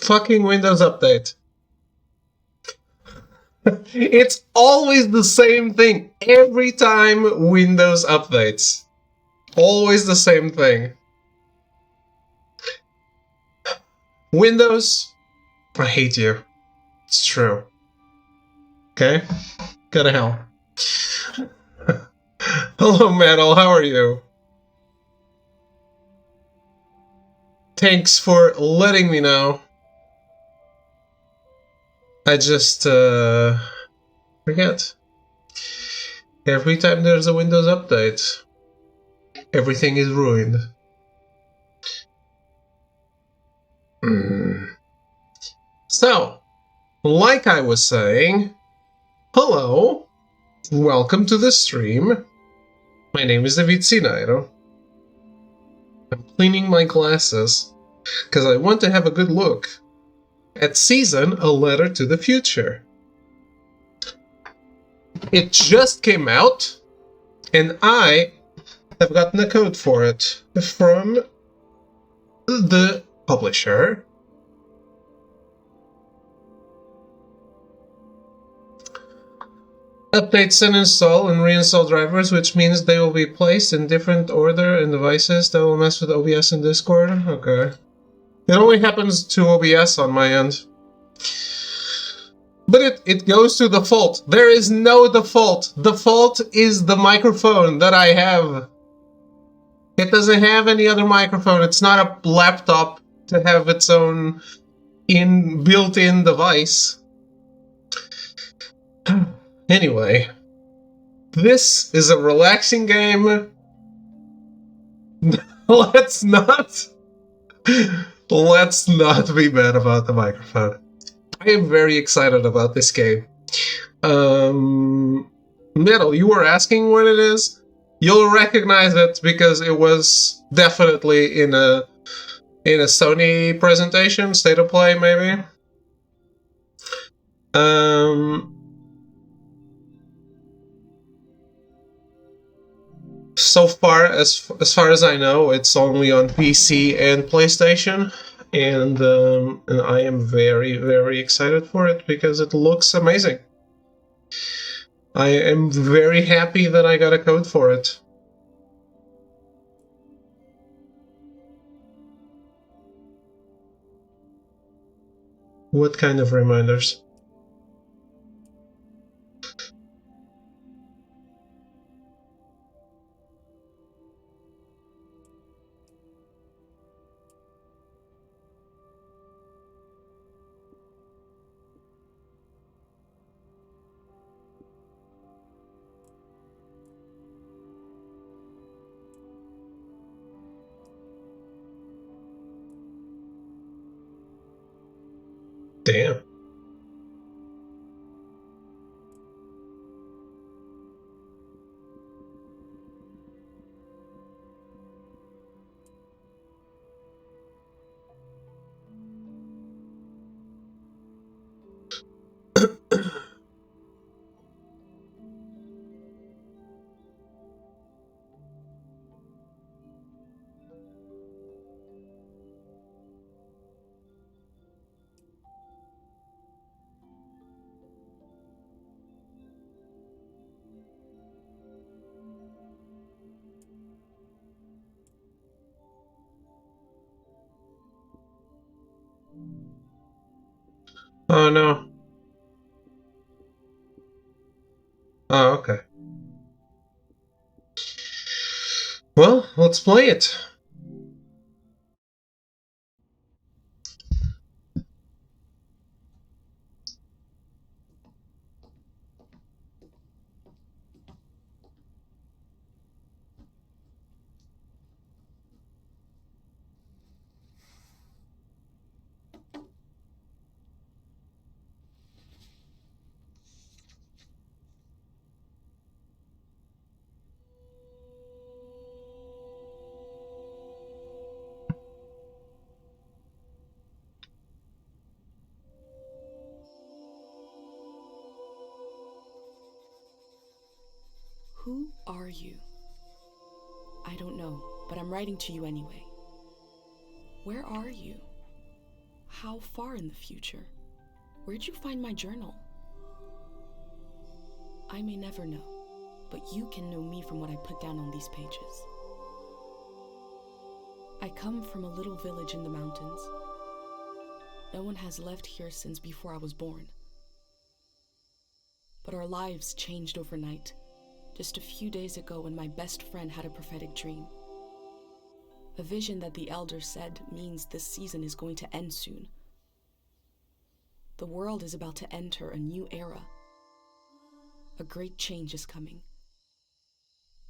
Fucking Windows Update. It's always the same thing. Every time Windows updates. Always the same thing. Windows, I hate you. It's true. Okay? Go to hell. Hello, Metal. How are you? Thanks for letting me know. I just, forget. Every time there's a Windows update, everything is ruined. So, like I was saying, hello, welcome to the stream. My name is David Sinairo. I'm cleaning my glasses because I want to have a good look at Season A Letter to the Future. It just came out, and I have gotten a code for it from the publisher. Updates and install and reinstall drivers, which means they will be placed in different order in devices that will mess with OBS and Discord. Okay. It only happens to OBS on my end. But it goes to default. There is no default. Default is the microphone that I have. It doesn't have any other microphone. It's not a laptop to have its own built-in device. Anyway, this is a relaxing game. Let's not be bad about the microphone. I am very excited about this game. Metal, you were asking what it is? You'll recognize it because it was definitely in a Sony presentation, State of Play maybe. So far, as far as I know, it's only on PC and PlayStation, and I am very, very excited for it because it looks amazing. I am very happy that I got a code for it. What kind of reminders? Damn. Oh no. Oh, okay. Well, let's play it. Who are you? I don't know, but I'm writing to you anyway. Where are you? How far in the future? Where'd you find my journal? I may never know, but you can know me from what I put down on these pages. I come from a little village in the mountains. No one has left here since before I was born. But our lives changed overnight, just a few days ago when my best friend had a prophetic dream. A vision that the elder said means this season is going to end soon. The world is about to enter a new era. A great change is coming.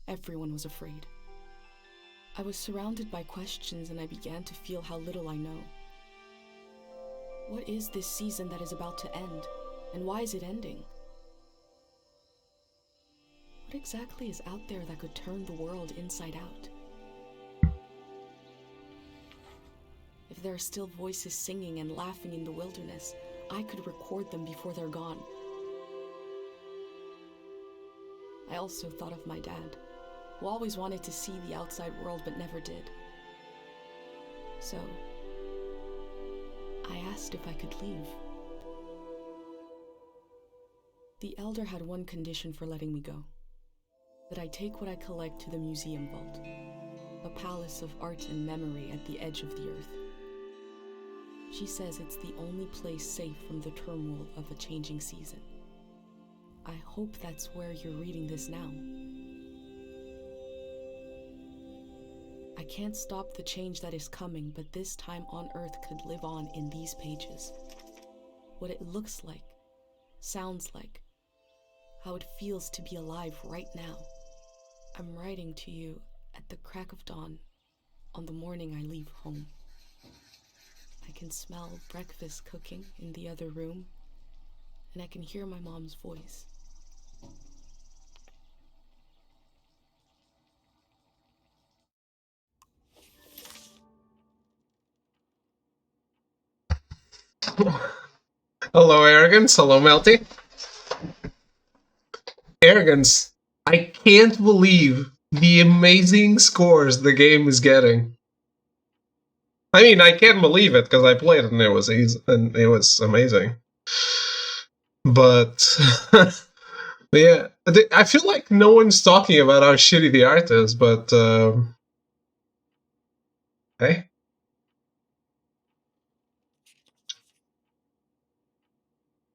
Everyone was afraid. I was surrounded by questions and I began to feel how little I know. What is this season that is about to end, and why is it ending? What exactly is out there that could turn the world inside out? If there are still voices singing and laughing in the wilderness, I could record them before they're gone. I also thought of my dad, who always wanted to see the outside world but never did. So, I asked if I could leave. The elder had one condition for letting me go: that I take what I collect to the museum vault, a palace of art and memory at the edge of the earth. She says it's the only place safe from the turmoil of a changing season. I hope that's where you're reading this now. I can't stop the change that is coming, but this time on Earth could live on in these pages. What it looks like, sounds like, how it feels to be alive right now. I'm writing to you at the crack of dawn on the morning I leave home. I can smell breakfast cooking in the other room, and I can hear my mom's voice. Hello, Arrogance. Hello, Melty. Arrogance, I can't believe the amazing scores the game is getting. I mean, I can't believe it because I played it and it was easy and it was amazing. But yeah, I feel like no one's talking about how shitty the art is. But hey,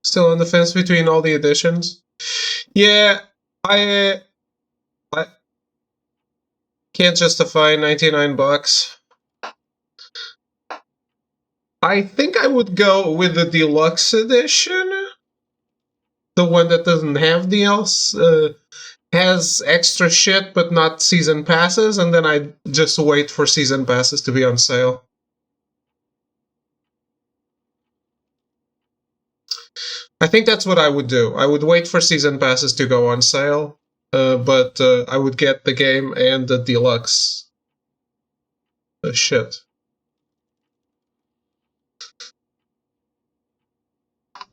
still on the fence between all the editions. Yeah, I can't justify $99. I think I would go with the deluxe edition. The one that doesn't have DLC, has extra shit but not season passes, and then I just wait for season passes to be on sale. I think that's what I would do. I would wait for season passes to go on sale, but I would get the game and the deluxe shit.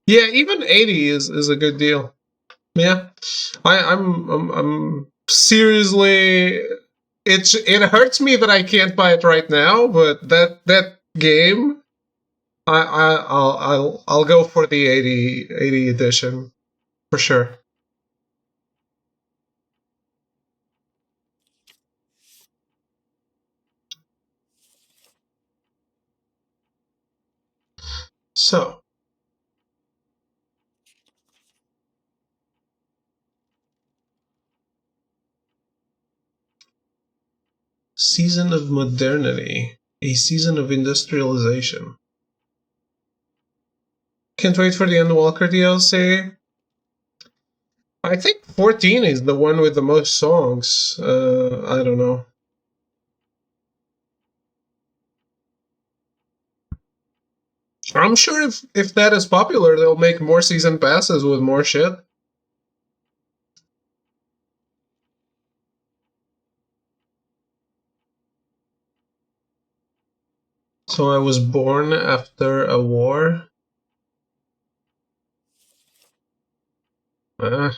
Yeah, even 80 is a good deal. Yeah, I'm seriously. It hurts me that I can't buy it right now, but that game, I'll go for the 80 edition for sure. So, Season of Modernity, a season of industrialization. Can't wait for the Endwalker DLC. I think 14 is the one with the most songs. I don't know. I'm sure if that is popular, they'll make more season passes with more shit. So I was born after a war. Ah.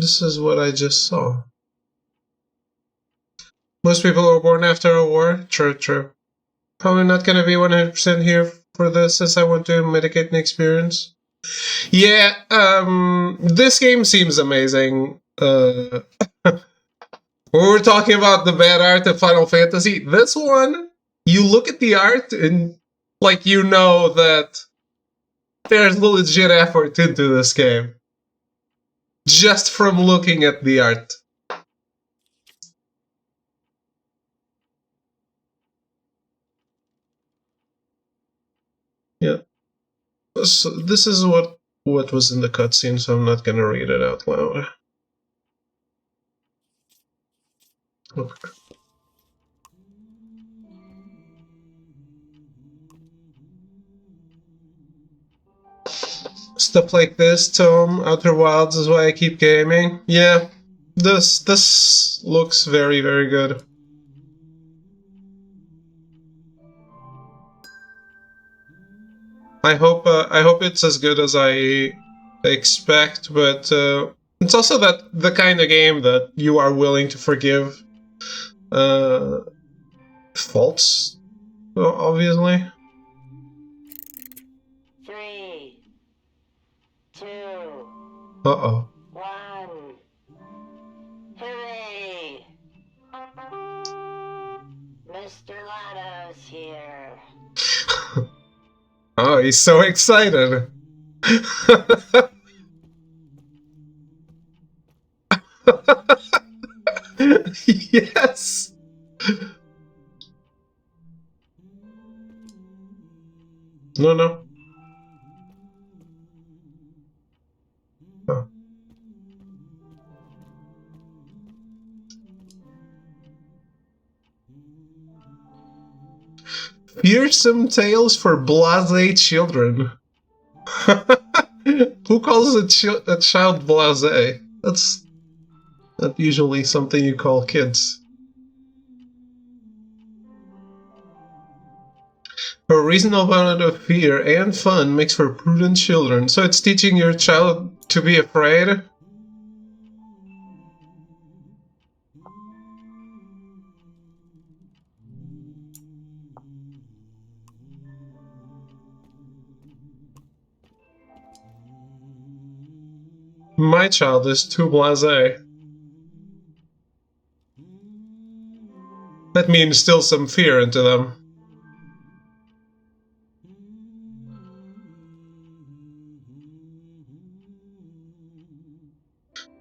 This is what I just saw. Most people were born after a war. True, true. Probably not gonna be 100% here for this since I want to mitigate an experience. Yeah, this game seems amazing. We were talking about the bad art of Final Fantasy. This one, you look at the art and, like, you know that there's legit effort into this game. Just from looking at the art. Yeah. So this is what was in the cutscene, so I'm not gonna read it out loud. Okay. Stuff like this, Tom, Outer Wilds is why I keep gaming. Yeah, this looks very, very good. I hope it's as good as I expect, but it's also the kind of game that you are willing to forgive faults, obviously. 3, 2, Uh-oh. 1. Hooray! Mr. Lotto's here. Oh, he's so excited. Yes. No. Oh. Fearsome tales for blasé children. Who calls a child blasé? That's not usually something you call kids. A reasonable amount of fear and fun makes for prudent children. So it's teaching your child to be afraid? My child is too blasé. That means still some fear into them.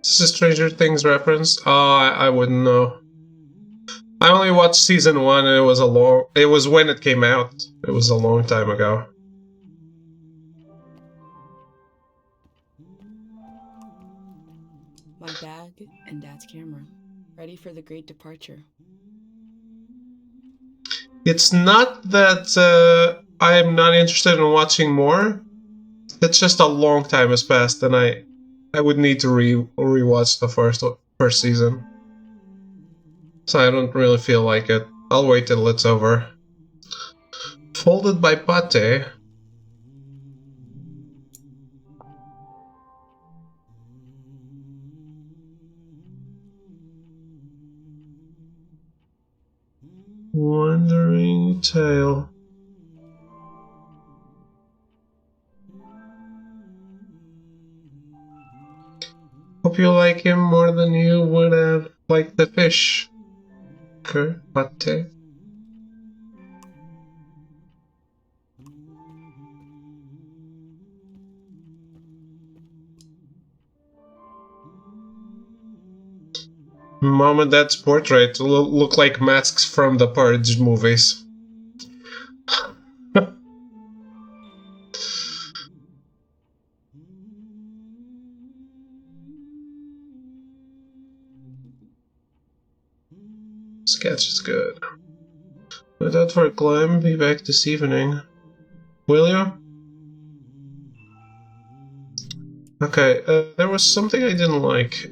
Is this a Stranger Things reference? Oh, I wouldn't know. I only watched season 1 and it was when it came out. It was a long time ago. My bag and Dad's camera, ready for the great departure. It's not that I'm not interested in watching more. It's just a long time has passed and I would need to rewatch the first season. So I don't really feel like it. I'll wait till it's over. Folded by Pate. Wandering Tale. Hope you like him more than you would have liked the fish. Okay, Pate. Mom and Dad's portrait look like masks from the Purge movies. Sketch is good. Went out for a climb, be back this evening. Will you? Okay, there was something I didn't like.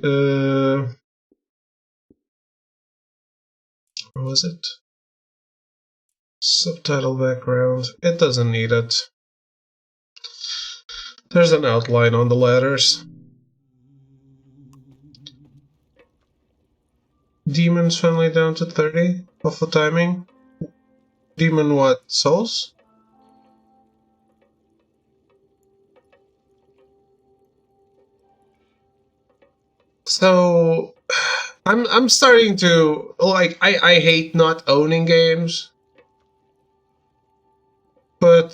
What was it? Subtitle background. It doesn't need it. There's an outline on the letters. Demons finally down to 30 off the timing. Demon what? Souls? So I'm starting to like I hate not owning games. But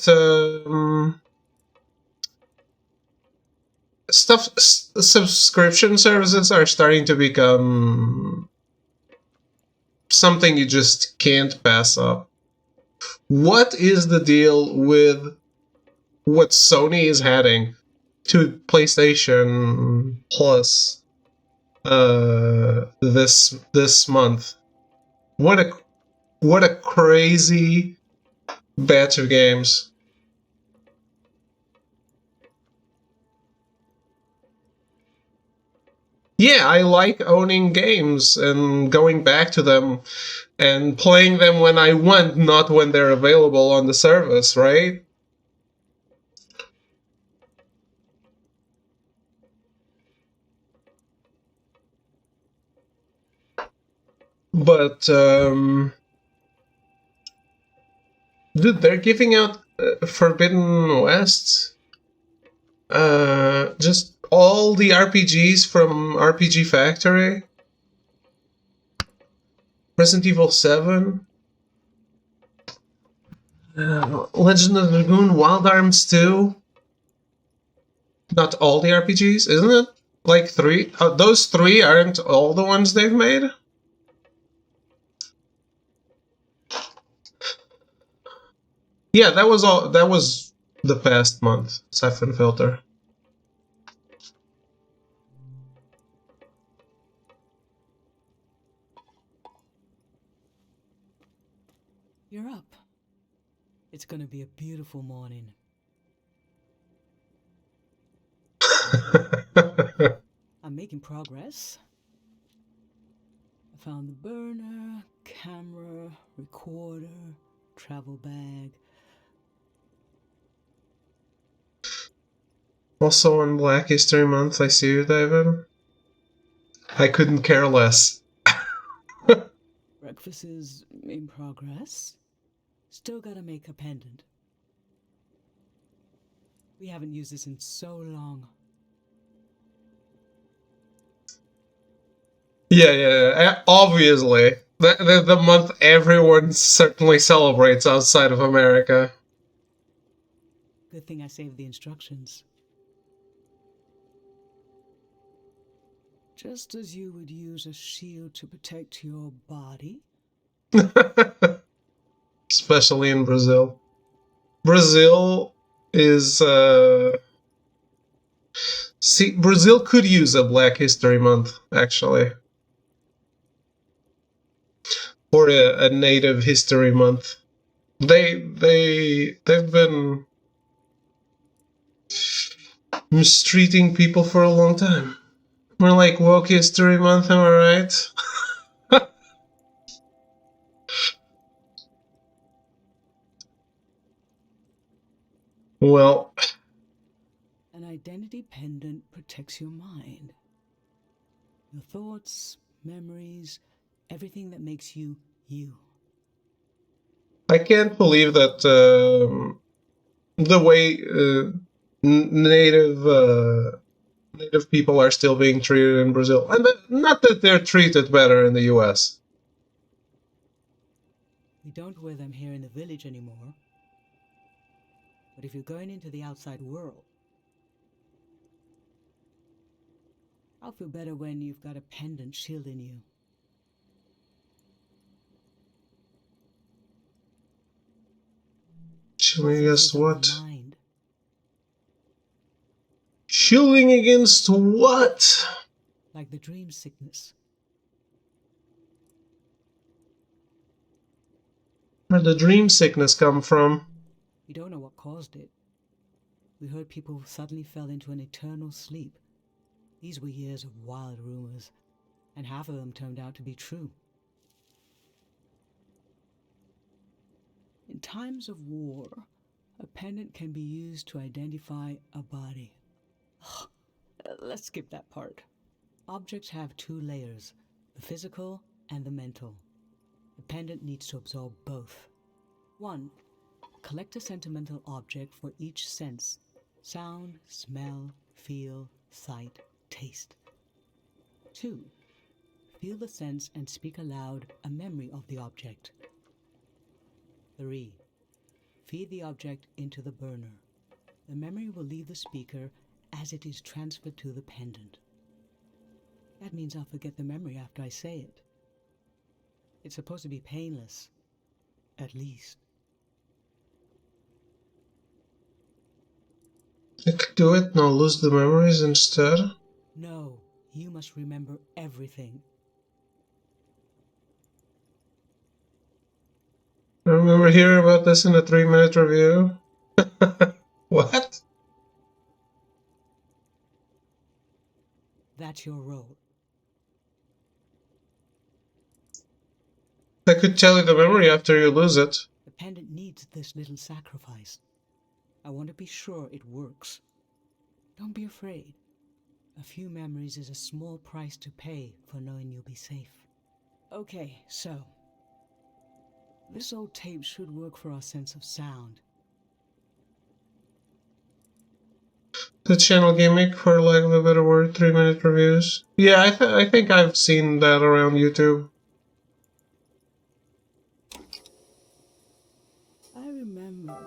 subscription services are starting to become something you just can't pass up. What is the deal with what Sony is heading to PlayStation Plus this month? What a crazy batch of games. Yeah, I like owning games and going back to them and playing them when I want, not when they're available on the service, right? But, dude, they're giving out Forbidden West. Just all the RPGs from RPG Factory. Resident Evil 7. Legend of Dragoon, Wild Arms 2. Not all the RPGs, isn't it? Like 3? Those 3 aren't all the ones they've made? Yeah, that was all. That was the past month. Siphon Filter. You're up. It's gonna be a beautiful morning. I'm making progress. I found the burner, camera, recorder, travel bag. Also on Black History Month, I see you, David. I couldn't care less. Breakfast is in progress. Still gotta make a pendant. We haven't used this in so long. Yeah. Obviously. The month everyone certainly celebrates outside of America. Good thing I saved the instructions. Just as you would use a shield to protect your body. Especially in Brazil. Brazil is, See, Brazil could use a Black History Month, actually. Or a Native History Month. They've been mistreating people for a long time. We're like Woke History Month, am I right? Well, An identity pendant protects your mind. Your thoughts, memories, everything that makes you, you. I can't believe that the way native people are still being treated in Brazil, and not that they're treated better in the U.S. We don't wear them here in the village anymore. But if you're going into the outside world, I'll feel better when you've got a pendant shielding you. Shielding against what? Mind. Shielding against what? Like the dream sickness. Where'd the dream sickness come from? We don't know what caused it. We heard people suddenly fell into an eternal sleep. These were years of wild rumors, and half of them turned out to be true. In times of war, a pendant can be used to identify a body. Let's skip that part. Objects have 2 layers, the physical and the mental. The pendant needs to absorb both. 1. Collect a sentimental object for each sense: sound, smell, feel, sight, taste. 2. Feel the sense and speak aloud a memory of the object. 3. Feed the object into the burner. The memory will leave the speaker as it is transferred to the pendant. That means I'll forget the memory after I say it. It's supposed to be painless, at least. I could do it and I'll lose the memories instead. No, you must remember everything. I remember hearing about this in a 3-minute review. What? That's your role. I could tell you the memory after you lose it. The pendant needs this little sacrifice. I want to be sure it works. Don't be afraid. A few memories is a small price to pay for knowing you'll be safe. Okay, so this old tape should work for our sense of sound. The channel gimmick, for lack of a better word, 3-minute reviews. Yeah, I think I've seen that around YouTube. I remember.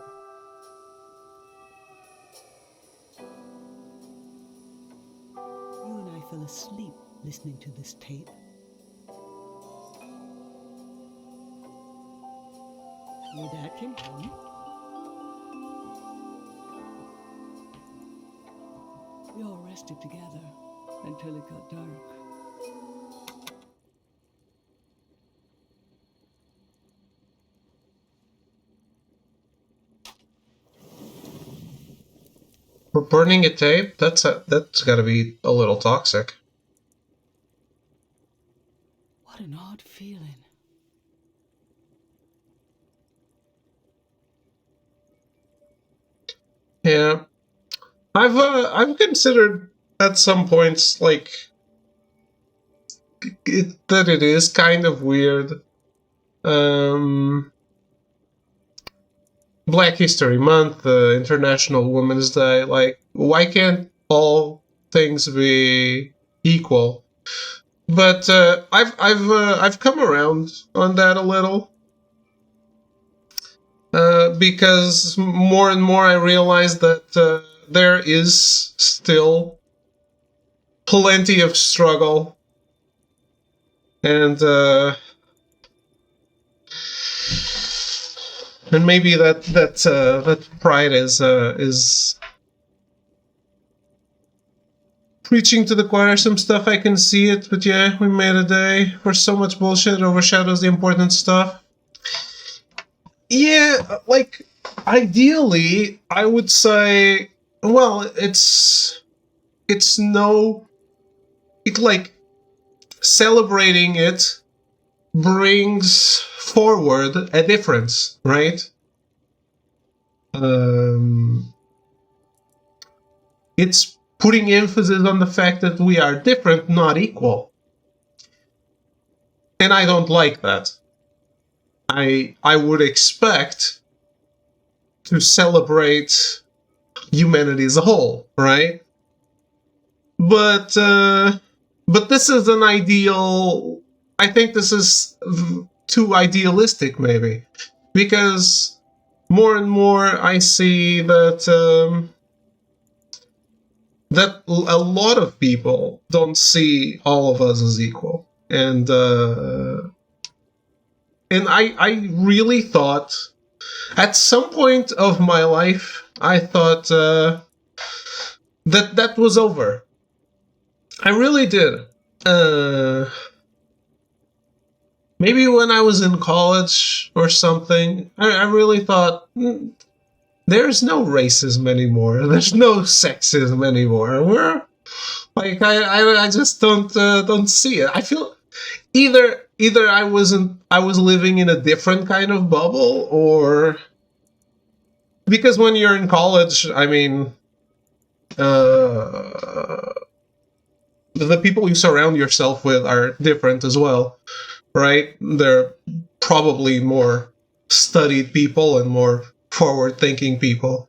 You and I fell asleep listening to this tape. Your dad came home. We all rested together until it got dark. For burning a tape, that's gotta be a little toxic. What an odd feeling. Yeah, I've considered at some points that it is kind of weird. Black History Month, International Women's Day. Like, why can't all things be equal? But I've come around on that a little. Because more and more I realize that there is still plenty of struggle, and maybe that pride is preaching to the choir. Some stuff I can see it, but yeah, we made a day where so much bullshit overshadows the important stuff. Yeah, like, ideally, I would say, well, it's like, celebrating it brings forward a difference, right? It's putting emphasis on the fact that we are different, not equal. And I don't like that. I would expect to celebrate humanity as a whole, right? But this is an ideal. I think this is too idealistic, maybe, because more and more I see that that a lot of people don't see all of us as equal, and I really thought, at some point of my life, I thought that was over. I really did. Maybe when I was in college or something, I really thought, there's no racism anymore. There's no sexism anymore. We're like, I just don't see it. I feel either I was living in a different kind of bubble, or because when you're in college, I mean, the people you surround yourself with are different as well. right? They're probably more studied people and more forward-thinking people.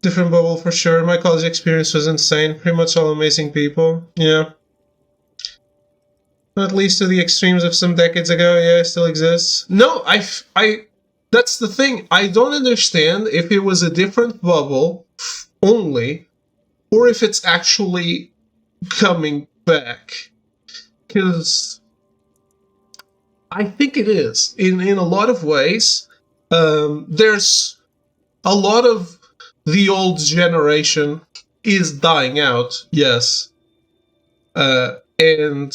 Different bubble for sure. My college experience was insane. Pretty much all amazing people. Yeah. At least to the extremes of some decades ago. Yeah, it still exists. No, that's the thing. I don't understand if it was a different bubble only, or if it's actually coming back. Because I think it is. In a lot of ways, there's a lot of the old generation is dying out, yes. And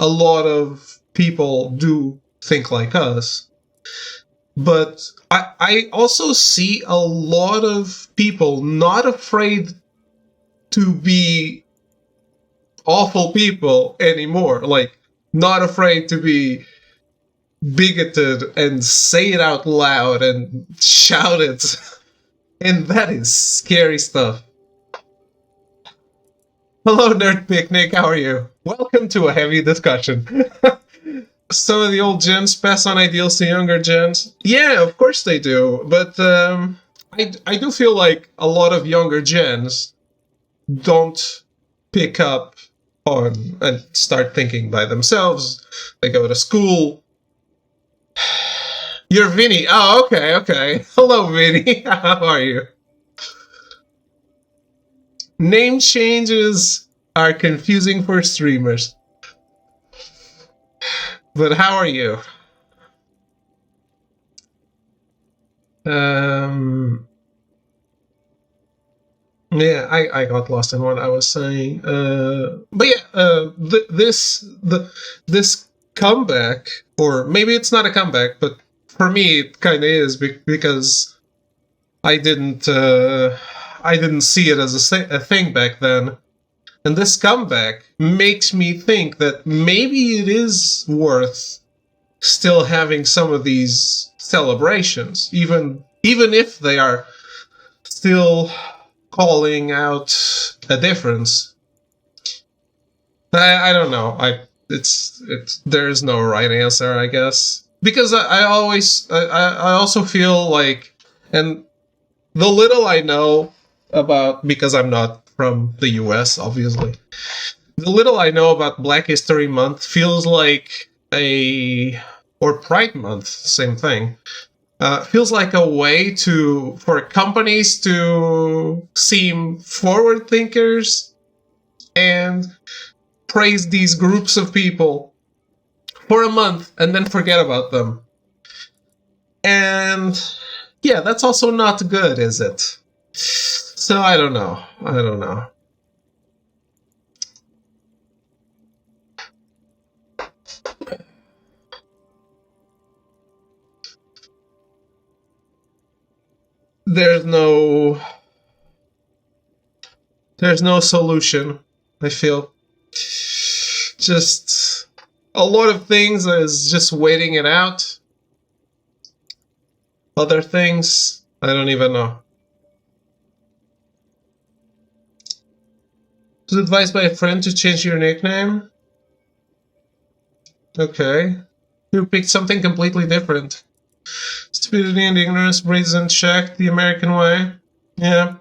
a lot of people do think like us. But I also see a lot of people not afraid to be awful people anymore. Like, not afraid to be bigoted and say it out loud and shout it. And that is scary stuff. Hello, Nerd Picnic, how are you? Welcome to a heavy discussion. Some of the old gens pass on ideals to younger gens. Yeah, of course they do. But I do feel like a lot of younger gens don't pick up on and start thinking by themselves. They go to school. You're Vinny. Oh, okay. Hello, Vinny. How are you? Name changes are confusing for streamers. But how are you? Yeah, I got lost in what I was saying. But yeah, this comeback, or maybe it's not a comeback, but for me it kind of is, because I didn't see it as a thing back then. And this comeback makes me think that maybe it is worth still having some of these celebrations, even if they are still calling out a difference. I don't know. There's no right answer, I guess, because I also feel like, and the little I know about, because I'm not from the US, obviously, the little I know about Black History Month feels like or Pride Month, same thing. Feels like a way for companies to seem forward thinkers and praise these groups of people for a month and then forget about them. And yeah, that's also not good, is it? So I don't know. There's no solution, I feel. Just a lot of things is just waiting it out. Other things, I don't even know. Was advised by a friend to change your nickname? Okay. You picked something completely different. Stupidity and ignorance breeds unchecked the American way. Yeah.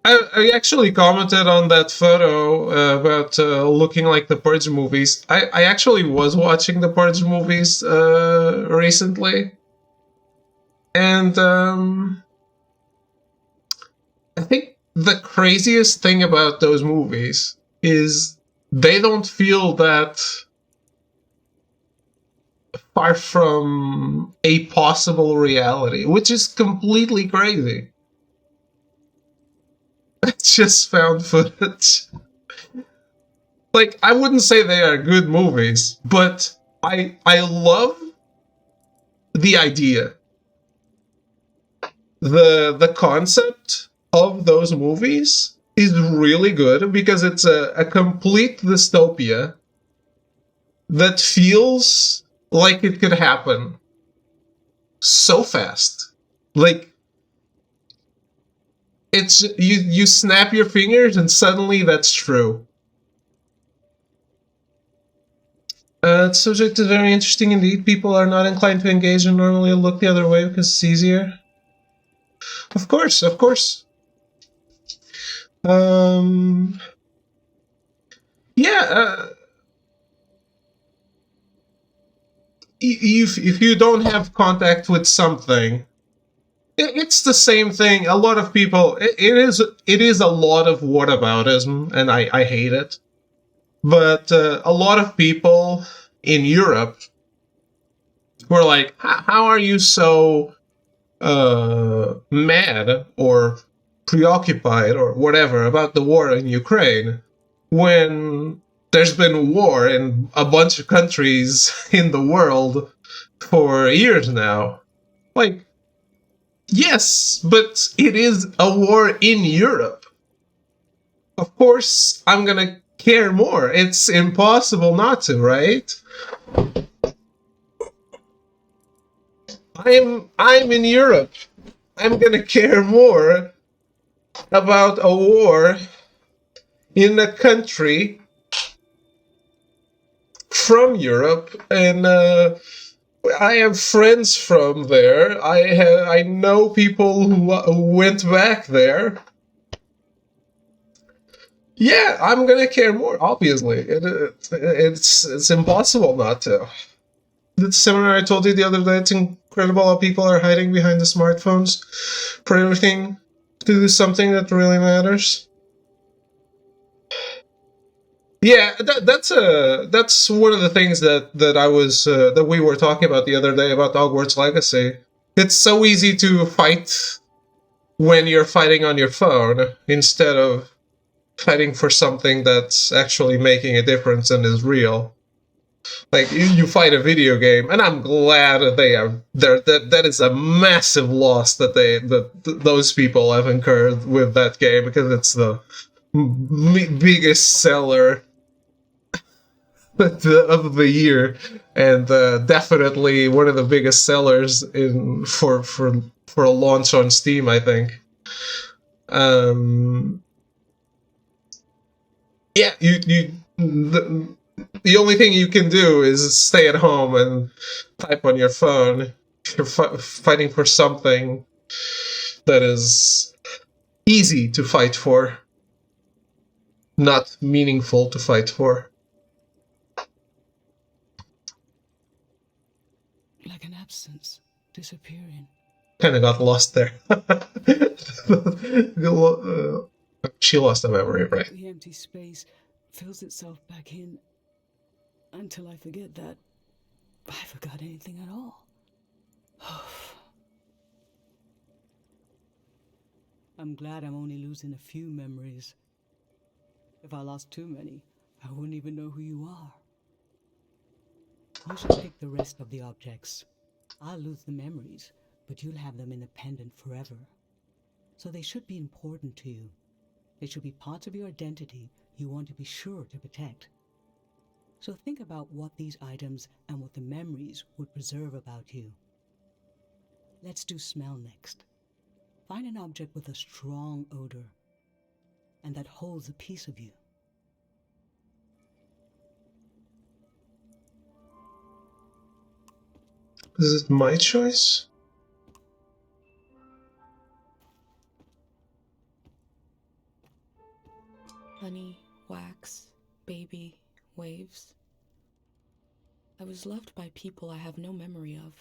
I actually commented on that photo about looking like the Purge movies. I actually was watching the Purge movies recently. And I think the craziest thing about those movies is they don't feel that far from a possible reality, which is completely crazy. It's just found footage. Like, I wouldn't say they are good movies, but I love the idea. The concept of those movies is really good because it's a complete dystopia that feels like it could happen so fast. Like, it's you snap your fingers and suddenly that's true. The subject is very interesting indeed. People are not inclined to engage and normally look the other way because it's easier. Of course, of course. Yeah, if you don't have contact with something, it's the same thing. A lot of people, it is a lot of whataboutism, and I hate it. But a lot of people in Europe were like, "How are you so mad or preoccupied or whatever about the war in Ukraine when there's been war in a bunch of countries in the world for years now?" Like, yes, but it is a war in Europe. Of course, I'm gonna care more. It's impossible not to, right? I'm in Europe. I'm gonna care more about a war in a country from Europe, and I have friends from there. I know people who went back there. Yeah, I'm gonna care more. Obviously, it's impossible not to. The seminar I told you the other day, it's incredible how people are hiding behind the smartphones for everything to do something that really matters. Yeah, that's one of the things that I was that we were talking about the other day about Hogwarts Legacy. It's so easy to fight when you're fighting on your phone instead of fighting for something that's actually making a difference and is real. Like you fight a video game, and I'm glad they are there. That is a massive loss that those people have incurred with that game because it's the biggest seller of the year, and definitely one of the biggest sellers in for a launch on Steam, I think. Yeah, the only thing you can do is stay at home and type on your phone. If you're fighting for something that is easy to fight for, not meaningful to fight for. Like an absence, disappearing. Kind of got lost there. She lost the memory, right? The empty space fills itself back in until I forget that I forgot anything at all. I'm glad I'm only losing a few memories. If I lost too many, I wouldn't even know who you are. You should pick the rest of the objects. I'll lose the memories, but you'll have them independent forever. So they should be important to you. They should be parts of your identity you want to be sure to protect. So think about what these items and what the memories would preserve about you. Let's do smell next. Find an object with a strong odor and that holds a piece of you. Is it my choice? Honey, wax, baby, waves. I was loved by people I have no memory of.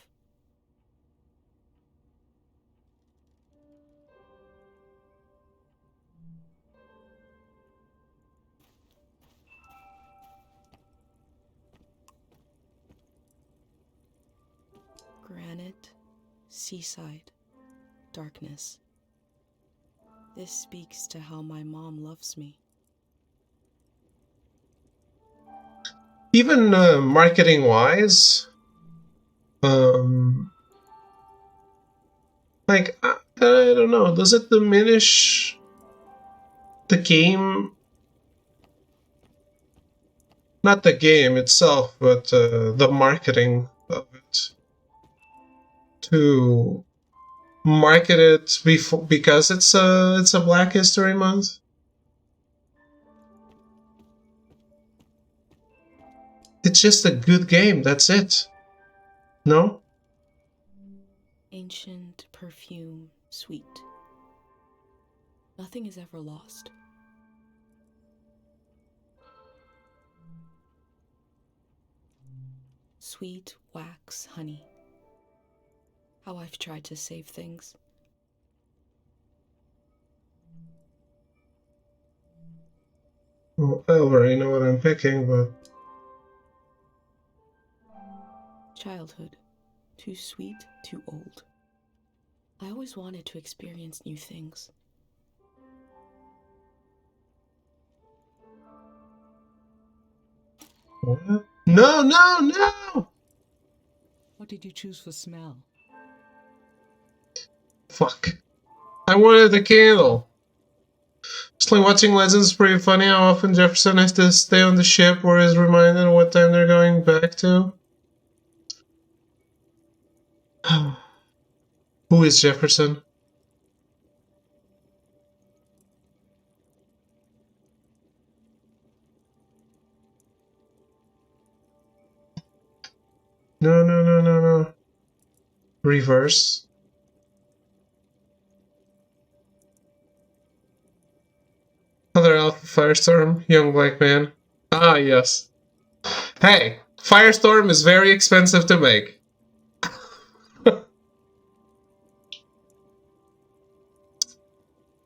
Granite, seaside, darkness. This speaks to how my mom loves me. Even marketing wise, like I don't know, does it diminish the game? Not the game itself, but the marketing of it to market it because it's a Black History Month? It's just a good game, that's it. No? Ancient perfume, sweet. Nothing is ever lost. Sweet wax honey. How I've tried to save things. Well, I already know what I'm picking, but... Childhood. Too sweet, too old. I always wanted to experience new things. What? No, no, no! What did you choose for smell? Fuck. I wanted the candle. Just like watching Legends is pretty funny how often Jefferson has to stay on the ship where he's reminded of what time they're going back to. Who is Jefferson? No, no, no, no, no. Reverse. Other Alpha Firestorm, young black man. Ah, yes. Hey, Firestorm is very expensive to make.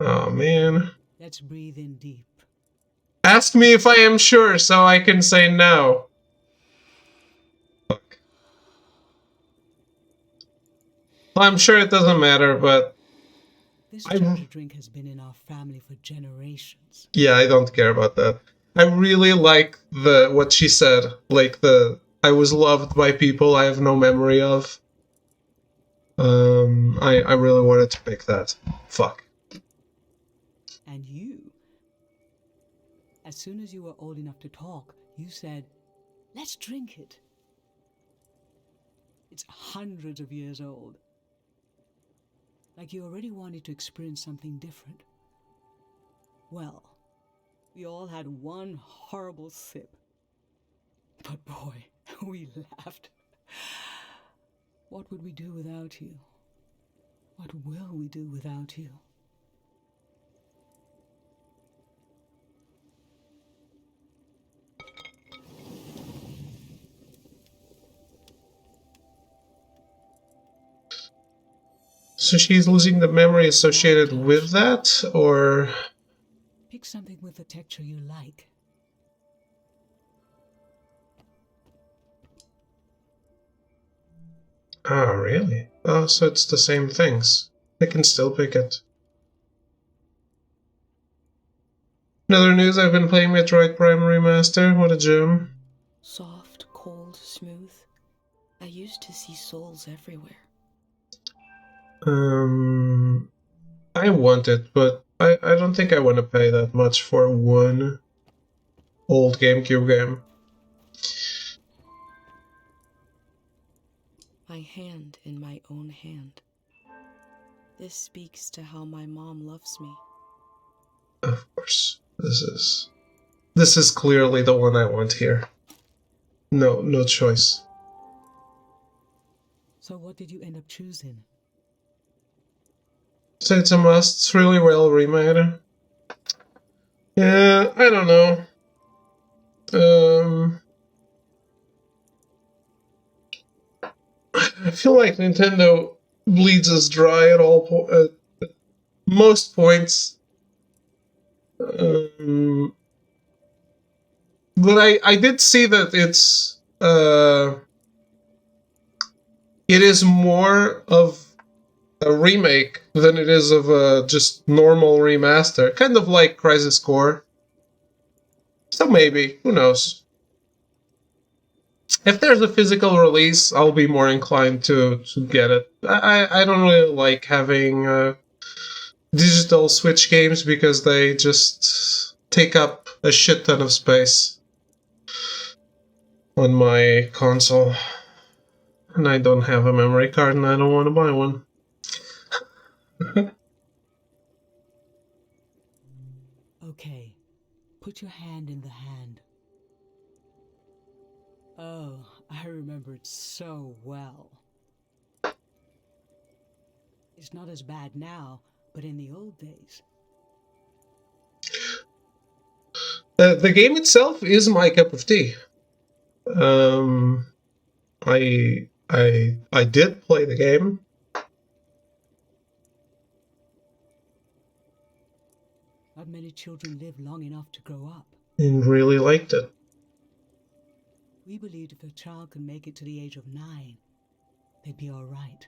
Oh, man. Let's breathe in deep. Ask me if I am sure so I can say no. Fuck. Well, I'm sure it doesn't matter, but... This ginger drink has been in our family for generations. Yeah, I don't care about that. I really like what she said. Like I was loved by people I have no memory of. I really wanted to pick that. Fuck. And you, as soon as you were old enough to talk, you said, let's drink it. It's hundreds of years old. Like you already wanted to experience something different. Well, we all had one horrible sip. But boy, we laughed. What would we do without you? What will we do without you? So she's losing the memory associated with that, or... Pick something with a texture you like. Ah, really? Oh, so it's the same things. I can still pick it. In other news, I've been playing Metroid Prime Remaster. What a gem. Soft, cold, smooth. I used to see souls everywhere. I want it, but I don't think I want to pay that much for one old GameCube game. My hand in my own hand. This speaks to how my mom loves me. Of course, this is clearly the one I want here. No choice. So what did you end up choosing? So it's a must. It's really well remade. Yeah, I don't know. I feel like Nintendo bleeds us dry at at most points. But I did see that it is more of a remake than it is of a just normal remaster, kind of like Crisis Core. So maybe, who knows? If there's a physical release, I'll be more inclined to get it. I don't really like having digital Switch games because they just take up a shit ton of space on my console. And I don't have a memory card and I don't want to buy one. Okay, put your hand in the hand. Oh, I remember it so well. It's not as bad now, but in the old days. The game itself is my cup of tea. I did play the game. Not many children live long enough to grow up. And really liked it. We believed if a child could make it to the age of 9, they'd be all right.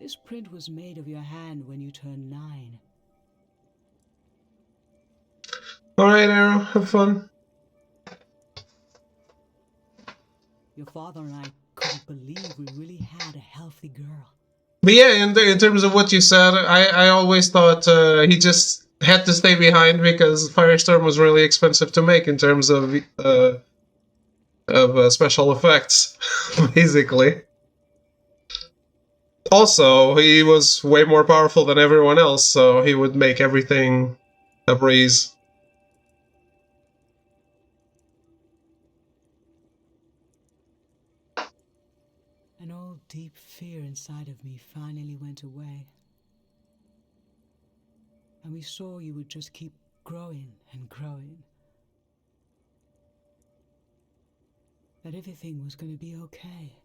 This print was made of your hand when you turned 9. Alright, Arrow, have fun. Your father and I couldn't believe we really had a healthy girl. But yeah, in terms of what you said, I always thought he just had to stay behind because Firestorm was really expensive to make in terms of special effects, basically. Also, he was way more powerful than everyone else, so he would make everything a breeze. An old deep fear inside of me finally went away. And we saw you would just keep growing and growing. That everything was going to be okay.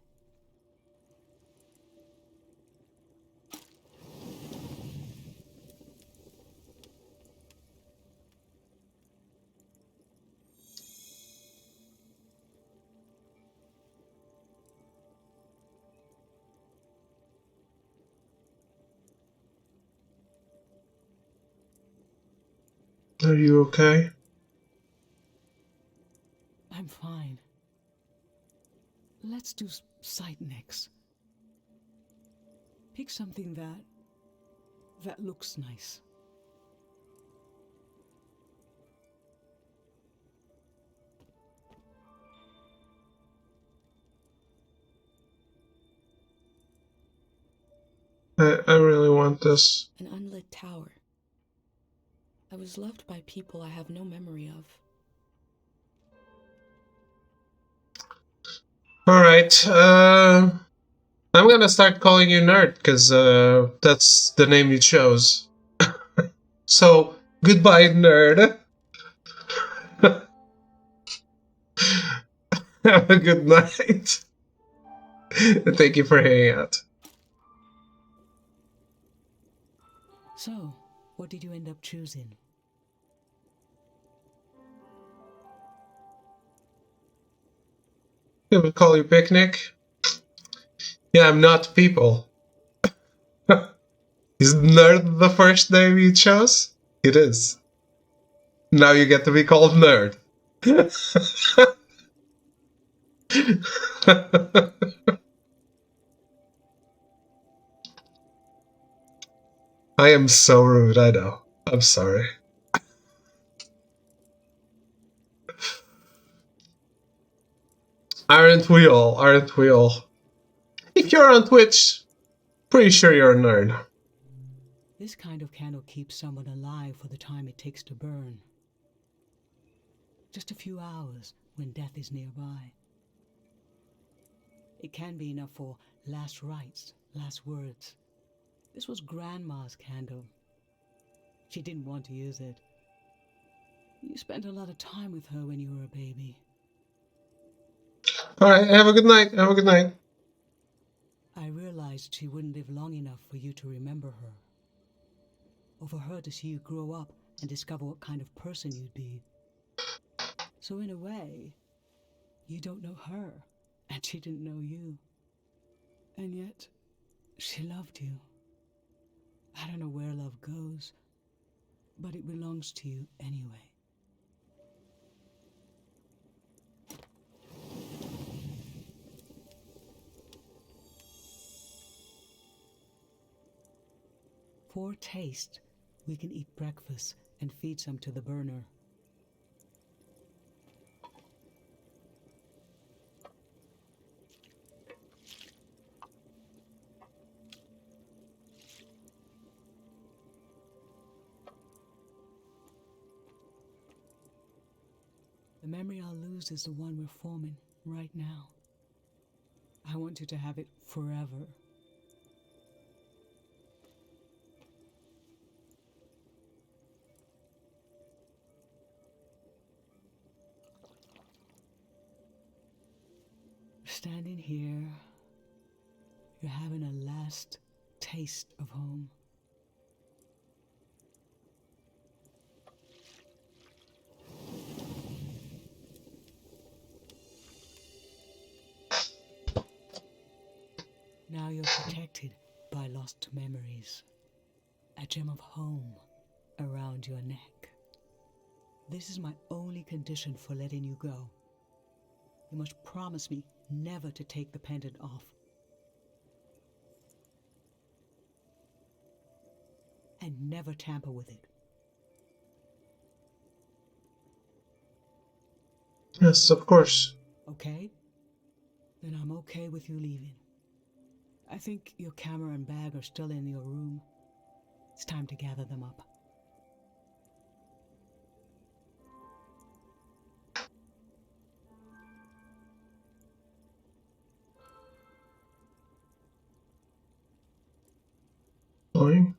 Are you okay? I'm fine. Let's do sight next. Pick something that looks nice. I really want this. An unlit tower. I was loved by people I have no memory of. Alright, I'm gonna start calling you Nerd, because that's the name you chose. So, goodbye, Nerd. Have a good night. Thank you for hanging out. So, what did you end up choosing? I would call you Picnic. Yeah, I'm not people. Is Nerd the first name you chose? It is. Now you get to be called Nerd. I am so rude, I know. I'm sorry. Aren't we all? Aren't we all? If you're on Twitch, pretty sure you're a nerd. This kind of candle keeps someone alive for the time it takes to burn. Just a few hours when death is nearby. It can be enough for last rites, last words. This was Grandma's candle. She didn't want to use it. You spent a lot of time with her when you were a baby. Alright, have a good night. Have a good night. I realized she wouldn't live long enough for you to remember her. Or for her to see you grow up and discover what kind of person you'd be. So in a way, you don't know her, and she didn't know you. And yet, she loved you. I don't know where love goes, but it belongs to you anyway. For taste, we can eat breakfast and feed some to the burner. memory I'll lose is the one we're forming right now. I want you to have it forever. Standing here, you're having a last taste of home. Now you're protected by lost memories. A gem of home around your neck. This is my only condition for letting you go. You must promise me never to take the pendant off. And never tamper with it. Yes, of course. Okay? Then I'm okay with you leaving. I think your camera and bag are still in your room. It's time to gather them up. Fine.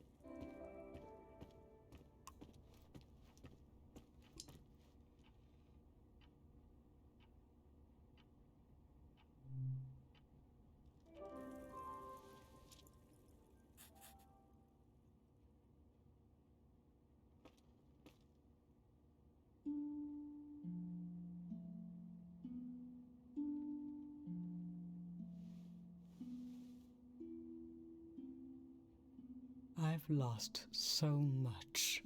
I've lost so much.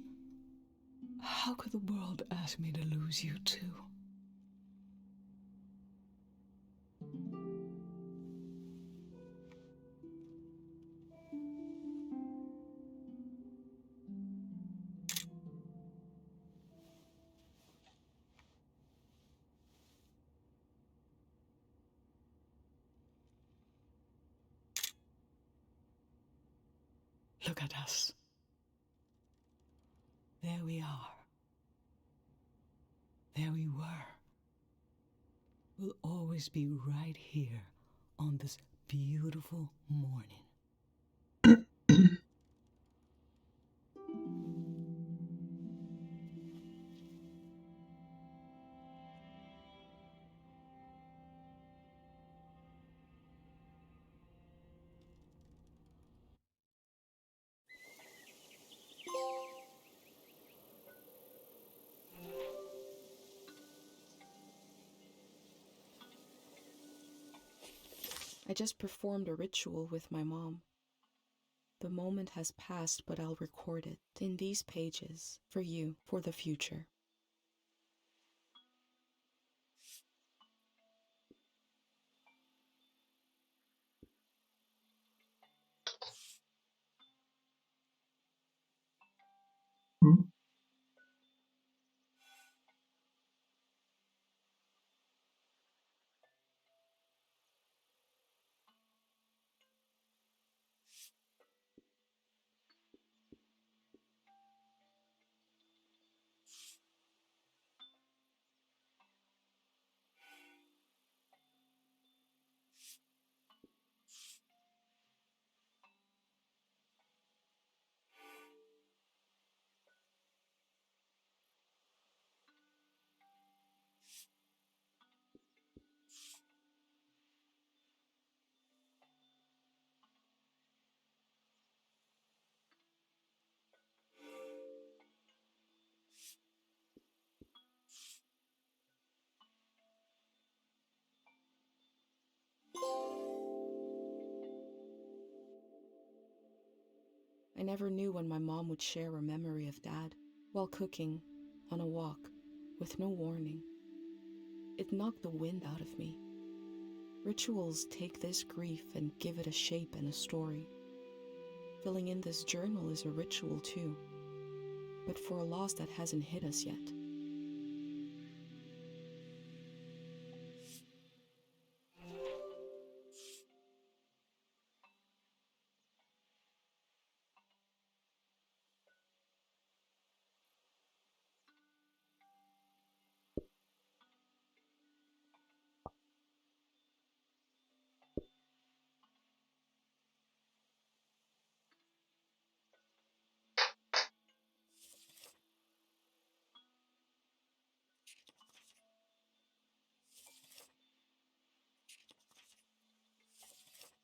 How could the world ask me to lose you too? Look at us. There we are. There we were. We'll always be right here on this beautiful morning. I just performed a ritual with my mom. The moment has passed, but I'll record it in these pages for you, for the future. Hmm? I never knew when my mom would share a memory of Dad while cooking, on a walk, with no warning. It knocked the wind out of me. Rituals take this grief and give it a shape and a story. Filling in this journal is a ritual too, but for a loss that hasn't hit us yet.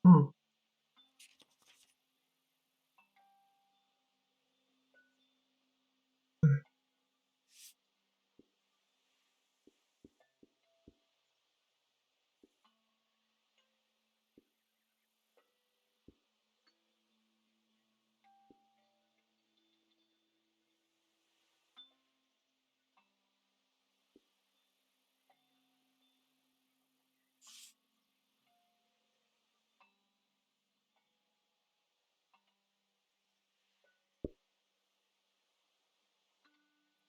Hmm.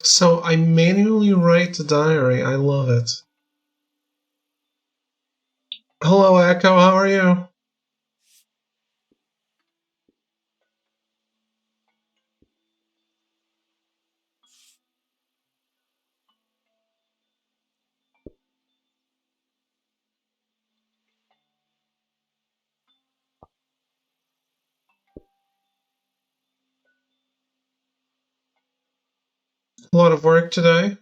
So I manually write the diary. I love it. Hello, Echo. How are you? A lot of work today.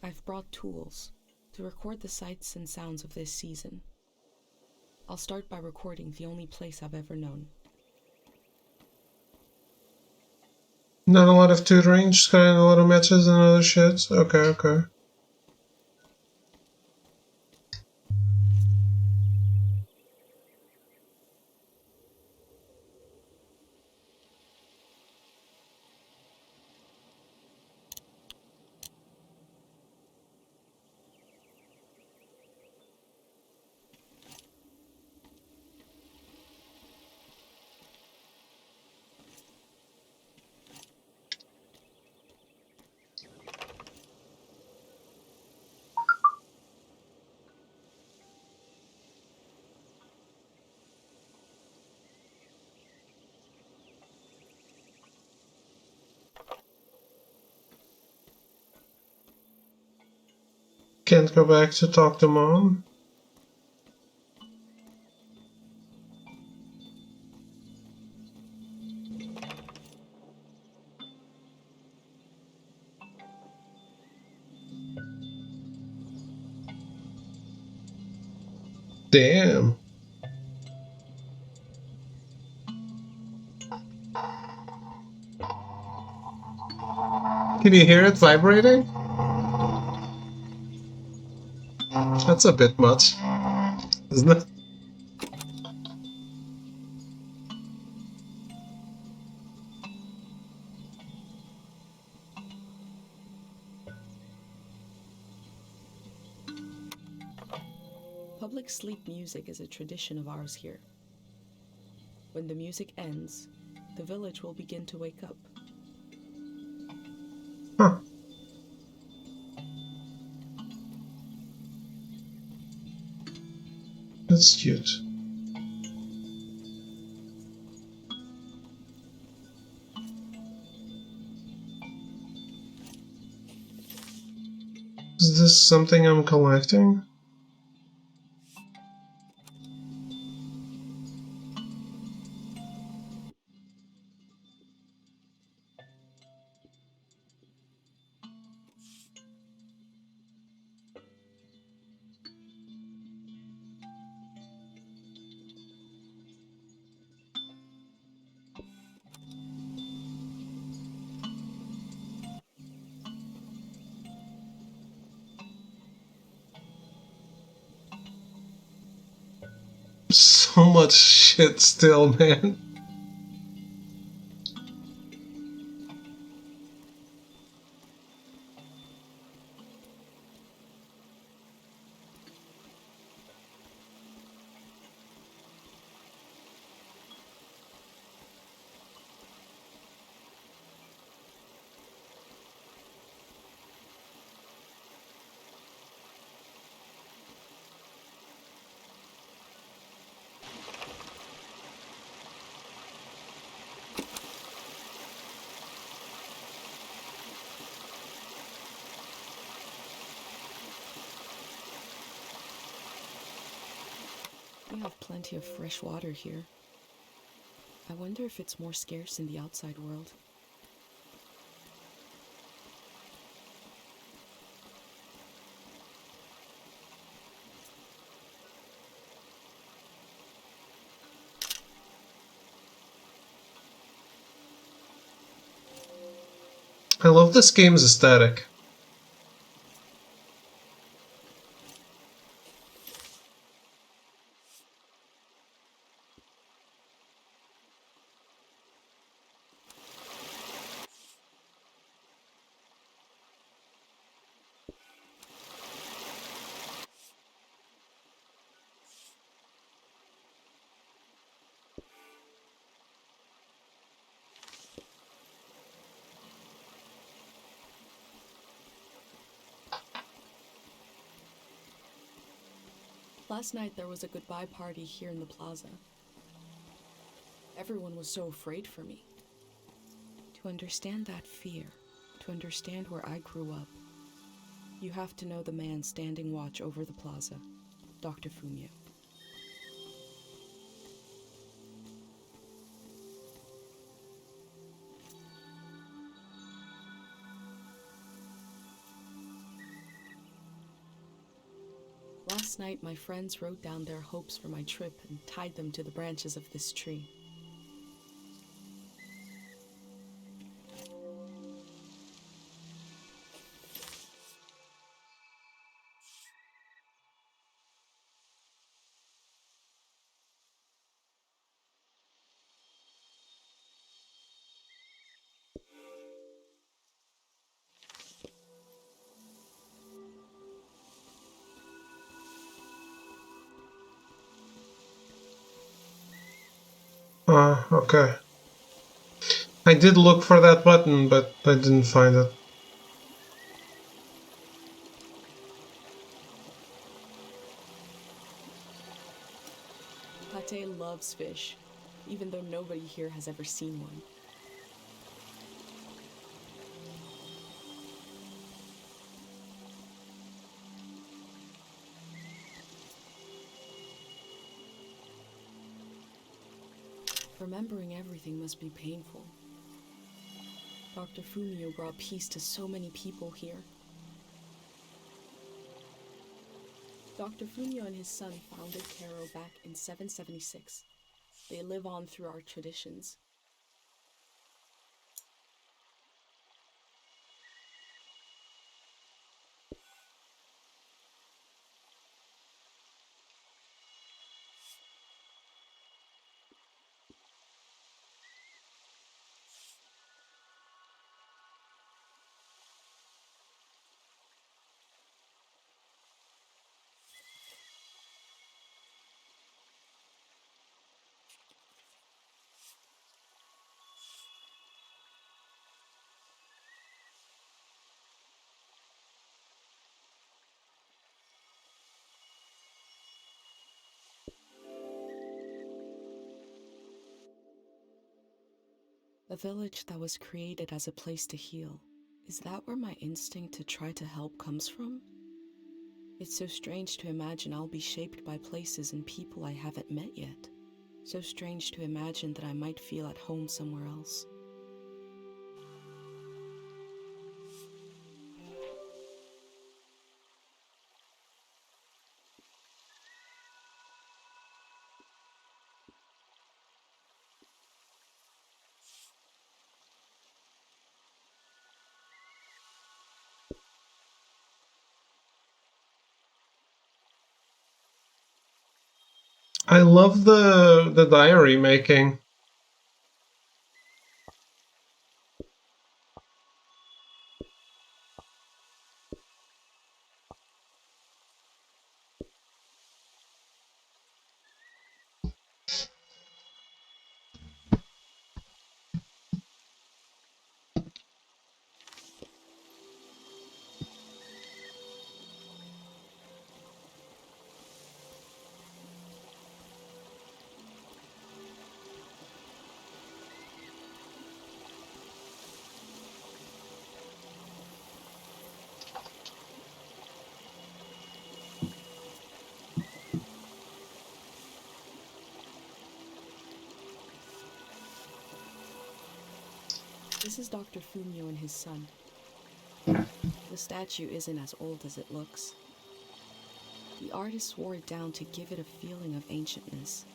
I've brought tools to record the sights and sounds of this season. I'll start by recording the only place I've ever known. Not a lot of tutoring, just kind of a lot of matches and other shit. Okay, okay. Can't go back to talk to mom. Damn. Can you hear it vibrating? That's a bit much, isn't it? Public sleep music is a tradition of ours here. When the music ends, the village will begin to wake up. Huh. That's cute. Is this something I'm collecting? So much shit still, man. We have plenty of fresh water here. I wonder if it's more scarce in the outside world. I love this game's aesthetic. Last night there was a goodbye party here in the plaza. Everyone was so afraid for me. To understand that fear, to understand where I grew up, you have to know the man standing watch over the plaza, Dr. Fumio. Last night, my friends wrote down their hopes for my trip and tied them to the branches of this tree. Okay. I did look for that button, but I didn't find it. Pate loves fish, even though nobody here has ever seen one. Remembering everything must be painful. Dr. Fumio brought peace to so many people here. Dr. Fumio and his son founded Kero back in 776. They live on through our traditions. A village that was created as a place to heal. Is that where my instinct to try to help comes from? It's so strange to imagine I'll be shaped by places and people I haven't met yet. So strange to imagine that I might feel at home somewhere else. I love the diary making. This is Dr. Fumio and his son. The statue isn't as old as it looks. The artist wore it down to give it a feeling of ancientness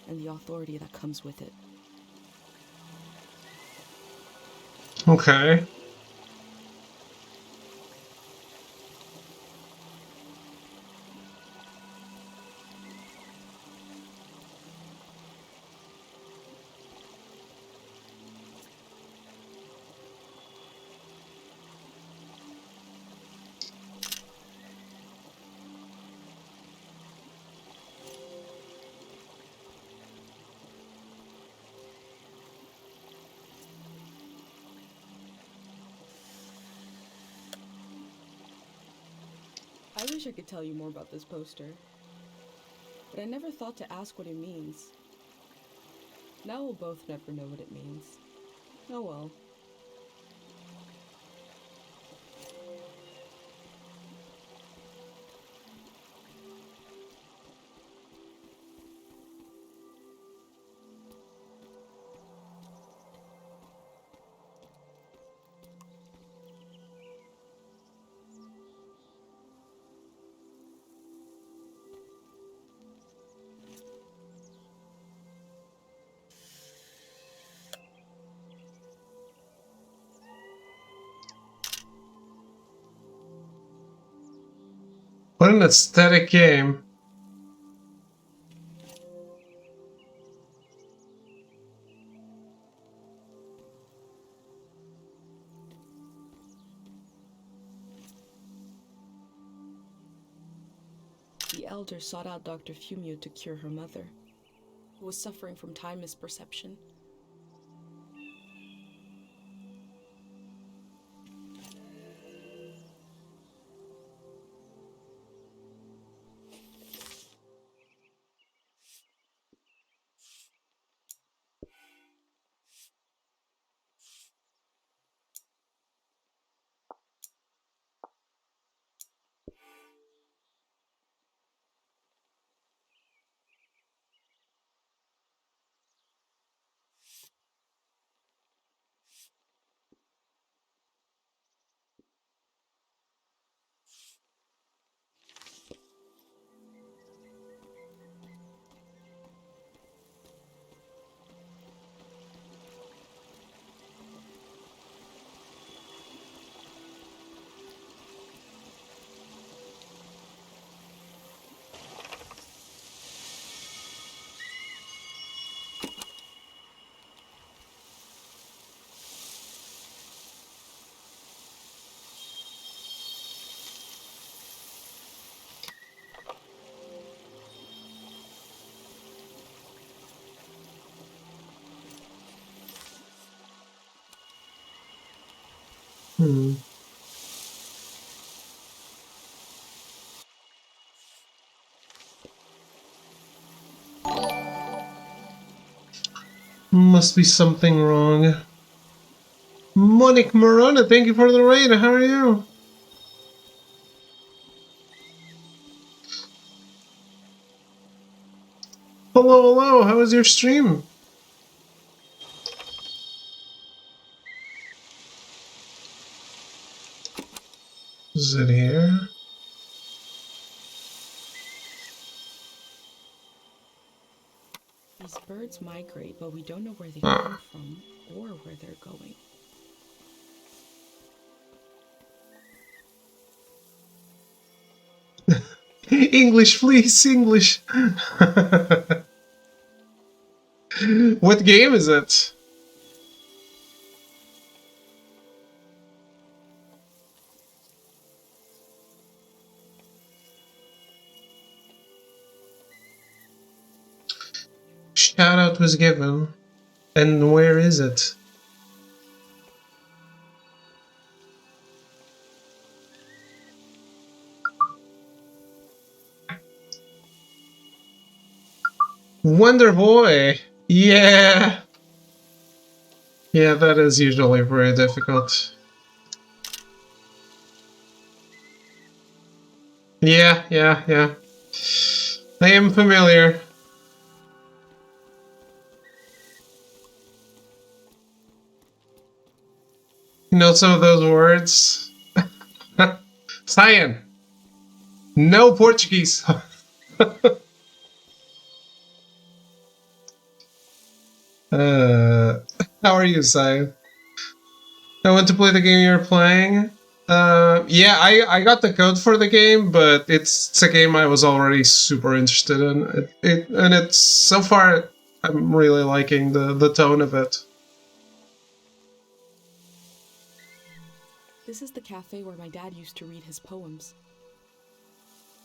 and the authority that comes with it. Okay. I wish I could tell you more about this poster, but I never thought to ask what it means. Now we'll both never know what it means. Oh well. What an aesthetic game. The elder sought out Dr. Fumio to cure her mother, who was suffering from time misperception. Hmm. Must be something wrong. Monique Morona, thank you for the raid. How are you? Hello, hello. How was your stream? Is it here? These birds migrate, but we don't know where they Ah. come from or where they're going. English, please, English. What game is it? Shout out was given. And where is it? Wonder Boy! Yeah! Yeah, that is usually very difficult. Yeah. I am familiar. You know some of those words? Cyan! No Portuguese! How are you, Cyan? I want to play the game you're playing. Yeah, I got the code for the game, but it's a game I was already super interested in. And it's so far I'm really liking the tone of it. This is the cafe where my dad used to read his poems.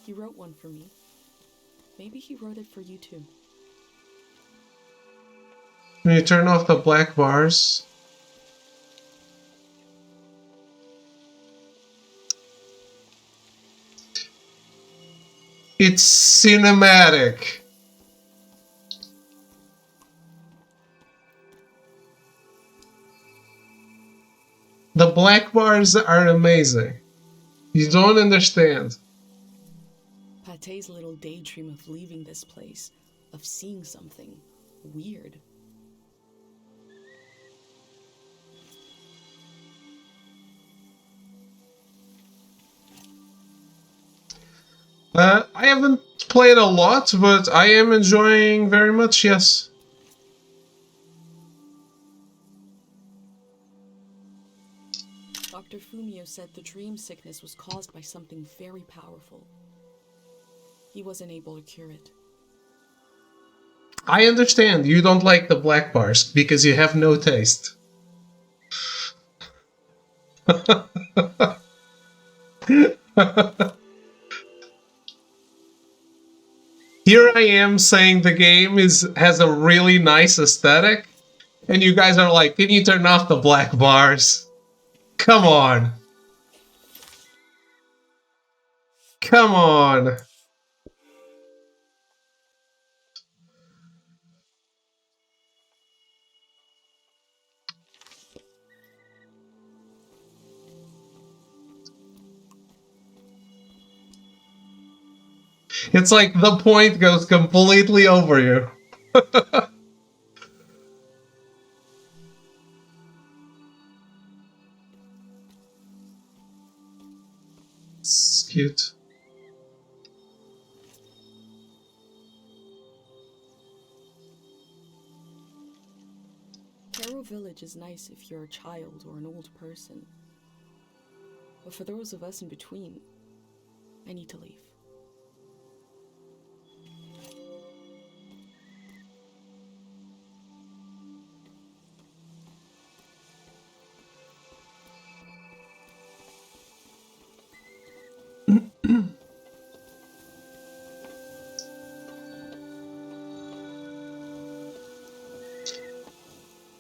He wrote one for me. Maybe he wrote it for you too. When you turn off the black bars. It's cinematic. The black bars are amazing. You don't understand. Pate's little daydream of leaving this place, of seeing something weird. I haven't played a lot, but I am enjoying very much, yes. Dr. Fumio said the dream sickness was caused by something very powerful. He wasn't able to cure it. I understand you don't like the black bars because you have no taste. Here I am saying the game has a really nice aesthetic, and you guys are like, can you turn off the black bars? Come on. Come on. It's like the point goes completely over you. It's cute. Caro Village is nice if you're a child or an old person. But for those of us in between, I need to leave.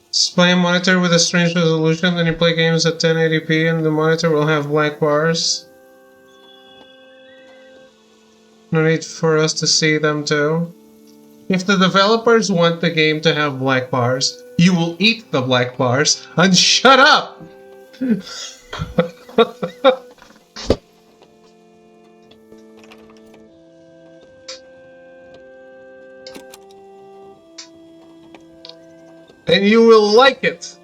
Display a monitor with a strange resolution, then you play games at 1080p and the monitor will have black bars. No need for us to see them too. If the developers want the game to have black bars, you will eat the black bars and shut up! And you will like it!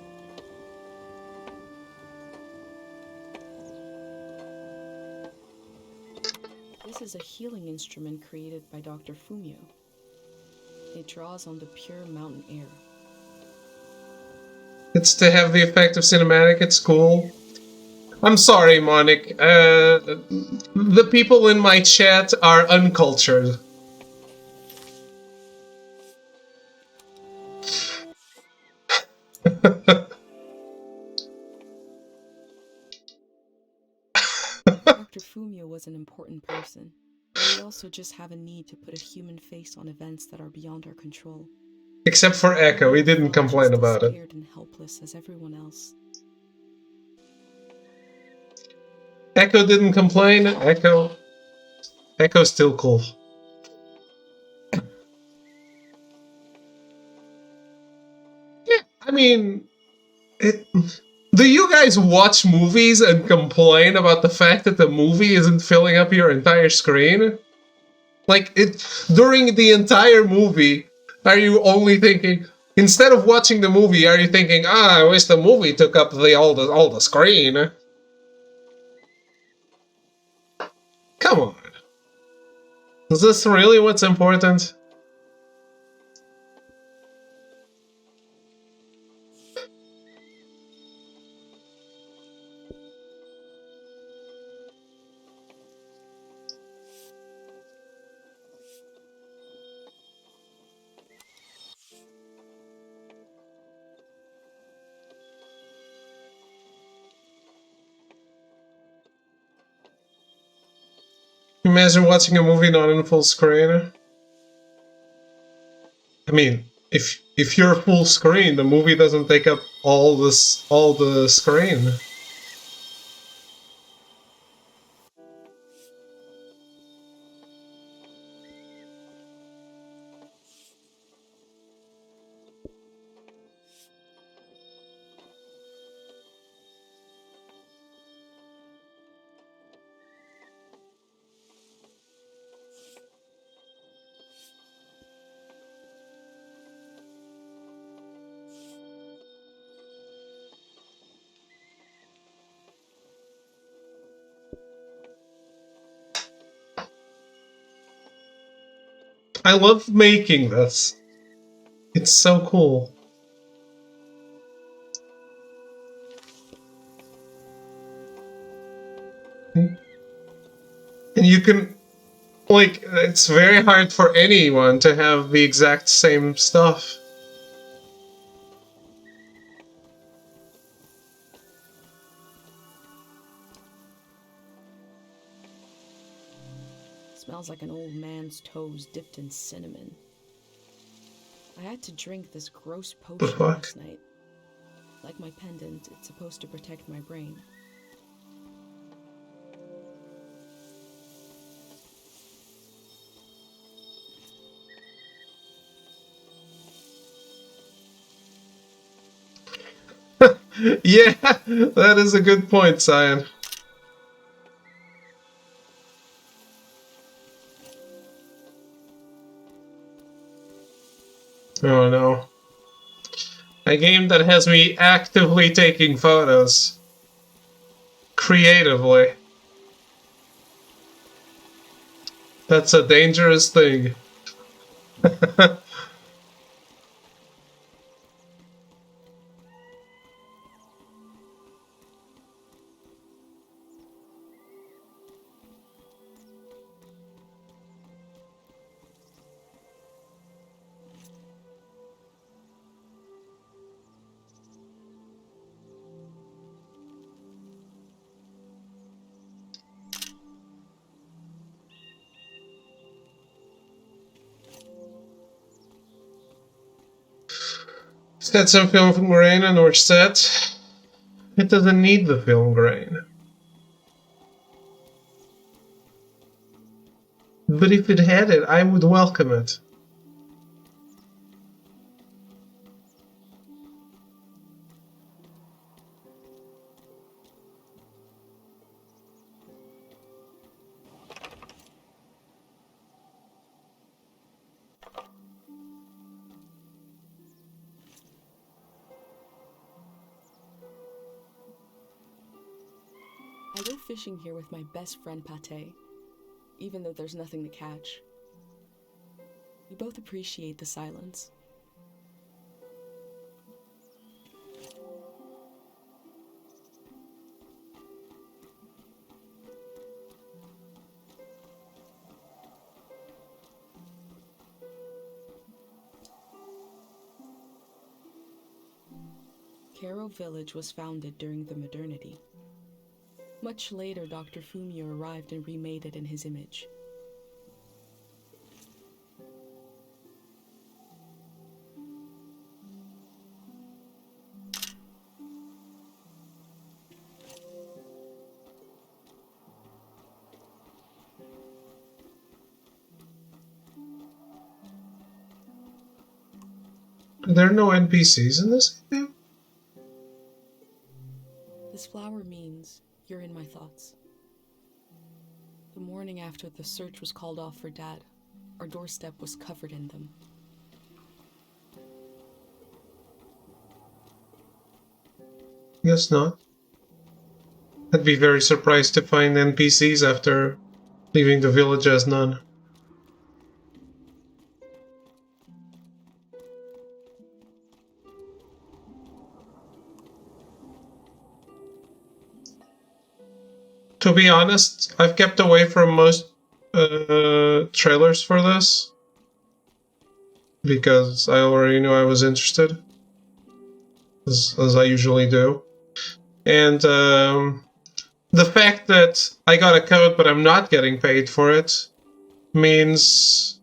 This is a healing instrument created by Dr. Fumio. It draws on the pure mountain air. It's to have the effect of cinematic, it's cool. I'm sorry, Monic. The people in my chat are uncultured. Dr. Fumio was an important person, but we also just have a need to put a human face on events that are beyond our control. Except for Echo, he didn't complain about it. Scared and helpless as everyone else. Echo didn't complain. Echo's still cool. Yeah, I mean, do you guys watch movies and complain about the fact that the movie isn't filling up your entire screen? Like, during the entire movie, are you only thinking, Instead of watching the movie, are you thinking, I wish the movie took up all the screen? Come on. Is this really what's important? Imagine watching a movie not in full screen. I mean, if you're full screen, the movie doesn't take up all the screen. I love making this. It's so cool. And you can, like, it's very hard for anyone to have the exact same stuff. Smells like an old man's toes dipped in cinnamon. I had to drink this gross potion last night. Like my pendant, it's supposed to protect my brain. Yeah, that is a good point, Cyan. Oh no. A game that has me actively taking photos. Creatively. That's a dangerous thing. It's got some film grain and we're set. It doesn't need the film grain. But if it had it, I would welcome it. I go fishing here with my best friend Pate, even though there's nothing to catch. We both appreciate the silence. Caro Village was founded during the modernity. Much later, Dr. Fumio arrived and remade it in his image. Are there no NPCs in this game? This flower means you're in my thoughts. The morning after the search was called off for Dad, our doorstep was covered in them. Guess not. I'd be very surprised to find NPCs after leaving the village as none. To be honest, I've kept away from most trailers for this because I already knew I was interested, as I usually do. And the fact that I got a code but I'm not getting paid for it means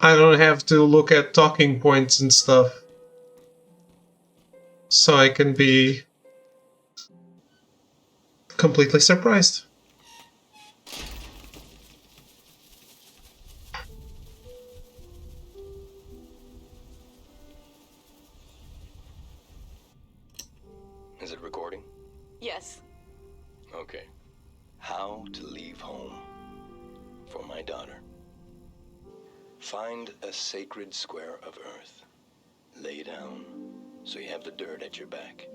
I don't have to look at talking points and stuff. So I can be completely surprised. Is it recording? Yes. Okay. How to leave home for my daughter. Find a sacred square of earth. Lay down so you have the dirt at your back.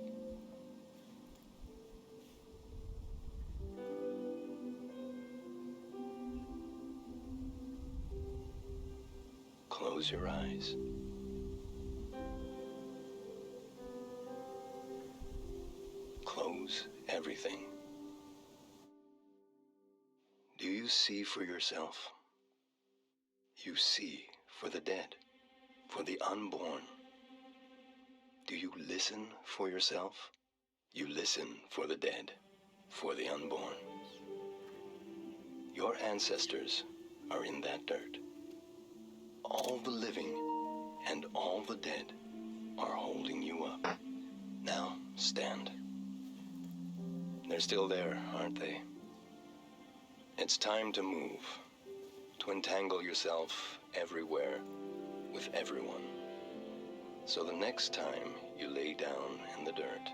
Close your eyes. Close everything. Do you see for yourself? You see for the dead, for the unborn. Do you listen for yourself? You listen for the dead, for the unborn. Your ancestors are in that dirt. All the living and all the dead are holding you up. Now, stand. They're still there, aren't they? It's time to move, to entangle yourself everywhere with everyone. So the next time you lay down in the dirt,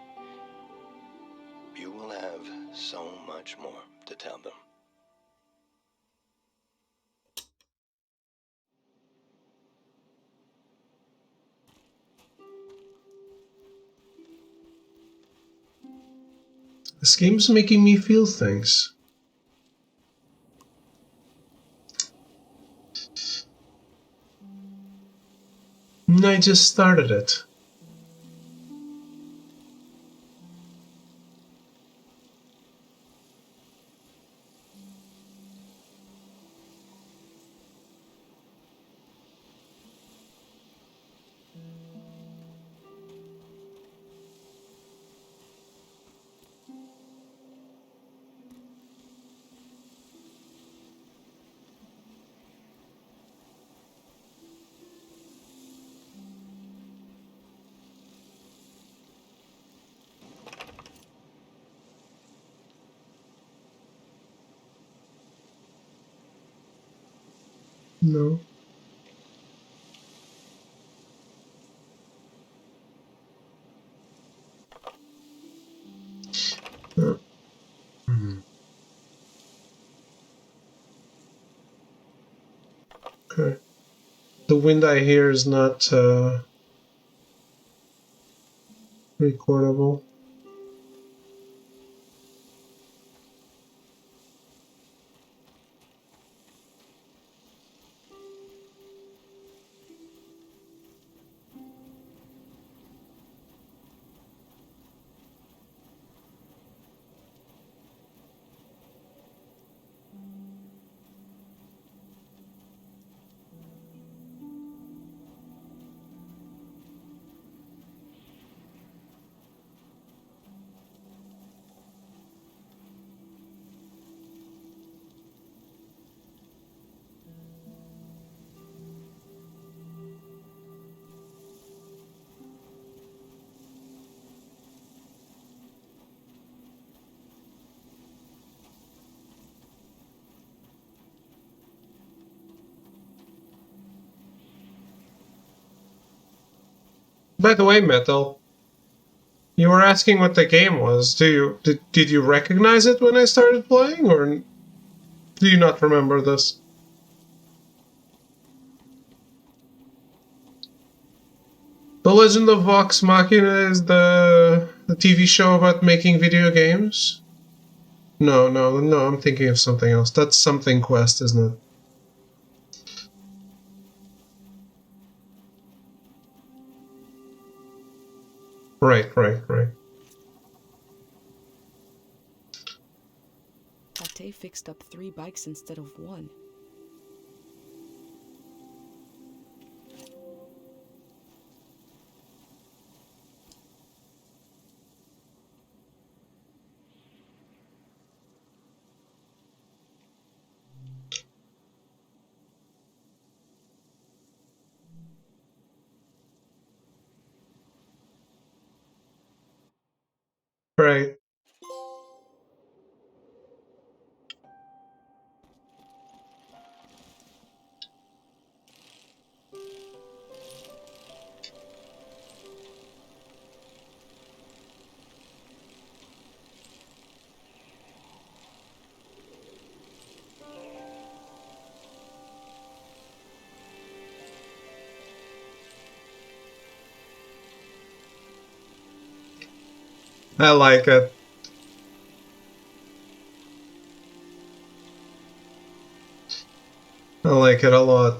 you will have so much more to tell them. This game's making me feel things. And I just started it. No. Okay. The wind I hear is not recordable. By the way, Metal, you were asking what the game was. Did you recognize it when I started playing, or do you not remember this? The Legend of Vox Machina is the The TV show about making video games? No, I'm thinking of something else. That's Something Quest, isn't it? Right. Pate fixed up 3 bikes instead of 1. Right. I like it. I like it a lot.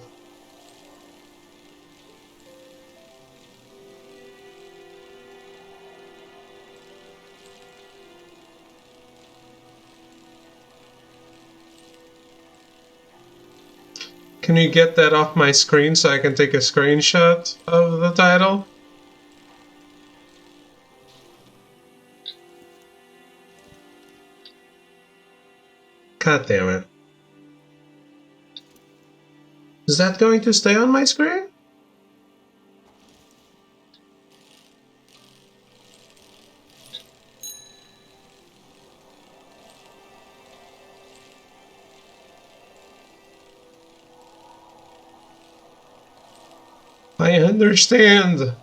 Can you get that off my screen so I can take a screenshot of the title? God damn it. Is that going to stay on my screen? I understand.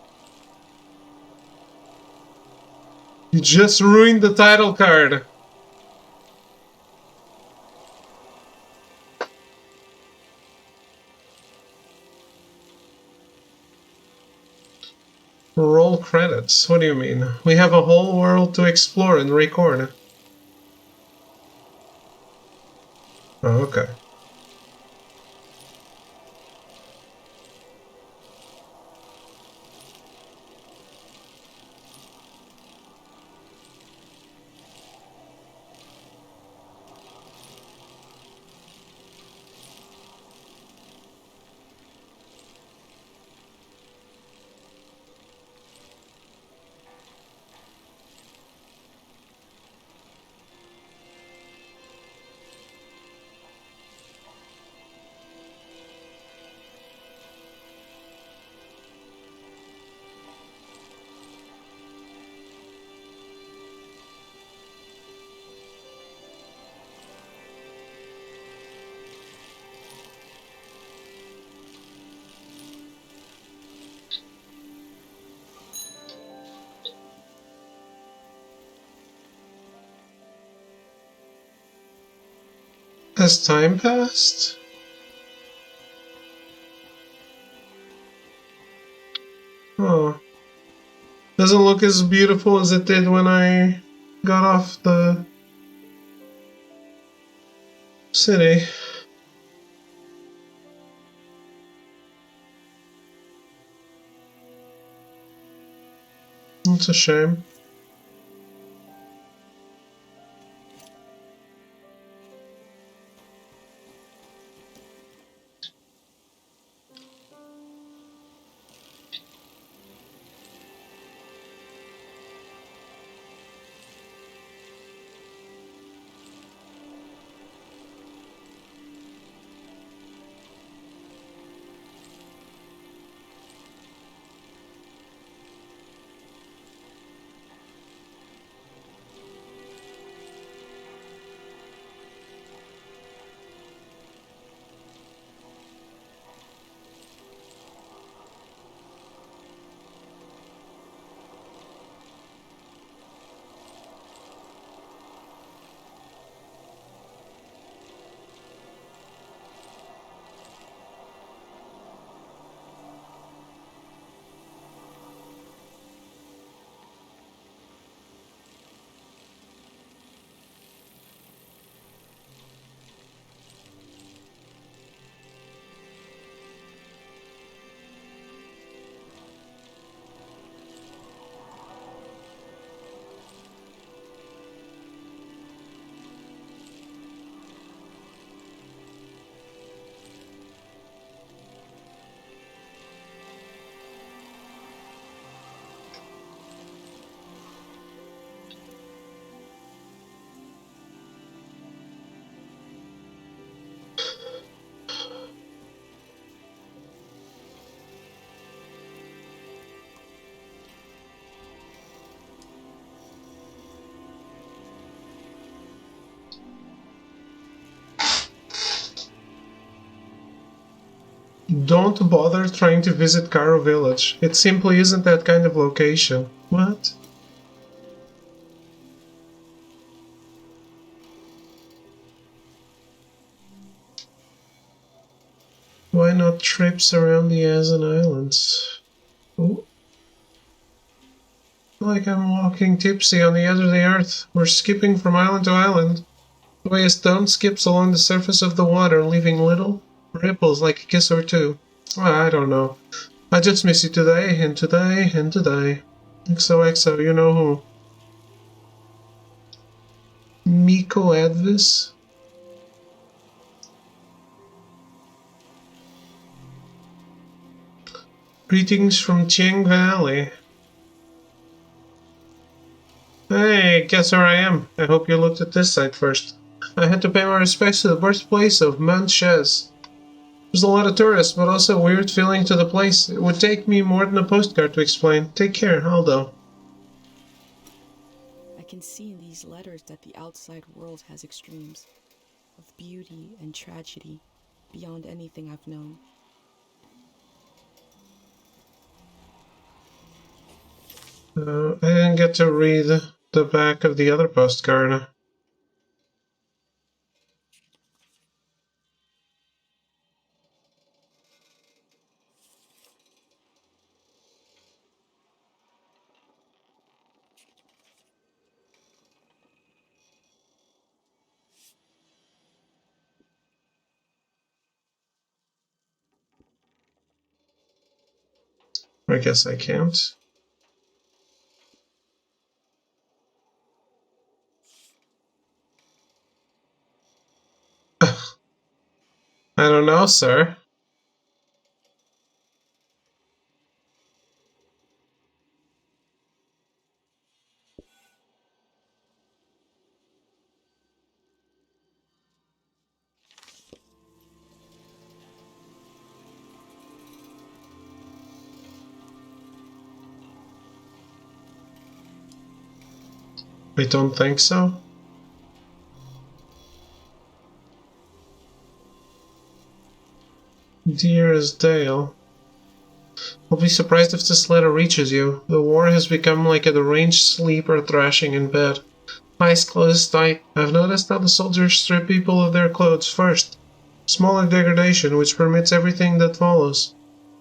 You just ruined the title card. Roll credits. What do you mean? We have a whole world to explore and record. Oh, okay. Has time passed? Oh. Doesn't look as beautiful as it did when I got off the city. It's a shame. Don't bother trying to visit Karo Village. It simply isn't that kind of location. What? Why not trips around the Azan Islands? Ooh. Like I'm walking tipsy on the edge of the earth. We're skipping from island to island. The way a stone skips along the surface of the water, leaving little ripples like a kiss or two. I don't know. I just miss you today, and today, and today. XOXO, you know who. Miko Advis? Greetings from Chiang Valley. Hey, guess where I am? I hope you looked at this site first. I had to pay my respects to the birthplace of Mount Shez. There's a lot of tourists, but also a weird feeling to the place. It would take me more than a postcard to explain. Take care, Aldo. I can see in these letters that the outside world has extremes of beauty and tragedy beyond anything I've known. I didn't get to read the back of the other postcard. I guess I can't. I don't know, sir. I don't think so. Dearest Dale, I'll be surprised if this letter reaches you. The war has become like a deranged sleeper thrashing in bed. Eyes closed tight. I've noticed how the soldiers strip people of their clothes first. Smaller degradation, which permits everything that follows.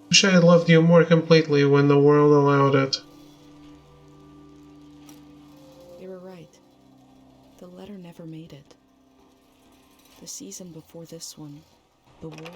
Wish I had loved you more completely when the world allowed it. They were right. The letter never made it. The season before this one, the war.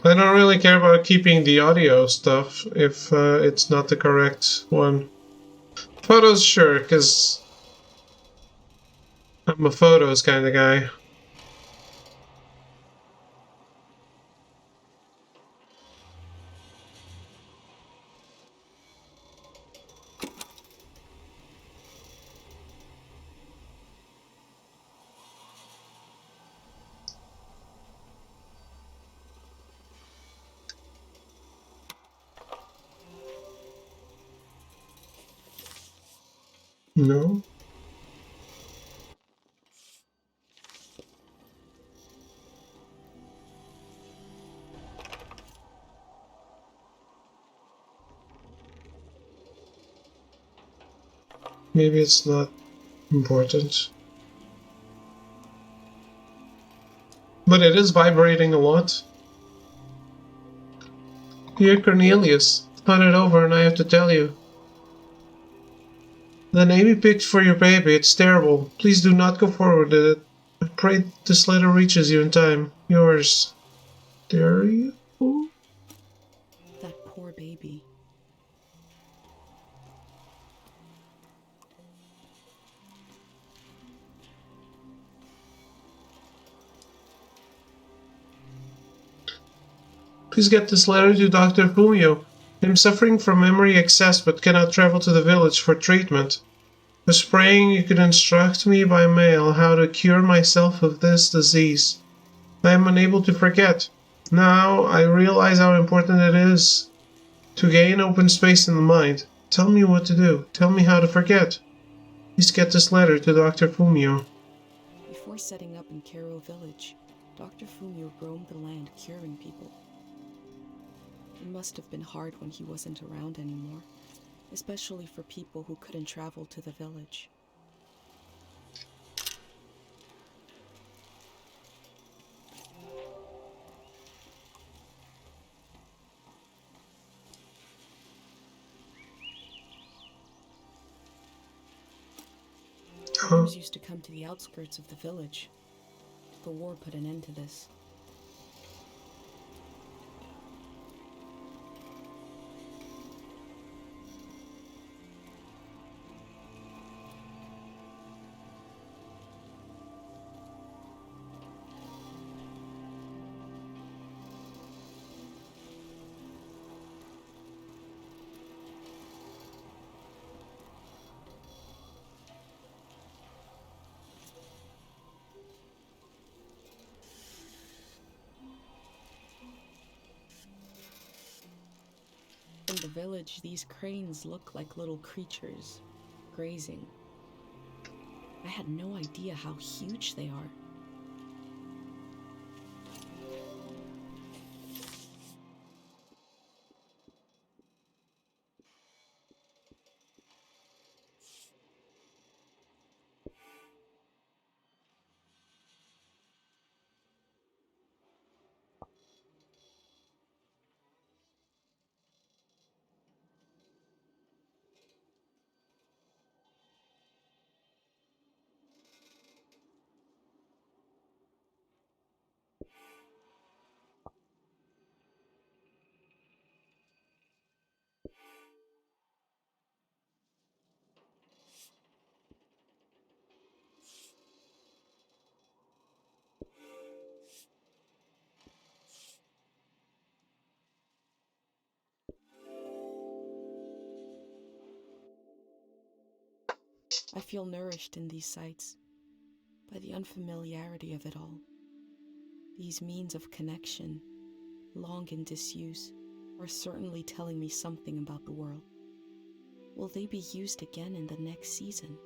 I don't really care about keeping the audio stuff if it's not the correct one. Photos, sure, because I'm a photos kind of guy. No? Maybe it's not important. But it is vibrating a lot. Dear Cornelius, thought it over and I have to tell you. The name you picked for your baby, it's terrible. Please do not go forward with it. I pray this letter reaches you in time. Yours, Dario? That poor baby. Please get this letter to Dr. Fumio. I am suffering from memory excess but cannot travel to the village for treatment. I was praying you could instruct me by mail how to cure myself of this disease. I am unable to forget. Now I realize how important it is to gain open space in the mind. Tell me what to do. Tell me how to forget. Please get this letter to Dr. Fumio. Before setting up in Kero village, Dr. Fumio roamed the land curing people. It must have been hard when he wasn't around anymore, especially for people who couldn't travel to the village. Farmers used to come to the outskirts of the village. The war put an end to this. In the village, these cranes look like little creatures, grazing. I had no idea how huge they are. I feel nourished in these sights by the unfamiliarity of it all. These means of connection, long in disuse, are certainly telling me something about the world. Will they be used again in the next season?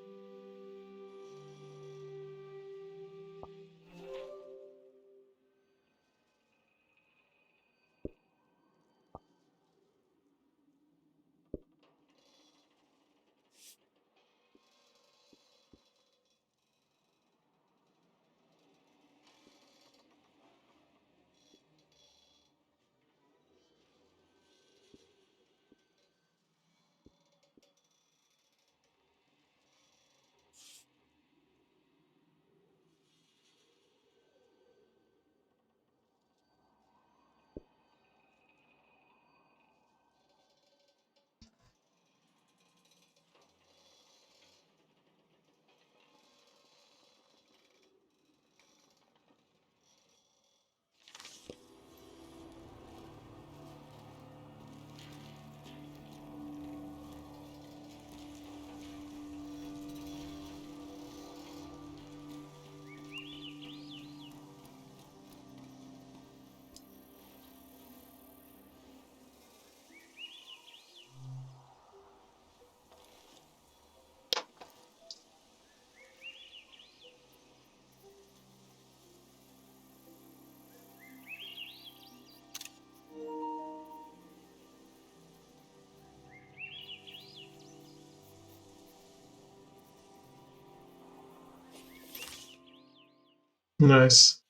Nice.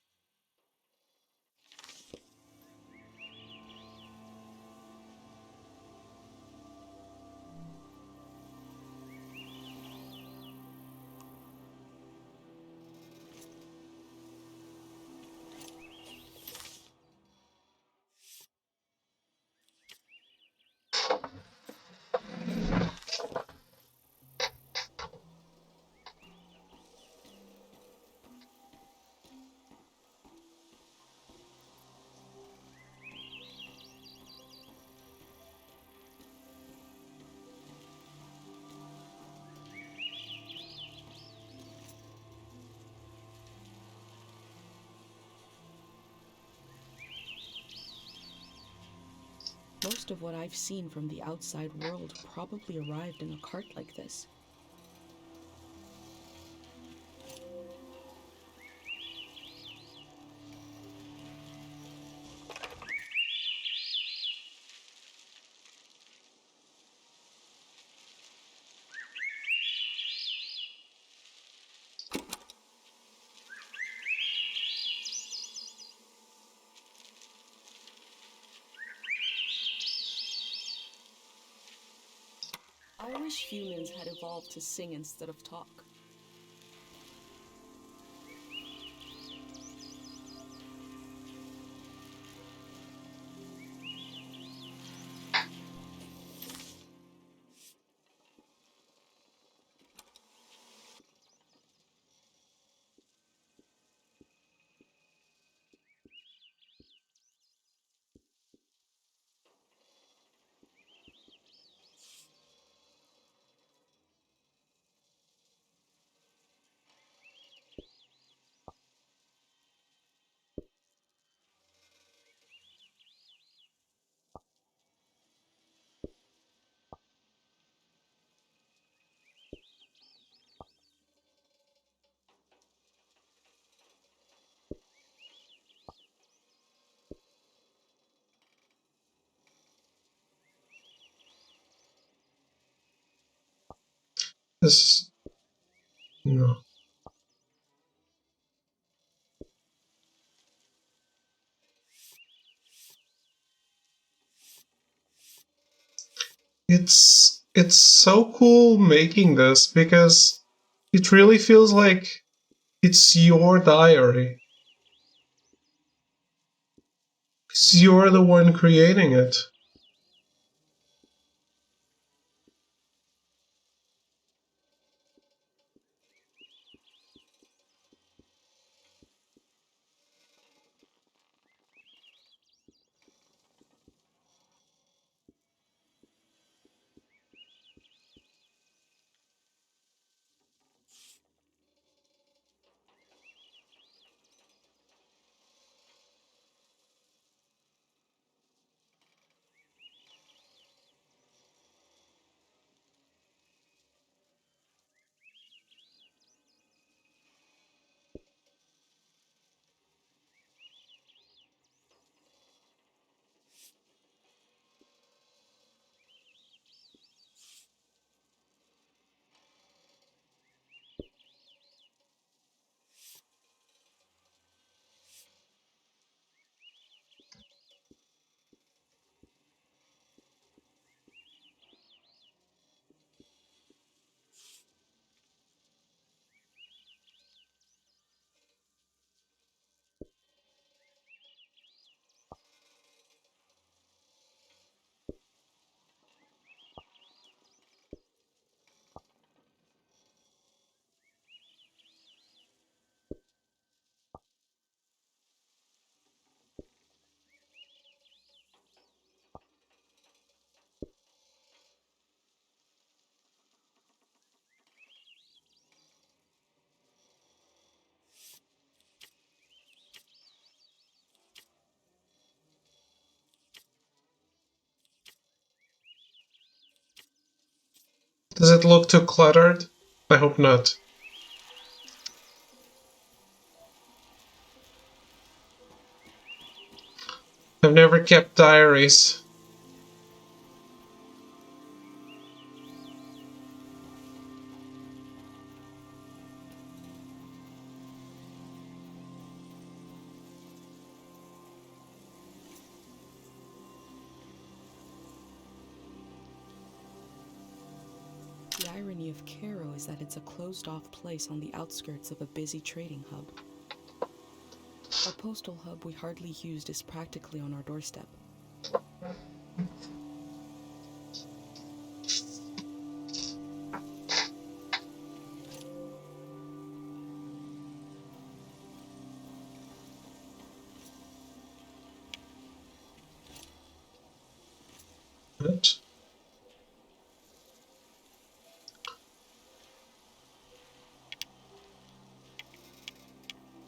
Most of what I've seen from the outside world probably arrived in a cart like this. I wish humans had evolved to sing instead of talk. This no. It's so cool making this because it really feels like it's your diary. 'Cause you're the one creating it. Does it look too cluttered? I hope not. I've never kept diaries. me of Cairo is that it's a closed-off place on the outskirts of a busy trading hub. Our postal hub we hardly used is practically on our doorstep. What?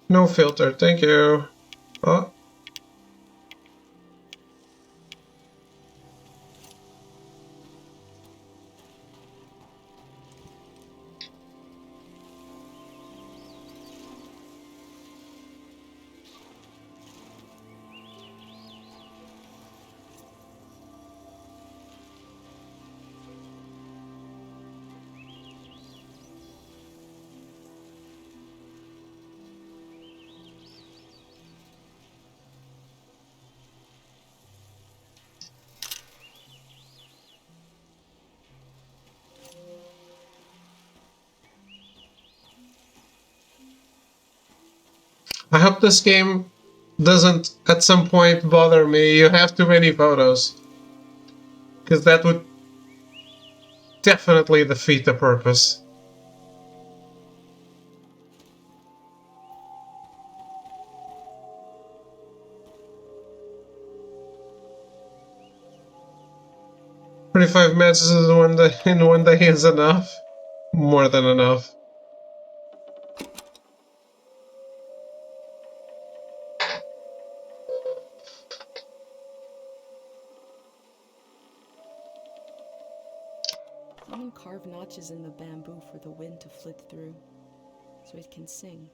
No filter, thank you. Oh. I hope this game doesn't at some point bother me. You have too many photos. Because that would definitely defeat the purpose. "25 matches in one day is enough. More than enough." Someone carved notches in the bamboo for the wind to flit through, so it can sing.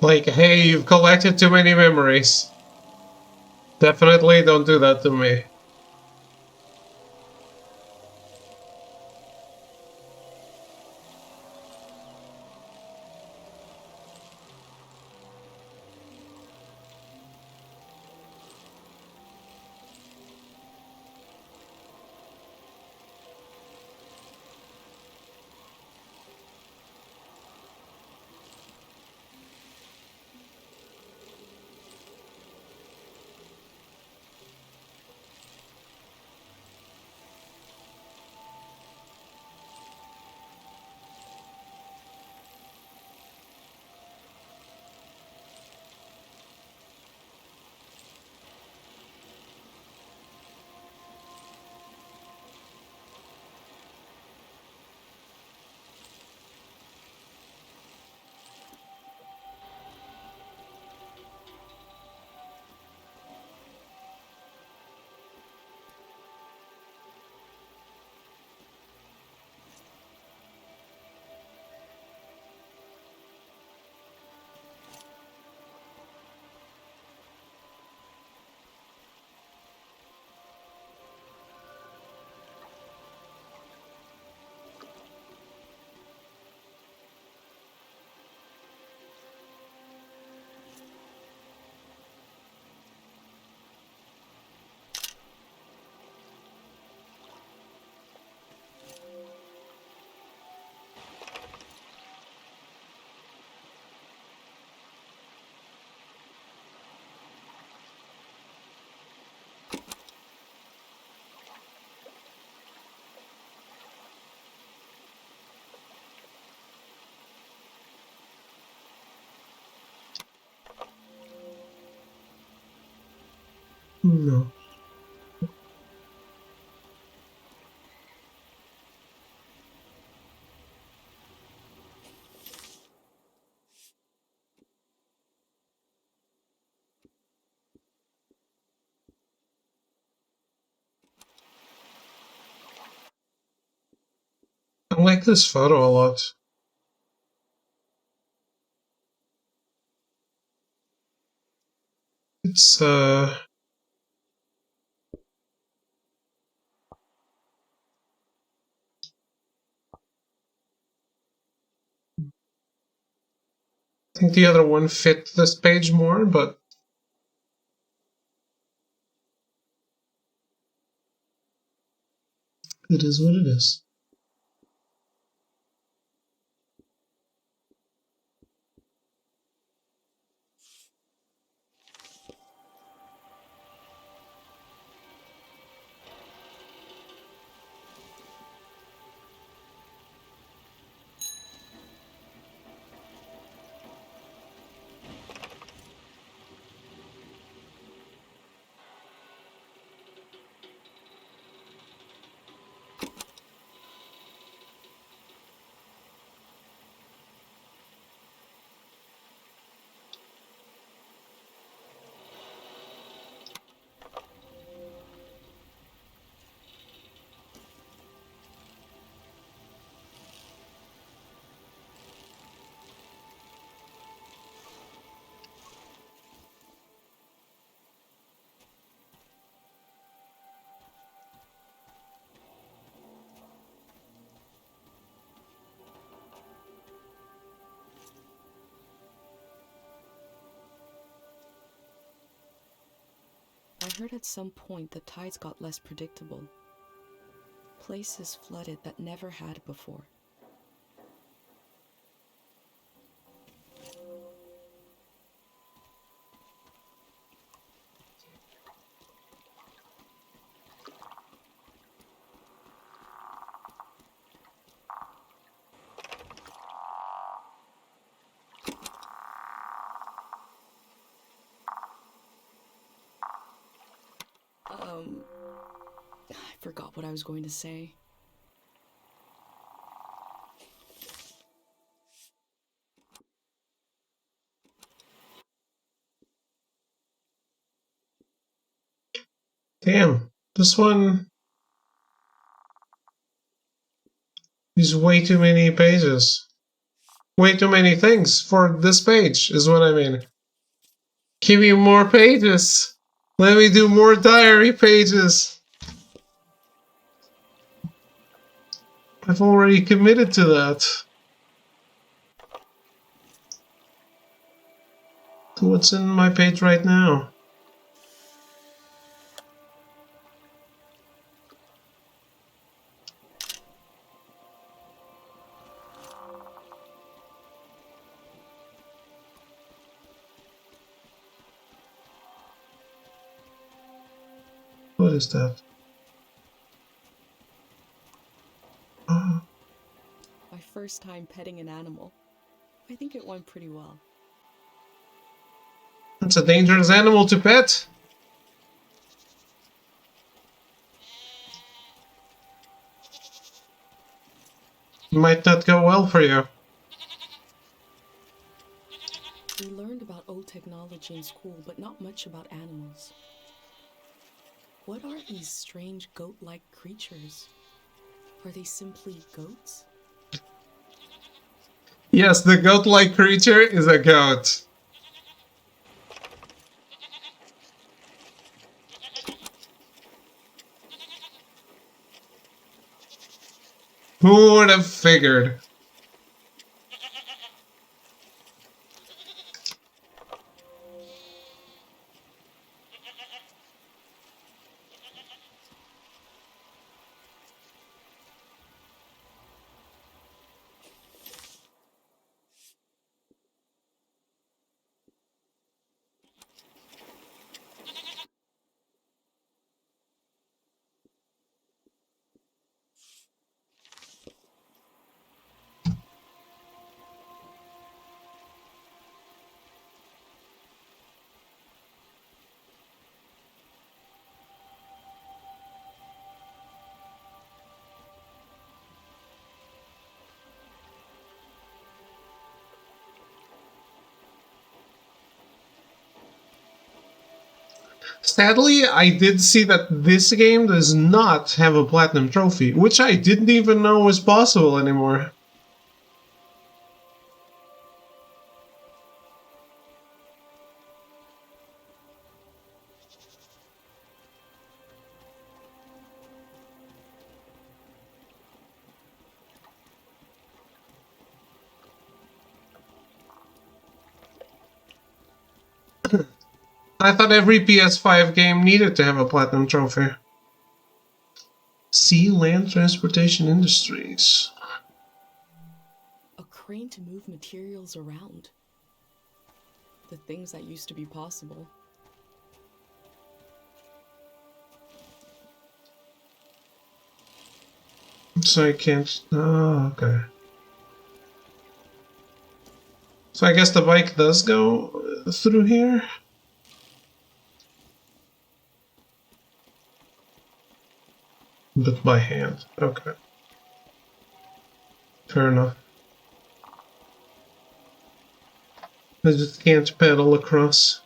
Like, hey, you've collected too many memories. Definitely don't do that to me. No. like this photo a lot. It's I think the other one fit this page more, but it is what it is. I heard at some point the tides got less predictable. Places flooded that never had before. I forgot what I was going to say. Damn, this one is way too many pages. Way too many things for this page, is what I mean. Give me more pages. Let me do more diary pages. I've already committed to that. To what's in my page right now. What is that? Oh, My first time petting an animal. I think it went pretty well. that's a dangerous animal to pet. Might not go well for you. We learned about old technology in school, but not much about animals. What are these strange goat-like creatures? Are they simply goats? Yes, the goat-like creature is a goat. Who would have figured? Sadly, I did see that this game does not have a platinum trophy, which I didn't even know was possible anymore. I thought every PS5 game needed to have a platinum trophy. Sea Land Transportation Industries. A crane to move materials around. The things that used to be possible. So I can't... Oh, okay. So I guess the bike does go through here? But by hand. Okay. Fair enough. I just can't pedal across.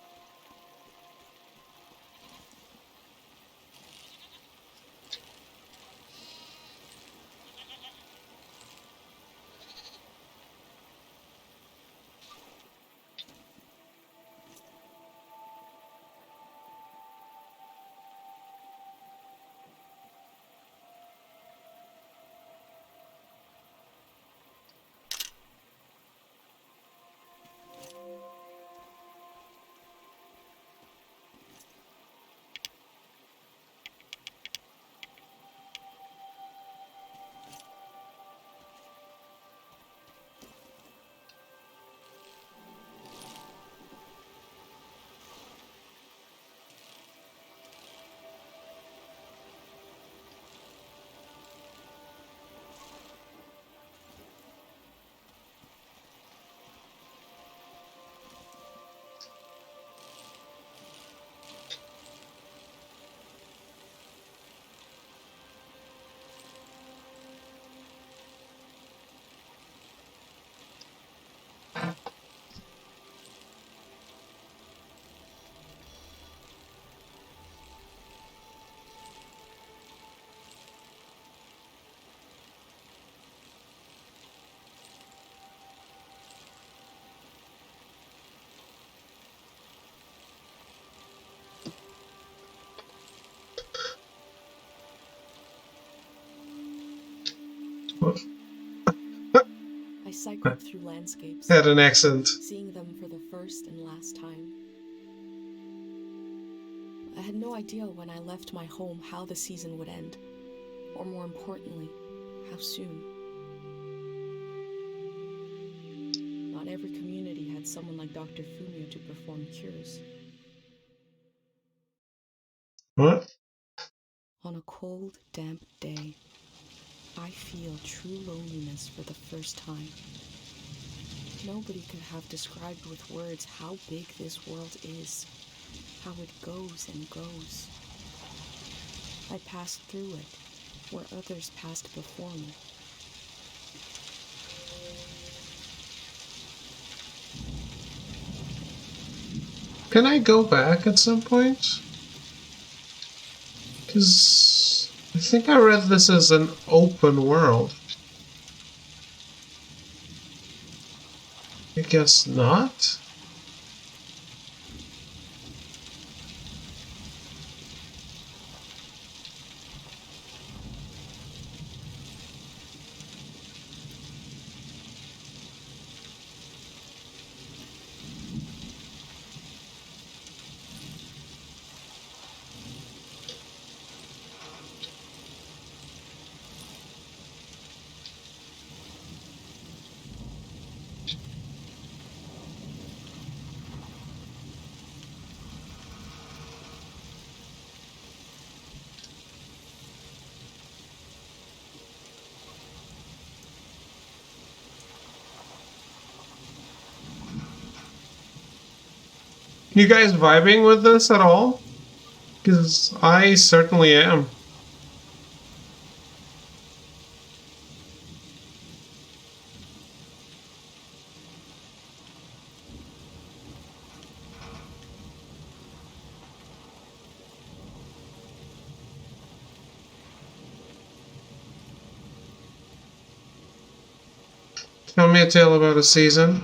I cycled through landscapes, Had an accent. seeing them for the first and last time. I had no idea when I left my home how the season would end, or more importantly, how soon. Not every community had someone like Dr. Fumio to perform cures. What? On a cold, damp day, I feel true loneliness for the first time. Nobody could have described with words how big this world is, how it goes and goes. I passed through it, where others passed before me. Can I go back at some point? Because I think I read this as an open world. I guess not. You guys vibing with this at all? Because I certainly am. Tell me a tale about a season.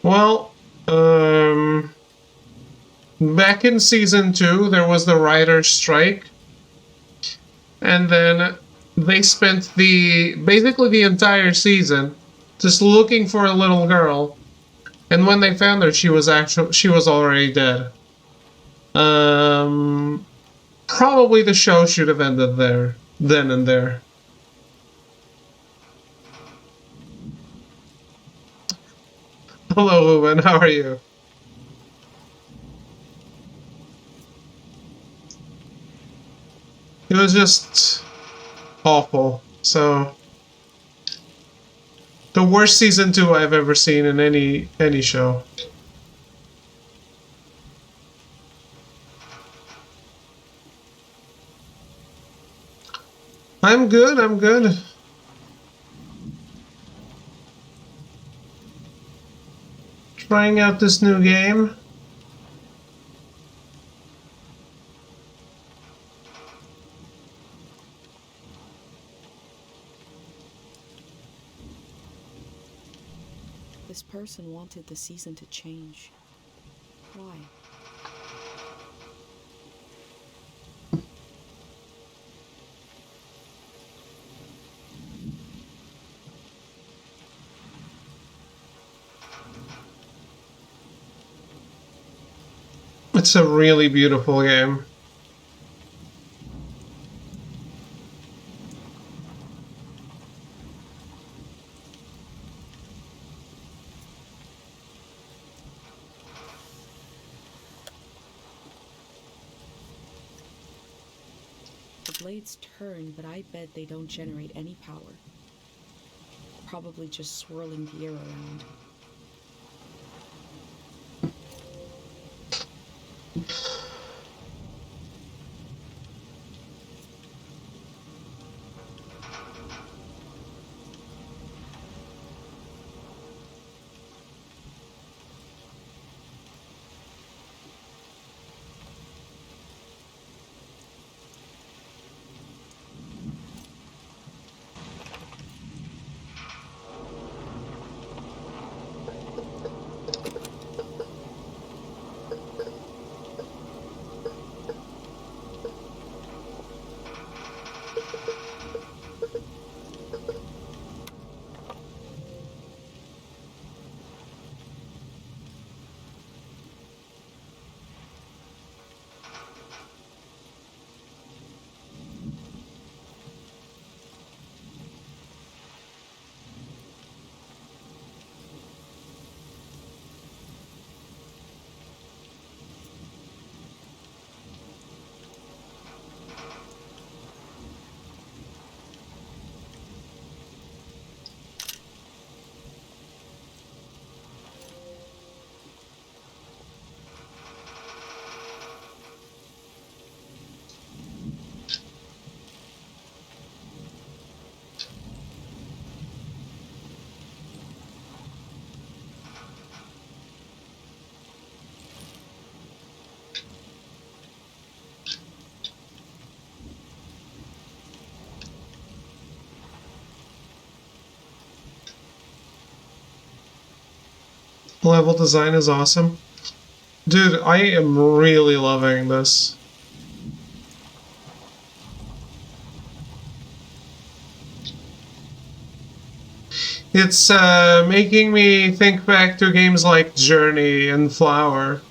Well, back in season 2, there was the writer's strike, and then they spent basically the entire season just looking for a little girl, and when they found her, she was already dead. Probably the show should have ended there, then and there. Hello, Ruben. How are you? It was just awful. So, the worst season 2 I've ever seen in any show. I'm good. I'm good. Trying out this new game. This person wanted the season to change. Why? It's a really beautiful game. The blades turn, but I bet they don't generate any power. Probably just swirling the air around. Level design is awesome. Dude, I am really loving this. It's making me think back to games like Journey and Flower.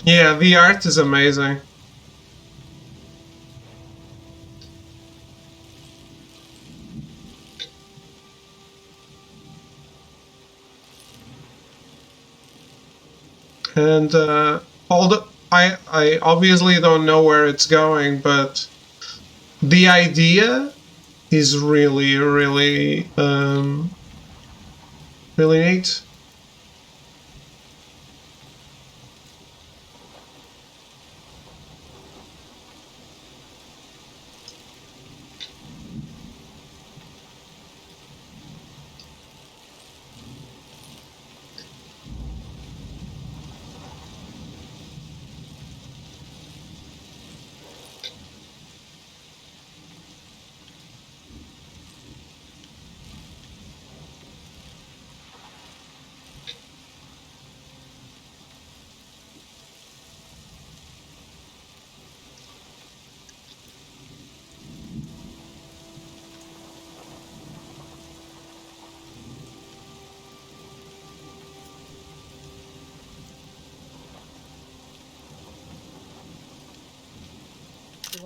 Yeah, the art is amazing. And I obviously don't know where it's going, but the idea is really really neat.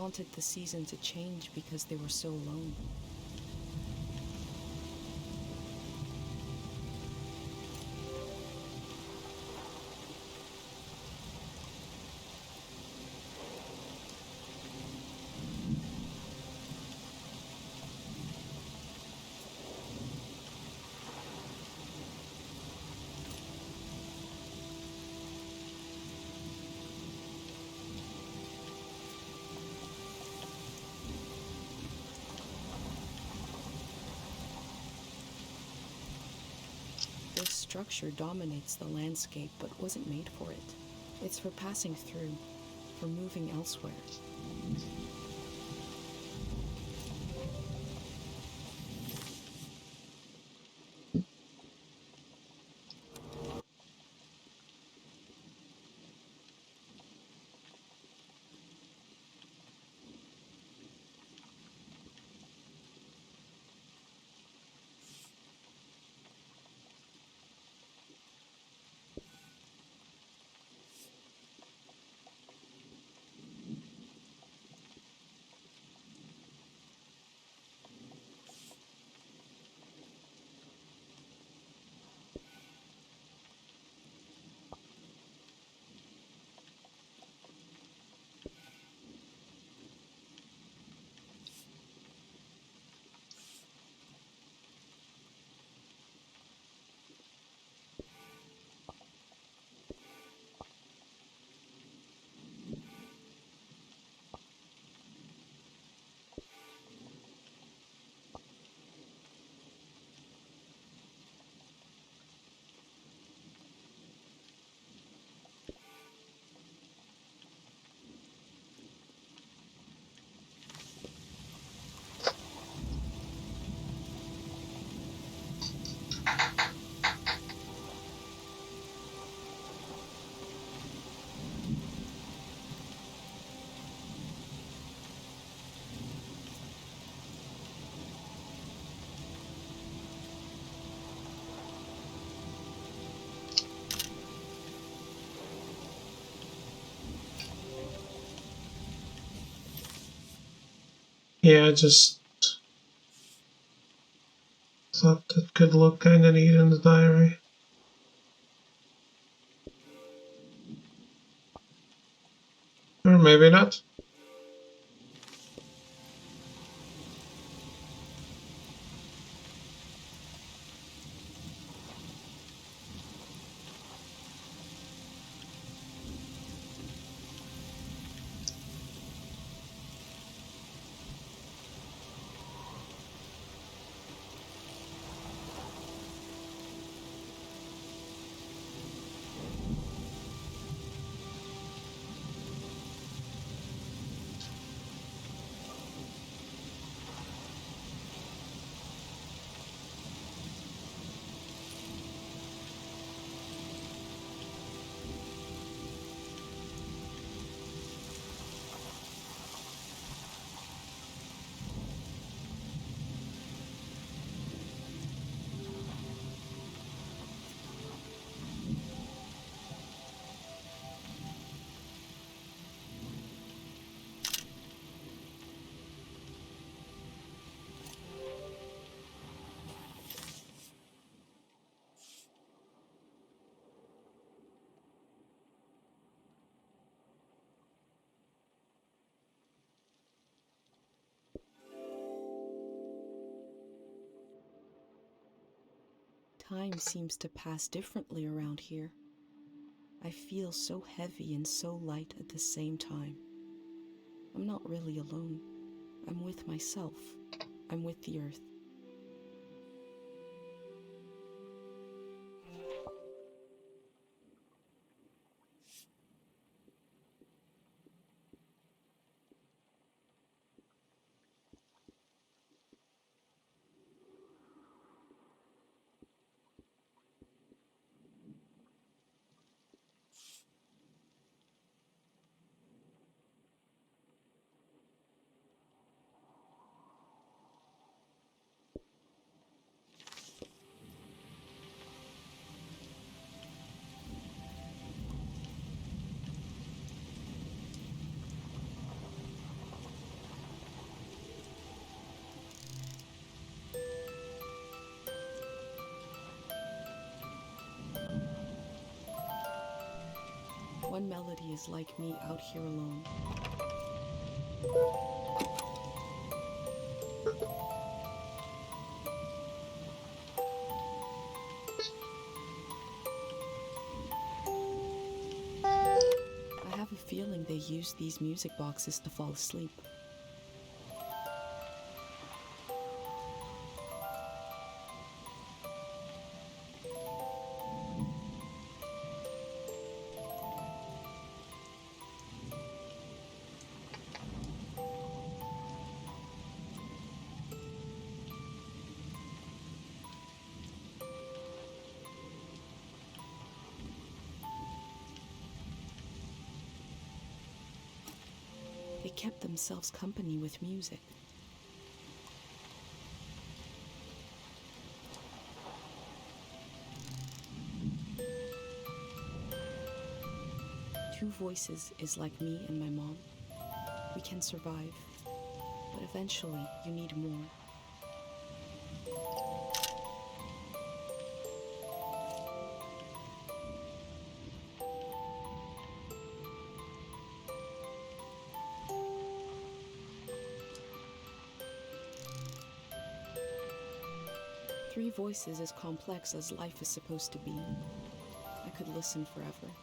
wanted the season to change because they were so alone. This structure dominates the landscape but wasn't made for it. It's for passing through, for moving elsewhere. Yeah, I just thought that could look kind of neat in the diary. Or maybe not. Time seems to pass differently around here. I feel so heavy and so light at the same time. I'm not really alone. I'm with myself. I'm with the earth. One melody is like me out here alone. I have a feeling they use these music boxes to fall asleep. They kept themselves company with music. Two voices is like me and my mom. We can survive, but eventually you need more. Three voices as complex as life is supposed to be. I could listen forever.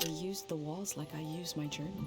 They used the walls like I use my journal.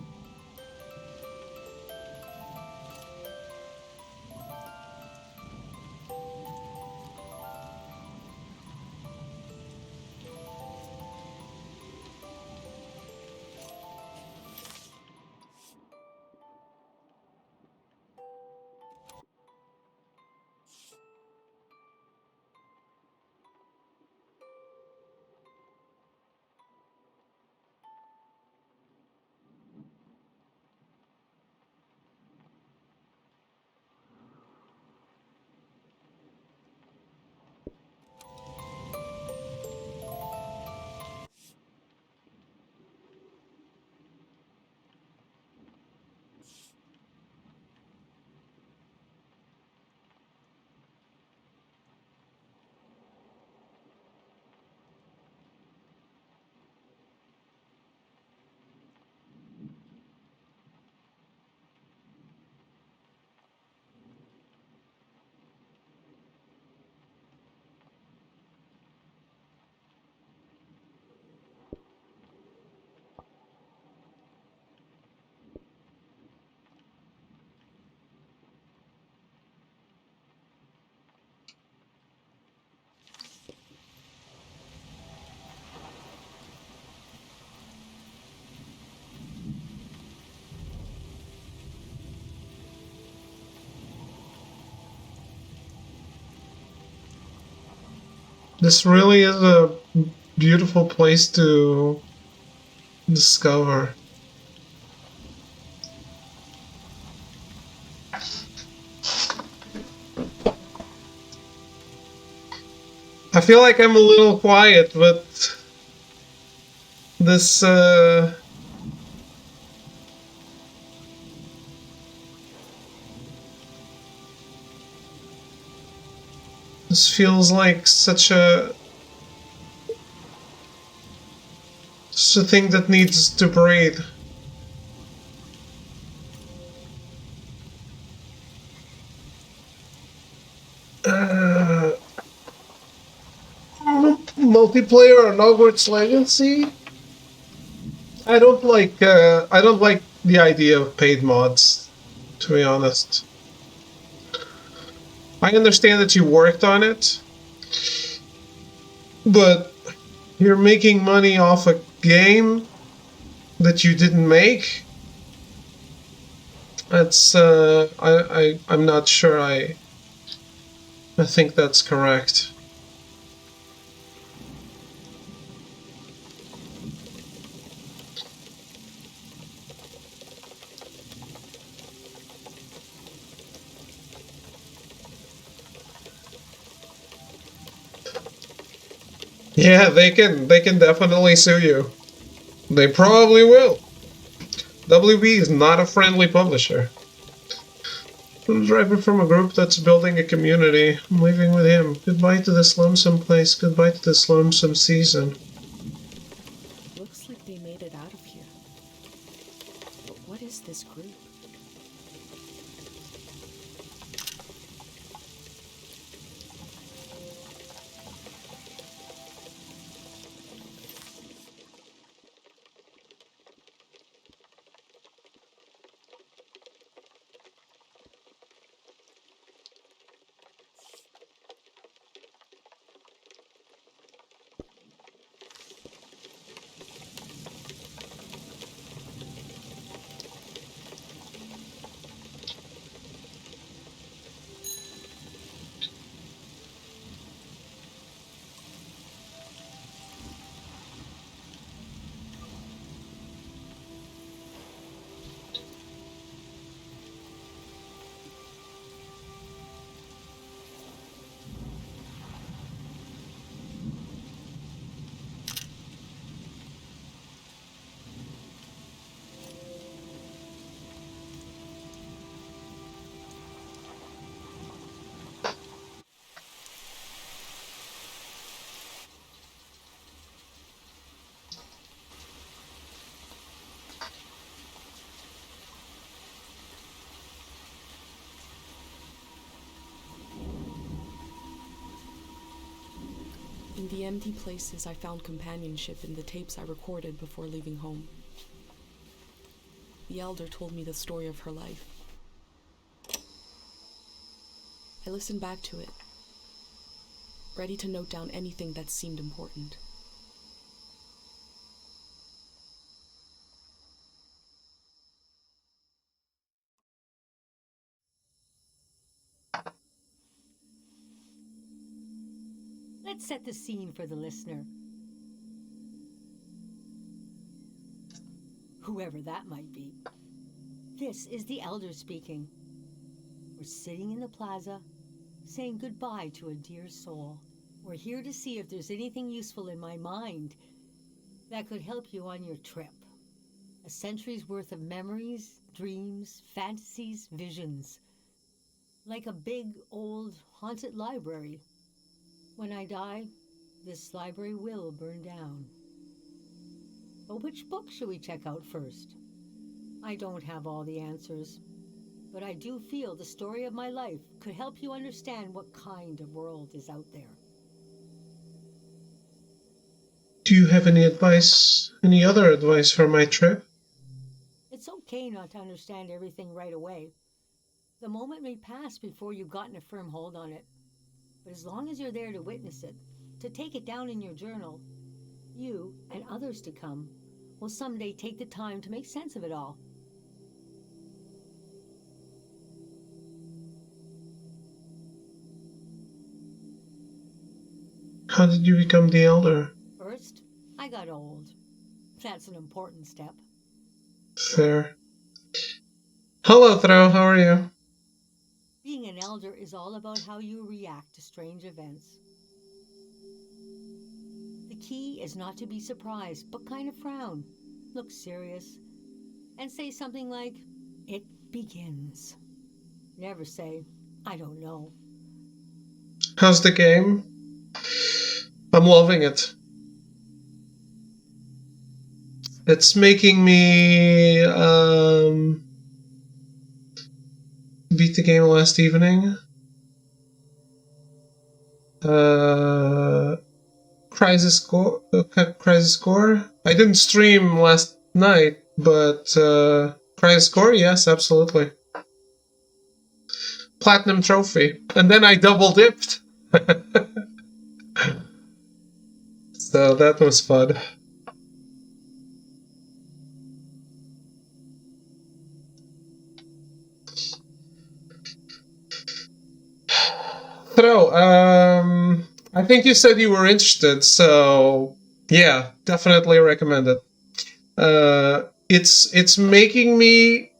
This really is a beautiful place to discover. I feel like I'm a little quiet, but this this feels like such a thing that needs to breathe. Multiplayer on Hogwarts Legacy. I don't like the idea of paid mods, to be honest. I understand that you worked on it, but you're making money off a game that you didn't make. That's I'm not sure I think that's correct. Yeah, they can definitely sue you. They probably will. WB is not a friendly publisher. I'm driving from a group that's building a community. I'm leaving with him. Goodbye to this lonesome place. Goodbye to this lonesome season. Looks like they made it out of here. But what is this group? In the empty places, I found companionship in the tapes I recorded before leaving home. The Elder told me the story of her life. I listened back to it, ready to note down anything that seemed important. Let's set the scene for the listener. Whoever that might be. This is the Elder speaking. We're sitting in the plaza, saying goodbye to a dear soul. We're here to see if there's anything useful in my mind that could help you on your trip. A century's worth of memories, dreams, fantasies, visions. Like a big, old, haunted library. When I die, this library will burn down. But which book should we check out first? I don't have all the answers, but I do feel the story of my life could help you understand what kind of world is out there. Do you have any advice, any other advice for my trip? It's okay not to understand everything right away. The moment may pass before you've gotten a firm hold on it. But as long as you're there to witness it, to take it down in your journal, you and others to come will someday take the time to make sense of it all. How did you become the Elder? First, I got old. That's an important step. Fair. Hello, Thro, how are you? Being an elder is all about how you react to strange events. The key is not to be surprised, but kind of frown, look serious, and say something like, "It begins." Never say, "I don't know." How's the game? I'm loving it. It's making me beat the game last evening. Crisis Core. I didn't stream last night, but Crisis Core, yes, absolutely. Platinum trophy, and then I double dipped. So that was fun. Thro, I think you said you were interested, so yeah, definitely recommend it. It's making me.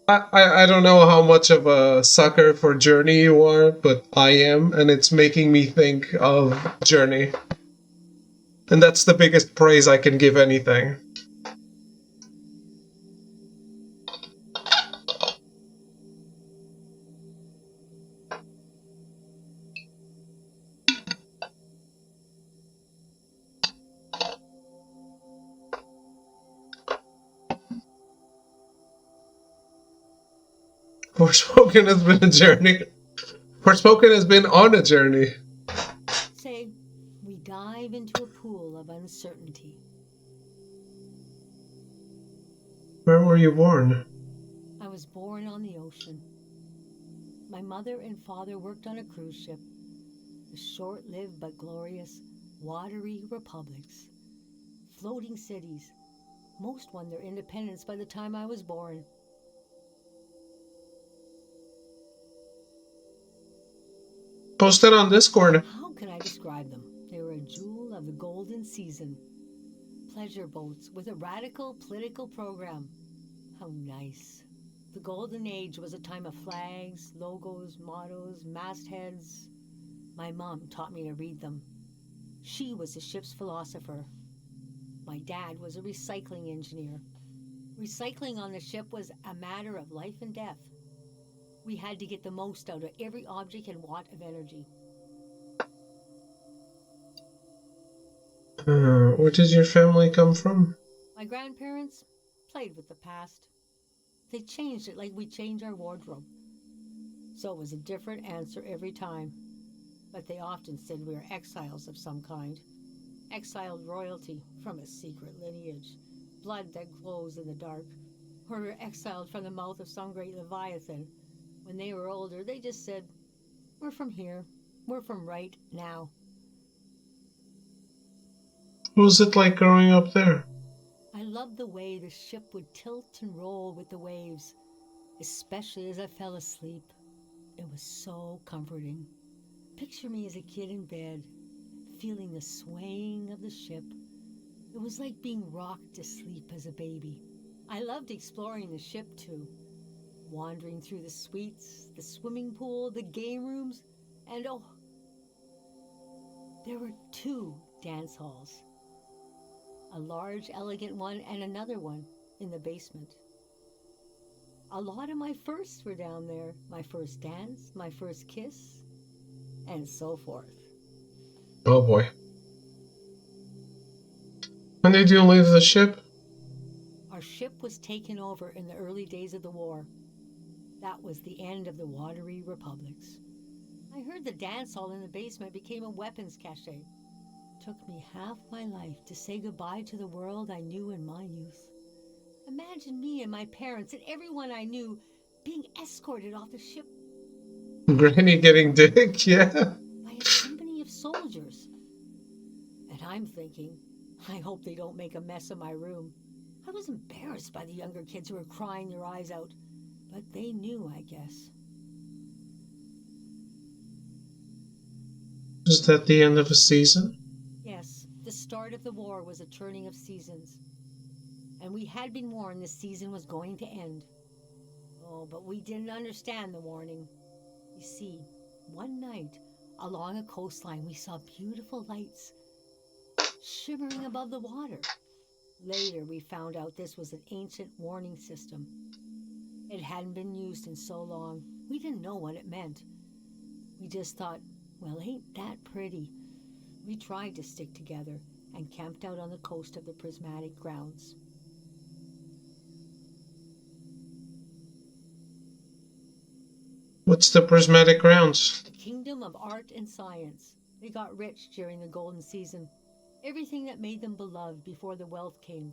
I don't know how much of a sucker for Journey you are, but I am, and it's making me think of Journey. And that's the biggest praise I can give anything. Forspoken has been a journey. Forspoken has been on a journey. Say, we dive into a pool of uncertainty. Where were you born? I was born on the ocean. My mother and father worked on a cruise ship. The short-lived but glorious watery republics. Floating cities. Most won their independence by the time I was born. Post it on Discord. How can I describe them? They were a jewel of the golden season. Pleasure boats with a radical political program. How nice. The golden age was a time of flags, logos, mottos, mastheads. My mom taught me to read them. She was the ship's philosopher. My dad was a recycling engineer. Recycling on the ship was a matter of life and death. We had to get the most out of every object and watt of energy. Where did your family come from? My grandparents played with the past. They changed it like we change our wardrobe. So it was a different answer every time. But they often said we were exiles of some kind. Exiled royalty from a secret lineage. Blood that glows in the dark. Or we were exiled from the mouth of some great leviathan. When they were older, they just said, we're from here. We're from right now. What was it like growing up there? I loved the way the ship would tilt and roll with the waves, especially as I fell asleep. It was so comforting. Picture me as a kid in bed, feeling the swaying of the ship. It was like being rocked to sleep as a baby. I loved exploring the ship too. Wandering through the suites, the swimming pool, the game rooms, and oh, there were 2 dance halls. A large, elegant one and another one in the basement. A lot of my firsts were down there. My first dance, my first kiss, and so forth. Oh boy. When did you leave the ship? Our ship was taken over in the early days of the war. That was the end of the watery republics. I heard the dance hall in the basement became a weapons cache. Took me half my life to say goodbye to the world I knew in my youth. Imagine me and my parents and everyone I knew being escorted off the ship Granny getting dick, yeah. by a company of soldiers. And I'm thinking, I hope they don't make a mess of my room. I was embarrassed by the younger kids who were crying their eyes out. But they knew, I guess. Is that the end of a season? Yes, the start of the war was a turning of seasons. And we had been warned the season was going to end. Oh, but we didn't understand the warning. You see, one night, along a coastline, we saw beautiful lights shimmering above the water. Later, we found out this was an ancient warning system. It hadn't been used in so long. We didn't know what it meant. We just thought, well, ain't that pretty? We tried to stick together and camped out on the coast of the Prismatic Grounds. What's the Prismatic Grounds? The kingdom of art and science. They got rich during the golden season. Everything that made them beloved before the wealth came.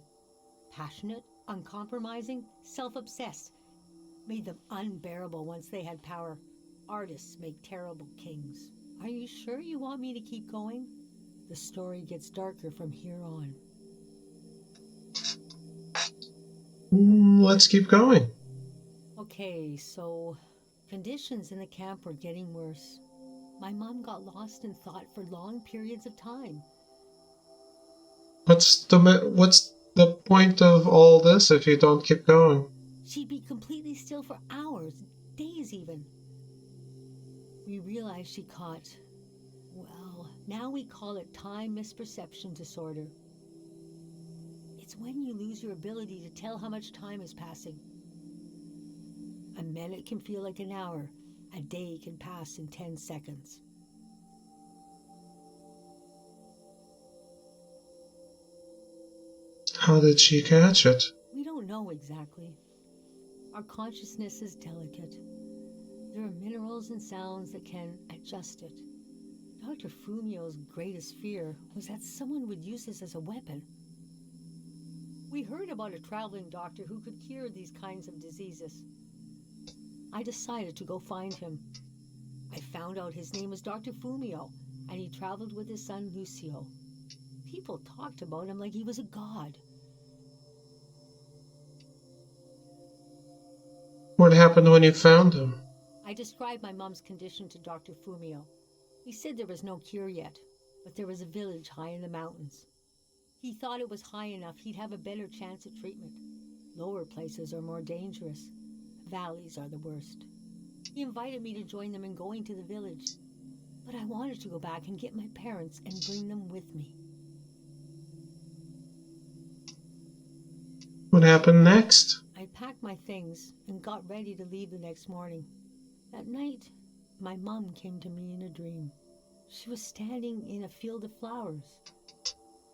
Passionate, uncompromising, self-obsessed. Made them unbearable once they had power. Artists make terrible kings. Are you sure you want me to keep going? The story gets darker from here on. Let's keep going. Okay, so conditions in the camp were getting worse. My mom got lost in thought for long periods of time. What's the point of all this if you don't keep going? She'd be completely still for hours, days even. We realized she caught Well, now we call it time misperception disorder. It's when you lose your ability to tell how much time is passing. A minute can feel like an hour. A day can pass in 10 seconds. How did she catch it? We don't know exactly. Our consciousness is delicate. There are minerals and sounds that can adjust it. Dr. Fumio's greatest fear was that someone would use this as a weapon. We heard about a traveling doctor who could cure these kinds of diseases. I decided to go find him. I found out his name was Dr. Fumio, and he traveled with his son Lucio. People talked about him like he was a god. What happened when you found him? I described my mom's condition to Dr. Fumio. He said there was no cure yet, but there was a village high in the mountains. He thought it was high enough he'd have a better chance at treatment. Lower places are more dangerous. Valleys are the worst. He invited me to join them in going to the village, but I wanted to go back and get my parents and bring them with me. What happened next? I packed my things and got ready to leave the next morning. That night, my mom came to me in a dream. She was standing in a field of flowers.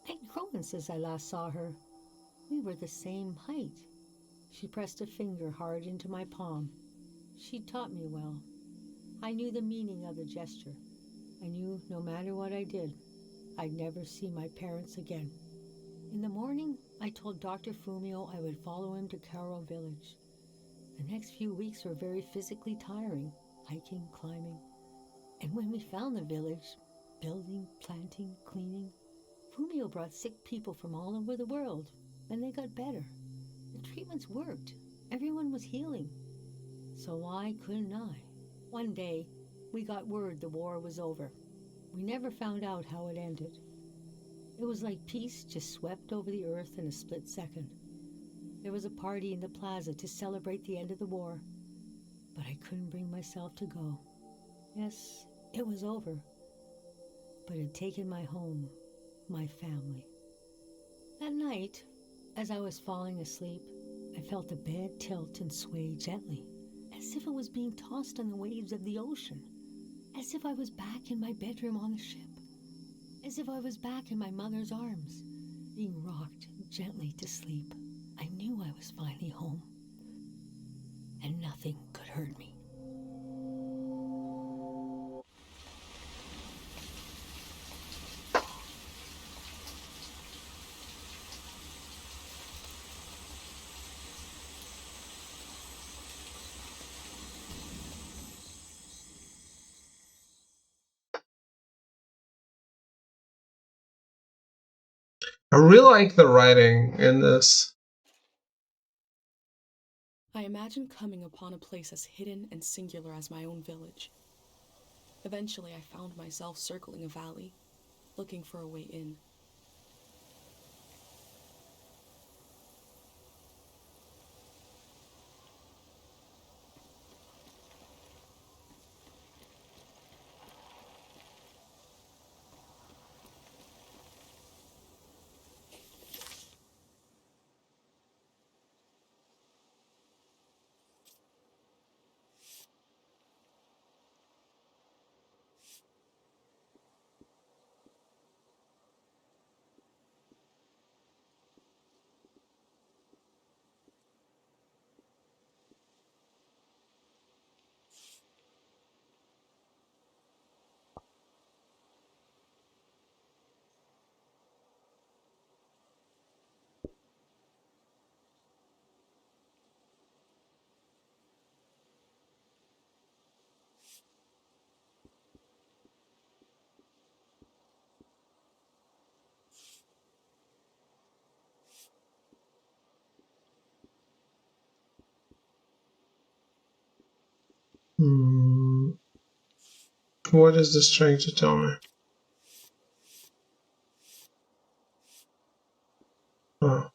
I'd grown since I last saw her. We were the same height. She pressed a finger hard into my palm. She taught me well. I knew the meaning of the gesture. I knew no matter what I did, I'd never see my parents again. In the morning, I told Dr. Fumio I would follow him to Karo village. The next few weeks were very physically tiring, hiking, climbing. And when we found the village, building, planting, cleaning, Fumio brought sick people from all over the world, and they got better. The treatments worked. Everyone was healing. So why couldn't I? One day, we got word the war was over. We never found out how it ended. It was like peace just swept over the earth in a split second. There was a party in the plaza to celebrate the end of the war, but I couldn't bring myself to go. Yes, it was over, but it had taken my home, my family. That night, as I was falling asleep, I felt the bed tilt and sway gently, as if it was being tossed on the waves of the ocean, as if I was back in my bedroom on the ship, as if I was back in my mother's arms, being rocked gently to sleep. I knew I was finally home, and nothing could hurt me. I really like the writing in this. I imagine coming upon a place as hidden and singular as my own village. Eventually, I found myself circling a valley, looking for a way in. Hmm. What is this trying to tell me? Oh.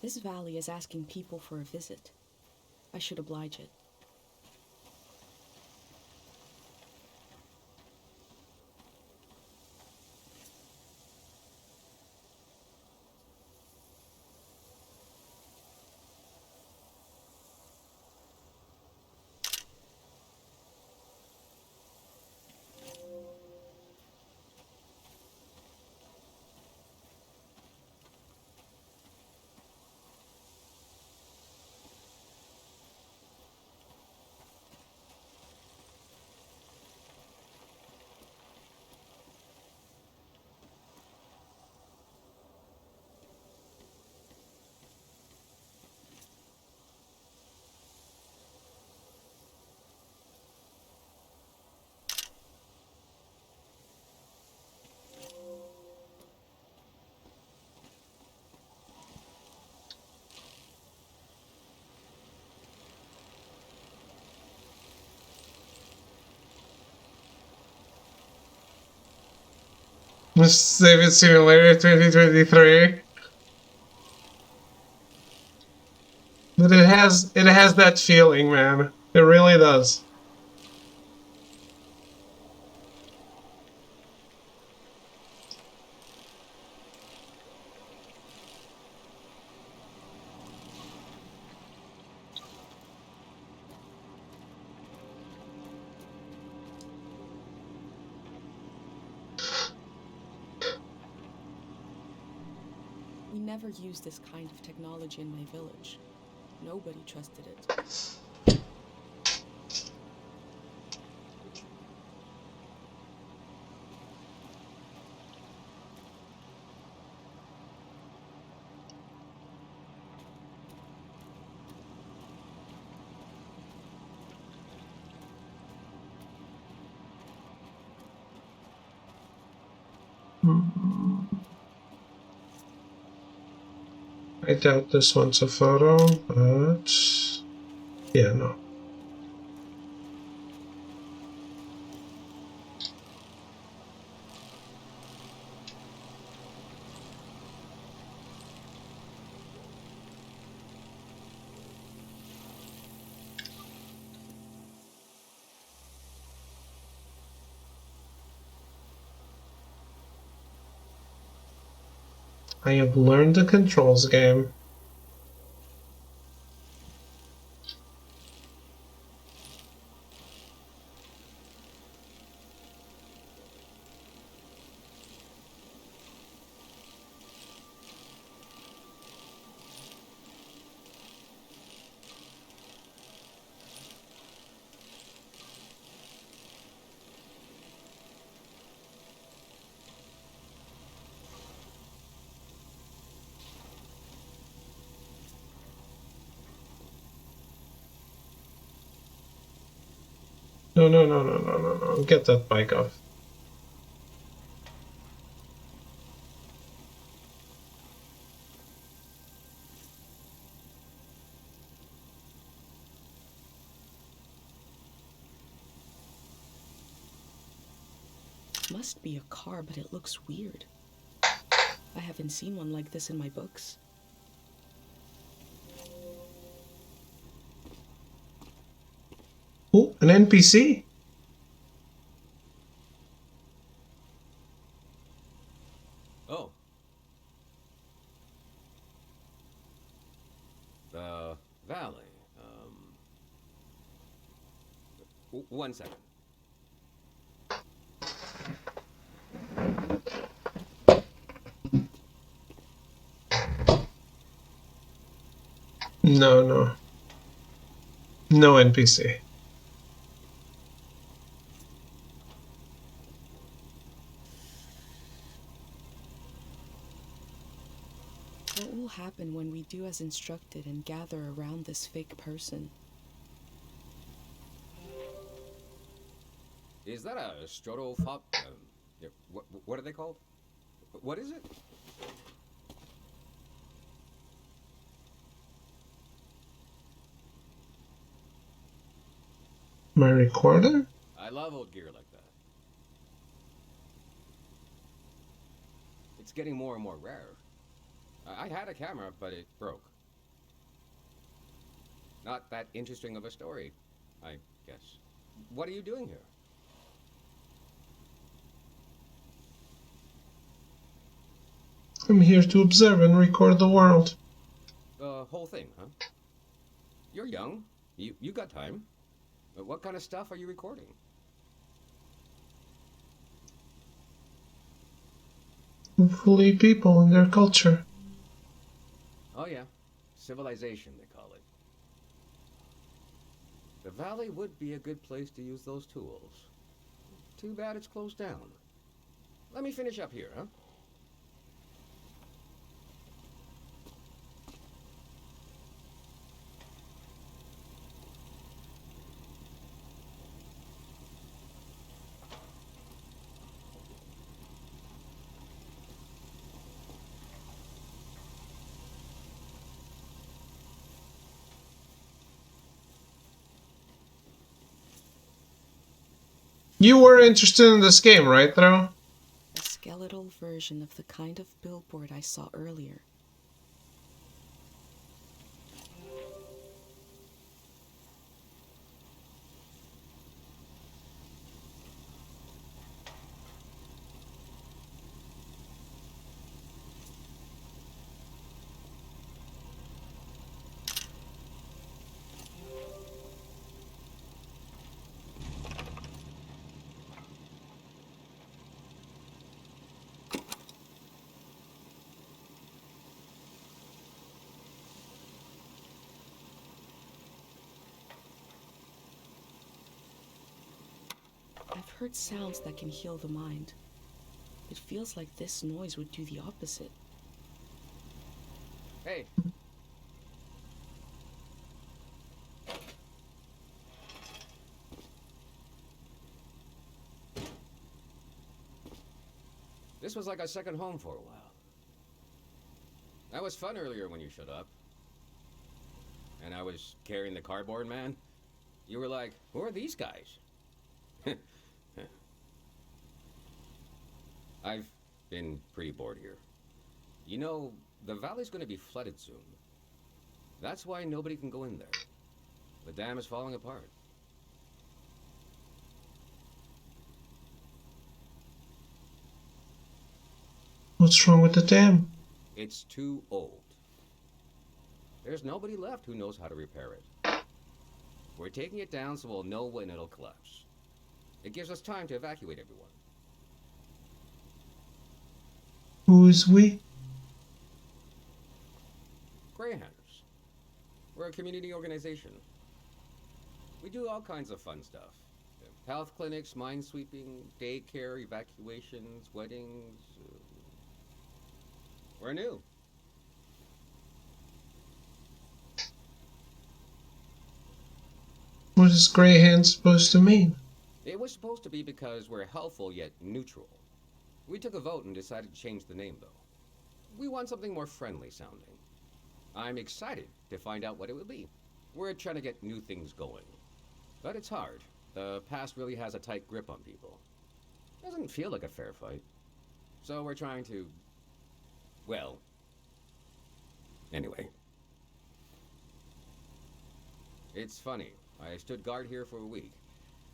This valley is asking people for a visit. I should oblige it. David Simulator 2023. But it has that feeling, man. It really does. We never used this kind of technology in my village. Nobody trusted it. I doubt this one's a photo, but yeah, no. I have learned the controls game. No, no, no, no, no, no, no. Get that bike off. Must be a car, but it looks weird. I haven't seen one like this in my books. Oh, an NPC? Oh. The valley. 1 second. No, no. No NPC. What will happen when we do as instructed and gather around this fake person? Is that a strotopop? Yeah, what are they called? What is it? My recorder? I love old gear like that. It's getting more and more rare. I had a camera, but it broke. Not that interesting of a story, I guess. What are you doing here? I'm here to observe and record the world. The whole thing, huh? You're young. You got time. But what kind of stuff are you recording? Hopefully people and their culture. Oh yeah, civilization they call it. The valley would be a good place to use those tools. Too bad it's closed down. Let me finish up here, huh? You were interested in this game, right, Thro? A skeletal version of the kind of billboard I saw earlier. I've heard sounds that can heal the mind. It feels like this noise would do the opposite. Hey. This was like a second home for a while. That was fun earlier when you showed up. And I was carrying the cardboard man. You were like, who are these guys? I've been pretty bored here. You know, the valley's gonna be flooded soon. That's why nobody can go in there. The dam is falling apart. What's wrong with the dam? It's too old. There's nobody left who knows how to repair it. We're taking it down so we'll know when it'll collapse. It gives us time to evacuate everyone. Who's we? Greyhounders. We're a community organization. We do all kinds of fun stuff. Health clinics, minesweeping, daycare, evacuations, weddings. We're new. What is Grey Hand supposed to mean? It was supposed to be because we're helpful yet neutral. We took a vote and decided to change the name, though. We want something more friendly sounding. I'm excited to find out what it will be. We're trying to get new things going. But it's hard. The past really has a tight grip on people. Doesn't feel like a fair fight. So we're trying to... well... anyway. It's funny. I stood guard here for a week.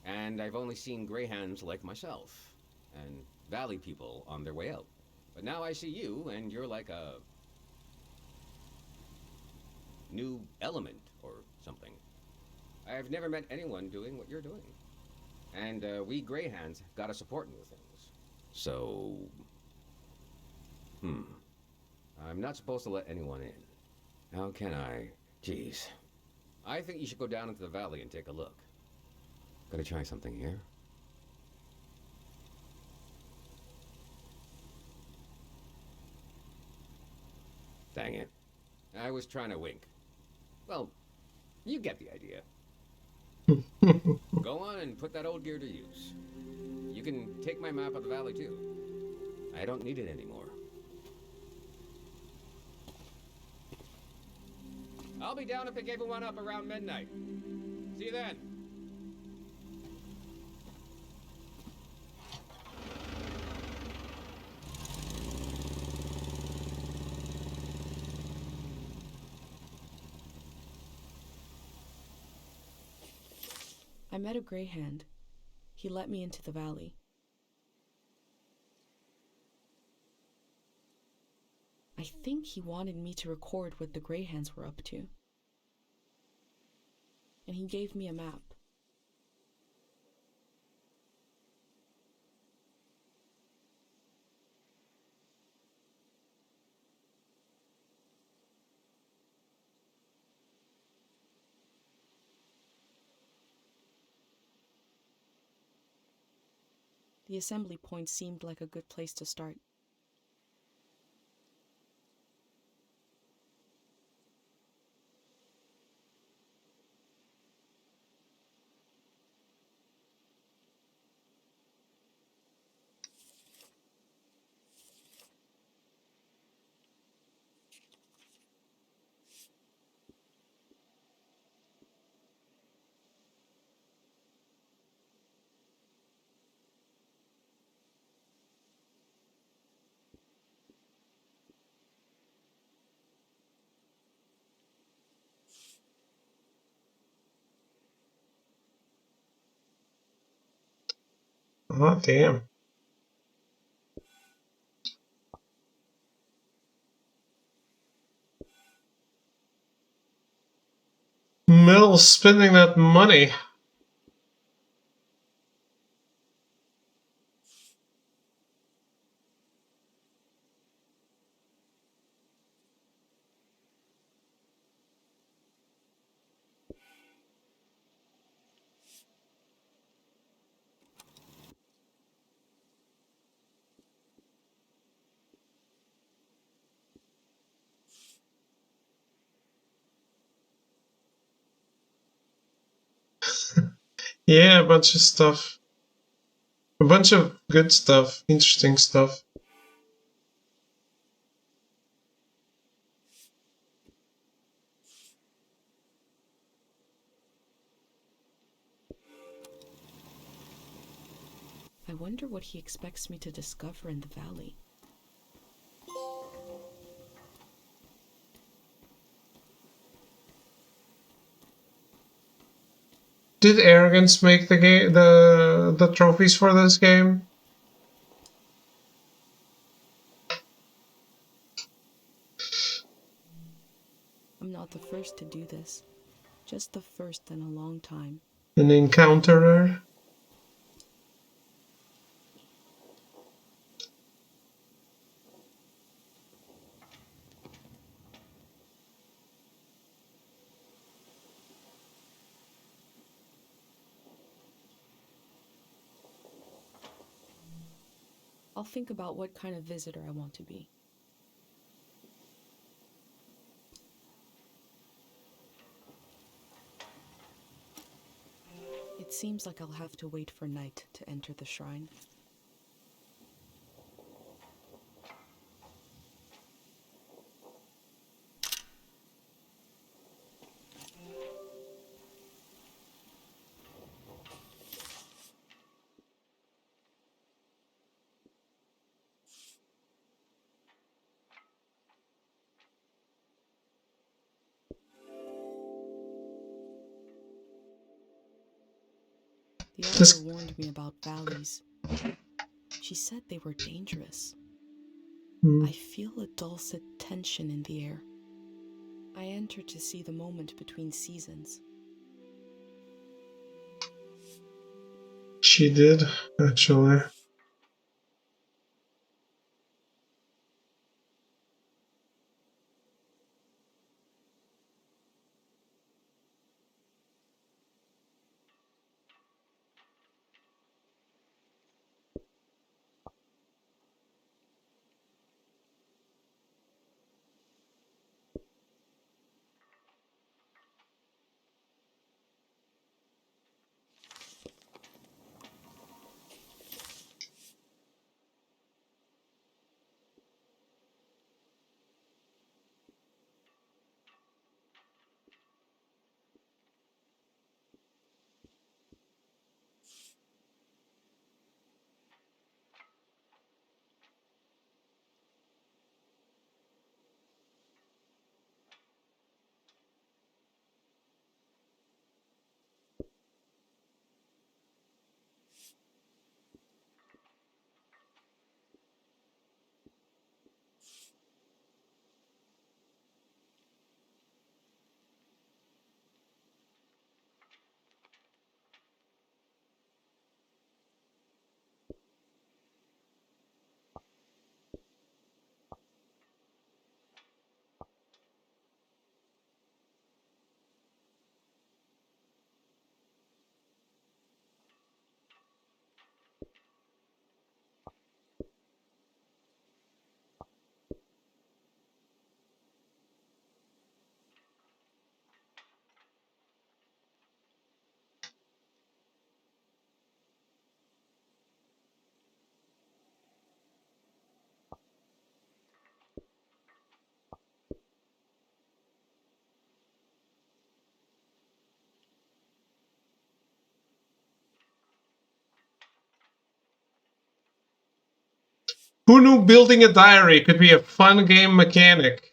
And I've only seen greyhounds like myself. And valley people on their way out. But now I see you, and you're like a... new element, or something. I've never met anyone doing what you're doing. And we greyhounds gotta support new things. So... I'm not supposed to let anyone in. How can I? Jeez. I think you should go down into the valley and take a look. Gonna try something here. Dang it. I was trying to wink. Well, you get the idea. Go on and put that old gear to use. You can take my map of the valley, too. I don't need it anymore. I'll be down to pick everyone up around midnight. See you then. I met a Greyhand. He let me into the valley. I think he wanted me to record what the Greyhands were up to. And he gave me a map. The assembly point seemed like a good place to start. Oh, damn. Mel spending that money. Yeah, a bunch of stuff. A bunch of good stuff, interesting stuff. I wonder what he expects me to discover in the valley. Did Arrogance make the game, the trophies for this game? I'm not the first to do this. Just the first in a long time. An encounterer? I'll think about what kind of visitor I want to be. It seems like I'll have to wait for night to enter the shrine. The This- elder warned me about valleys. She said they were dangerous. Hmm. I feel a dulcet tension in the air. I enter to see the moment between seasons. She did, actually. Who knew building a diary could be a fun game mechanic?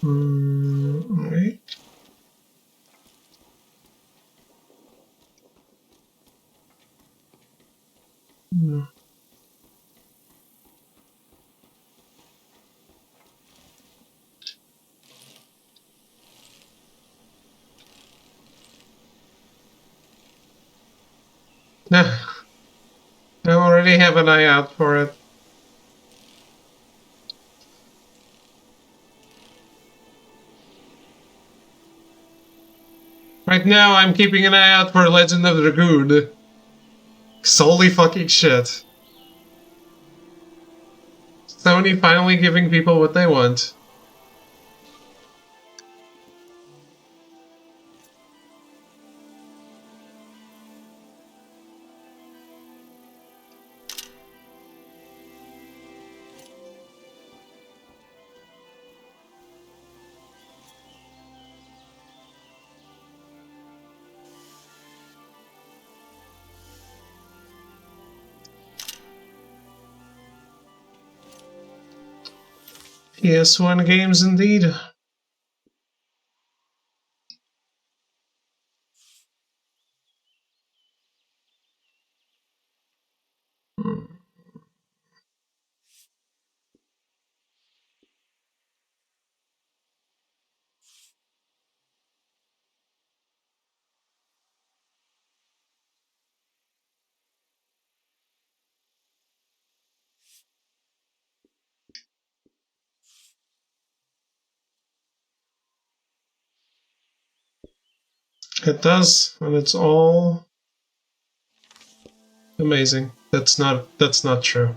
Alright. I already have an eye out for it. Right now, I'm keeping an eye out for Legend of Dragoon. Holy fucking shit. Sony finally giving people what they want. PS1 games indeed. It does, and it's all amazing. That's not true.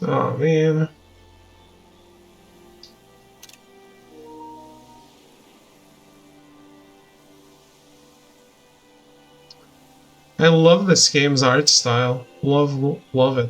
Oh man. I love this game's art style. Love it.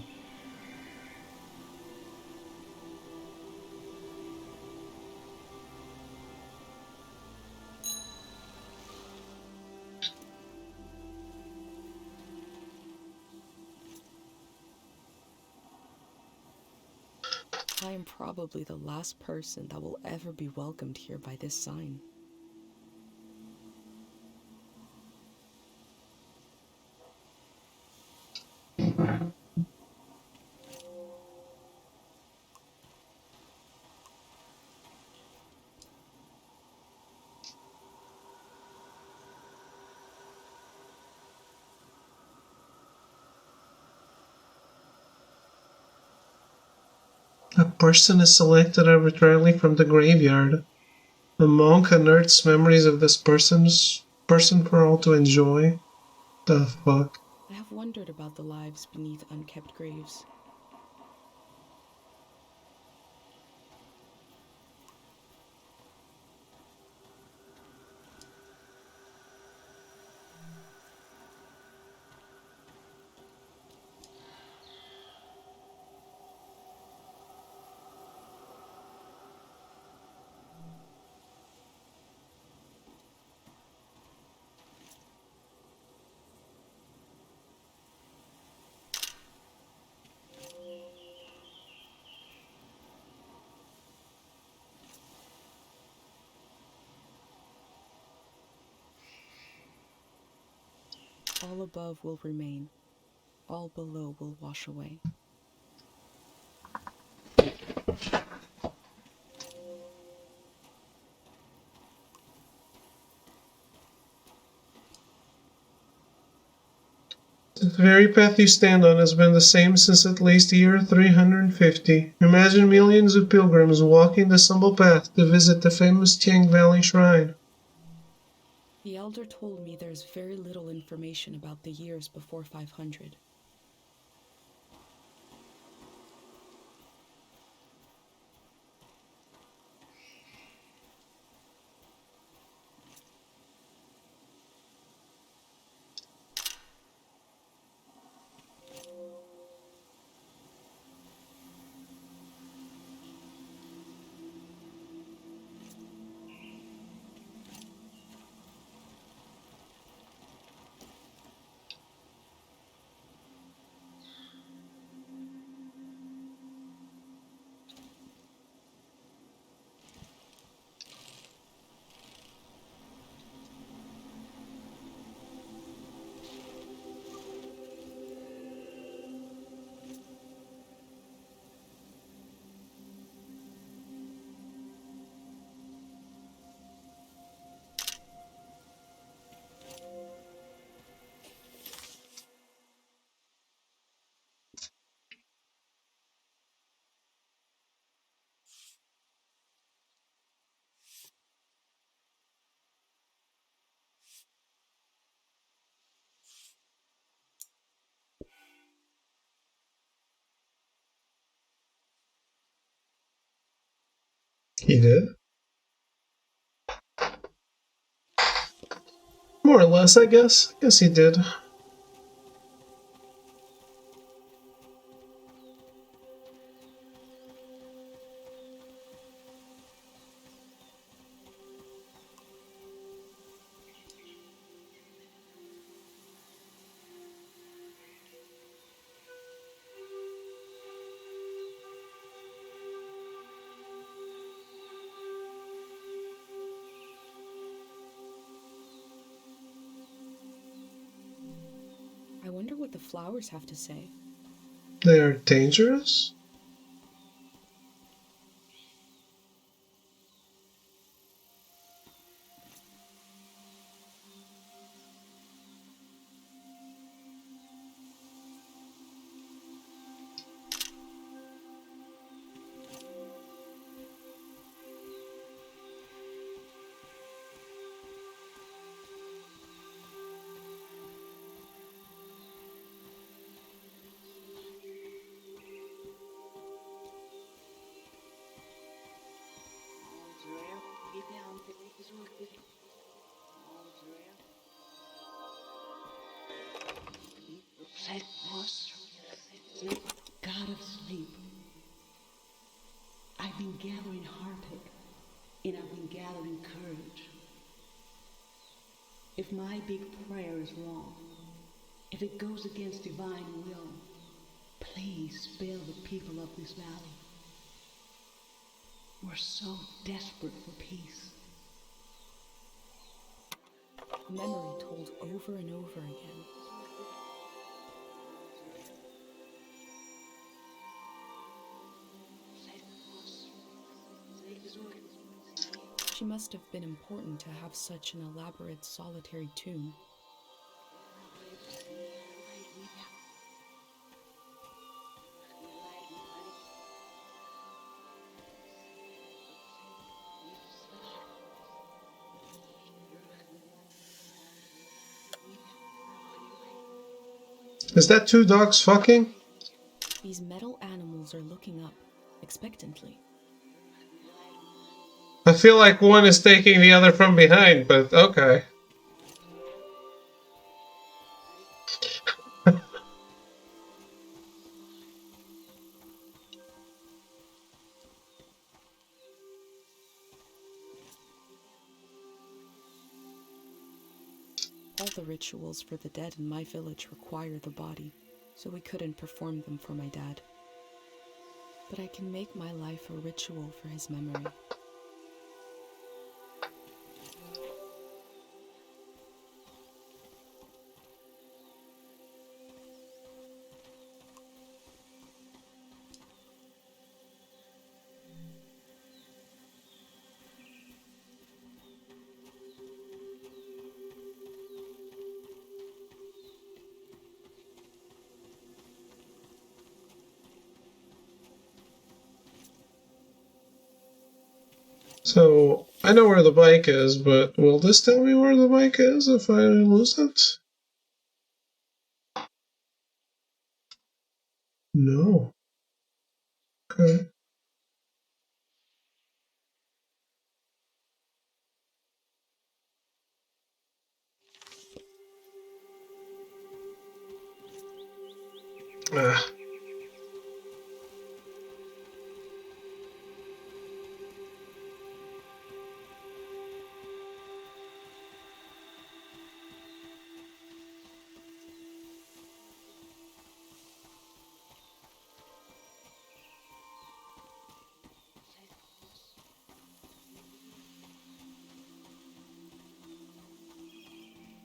I am probably the last person that will ever be welcomed here by this sign. A person is selected arbitrarily from the graveyard. A monk unearths memories of this person for all to enjoy. The fuck? I have wondered about the lives beneath unkept graves. All above will remain, all below will wash away. The very path you stand on has been the same since at least year 350. Imagine millions of pilgrims walking this humble path to visit the famous Tiang Valley Shrine. The elder told me there's very little information about the years before 500. He did? More or less, I guess. I guess he did. I wonder what the flowers have to say. They are dangerous? God of sleep, I've been gathering heartache, and I've been gathering courage. If my big prayer is wrong, if it goes against divine will, please spare the people of this valley. We're so desperate for peace. Memory told over and over again. She must have been important to have such an elaborate solitary tomb. Is that two dogs fucking? These metal animals are looking up, expectantly. I feel like one is taking the other from behind, but okay. All the rituals for the dead in my village require the body, so we couldn't perform them for my dad. But I can make my life a ritual for his memory. So, I know where the bike is, but will this tell me where the bike is if I lose it? No. Okay. Ah.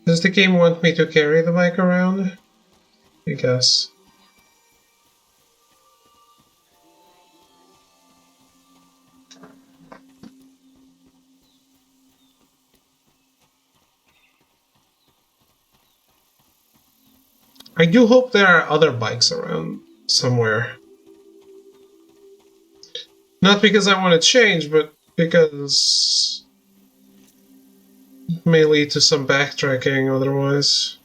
Does the game want me to carry the bike around? I guess. I do hope there are other bikes around somewhere. Not because I want to change, but because it may lead to some backtracking otherwise.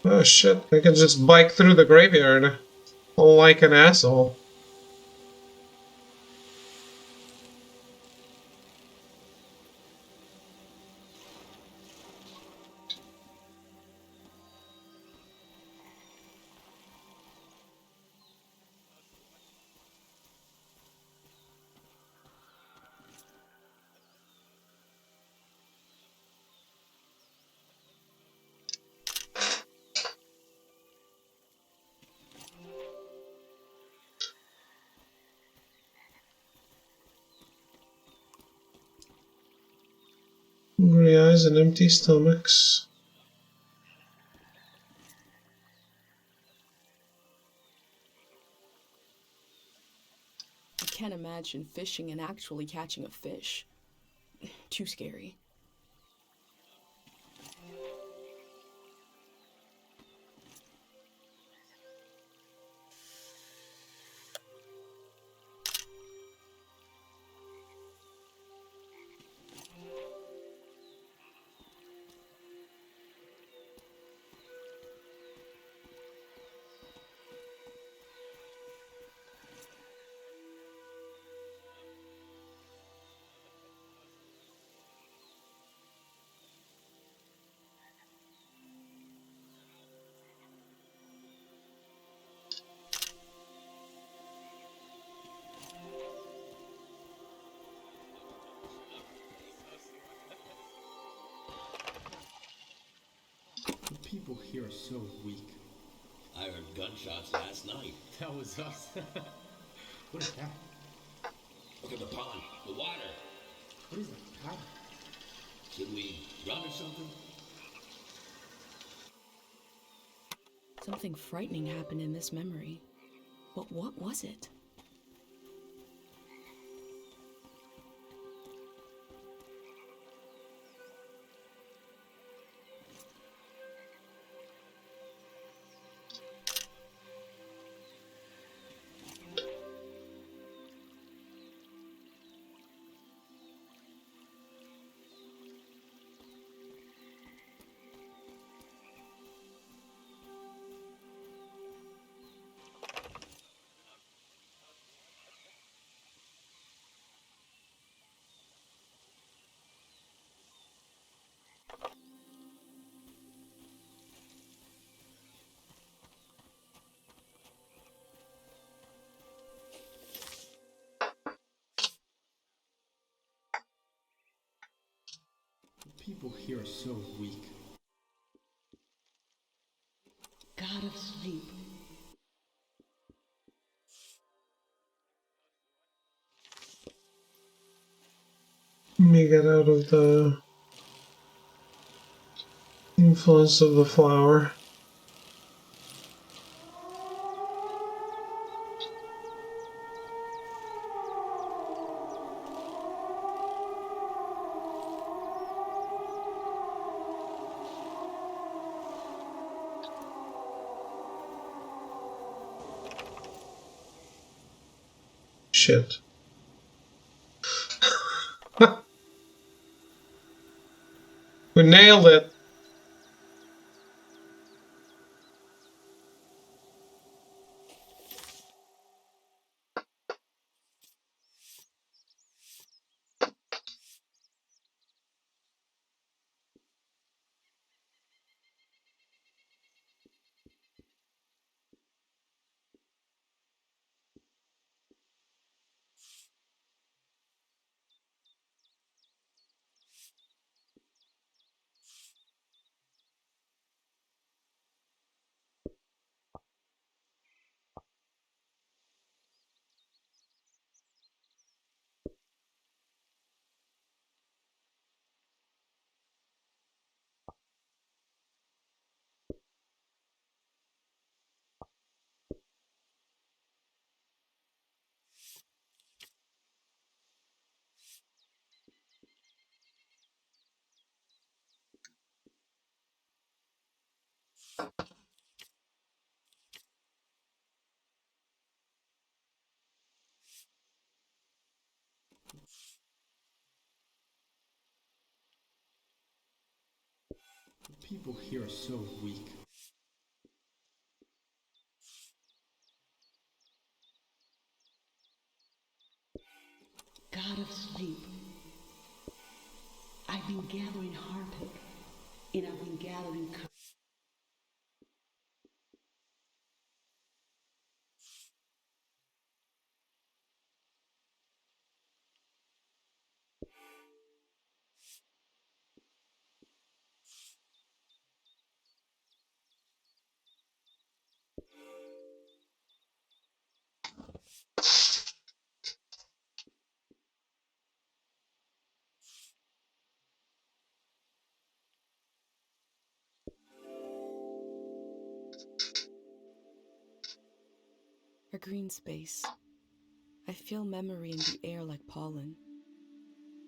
Oh shit, I can just bike through the graveyard like an asshole. Hungry eyes and empty stomachs. I can't imagine fishing and actually catching a fish. Too scary. The people here are so weak. I heard gunshots last night. That was us. What is that? Look at the pond, the water. What is that power? Should we run or something? Something frightening happened in this memory. But what was it? here are so weak. God of sleep. Let me get out of the influence of the flower. Shit. We nailed it. The people here are so weak. God of sleep. I've been gathering harpic, and I've been gathering A green space. I feel memory in the air like pollen.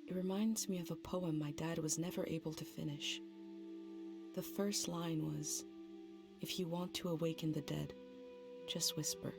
It reminds me of a poem my dad was never able to finish. The first line was, "If you want to awaken the dead, just whisper."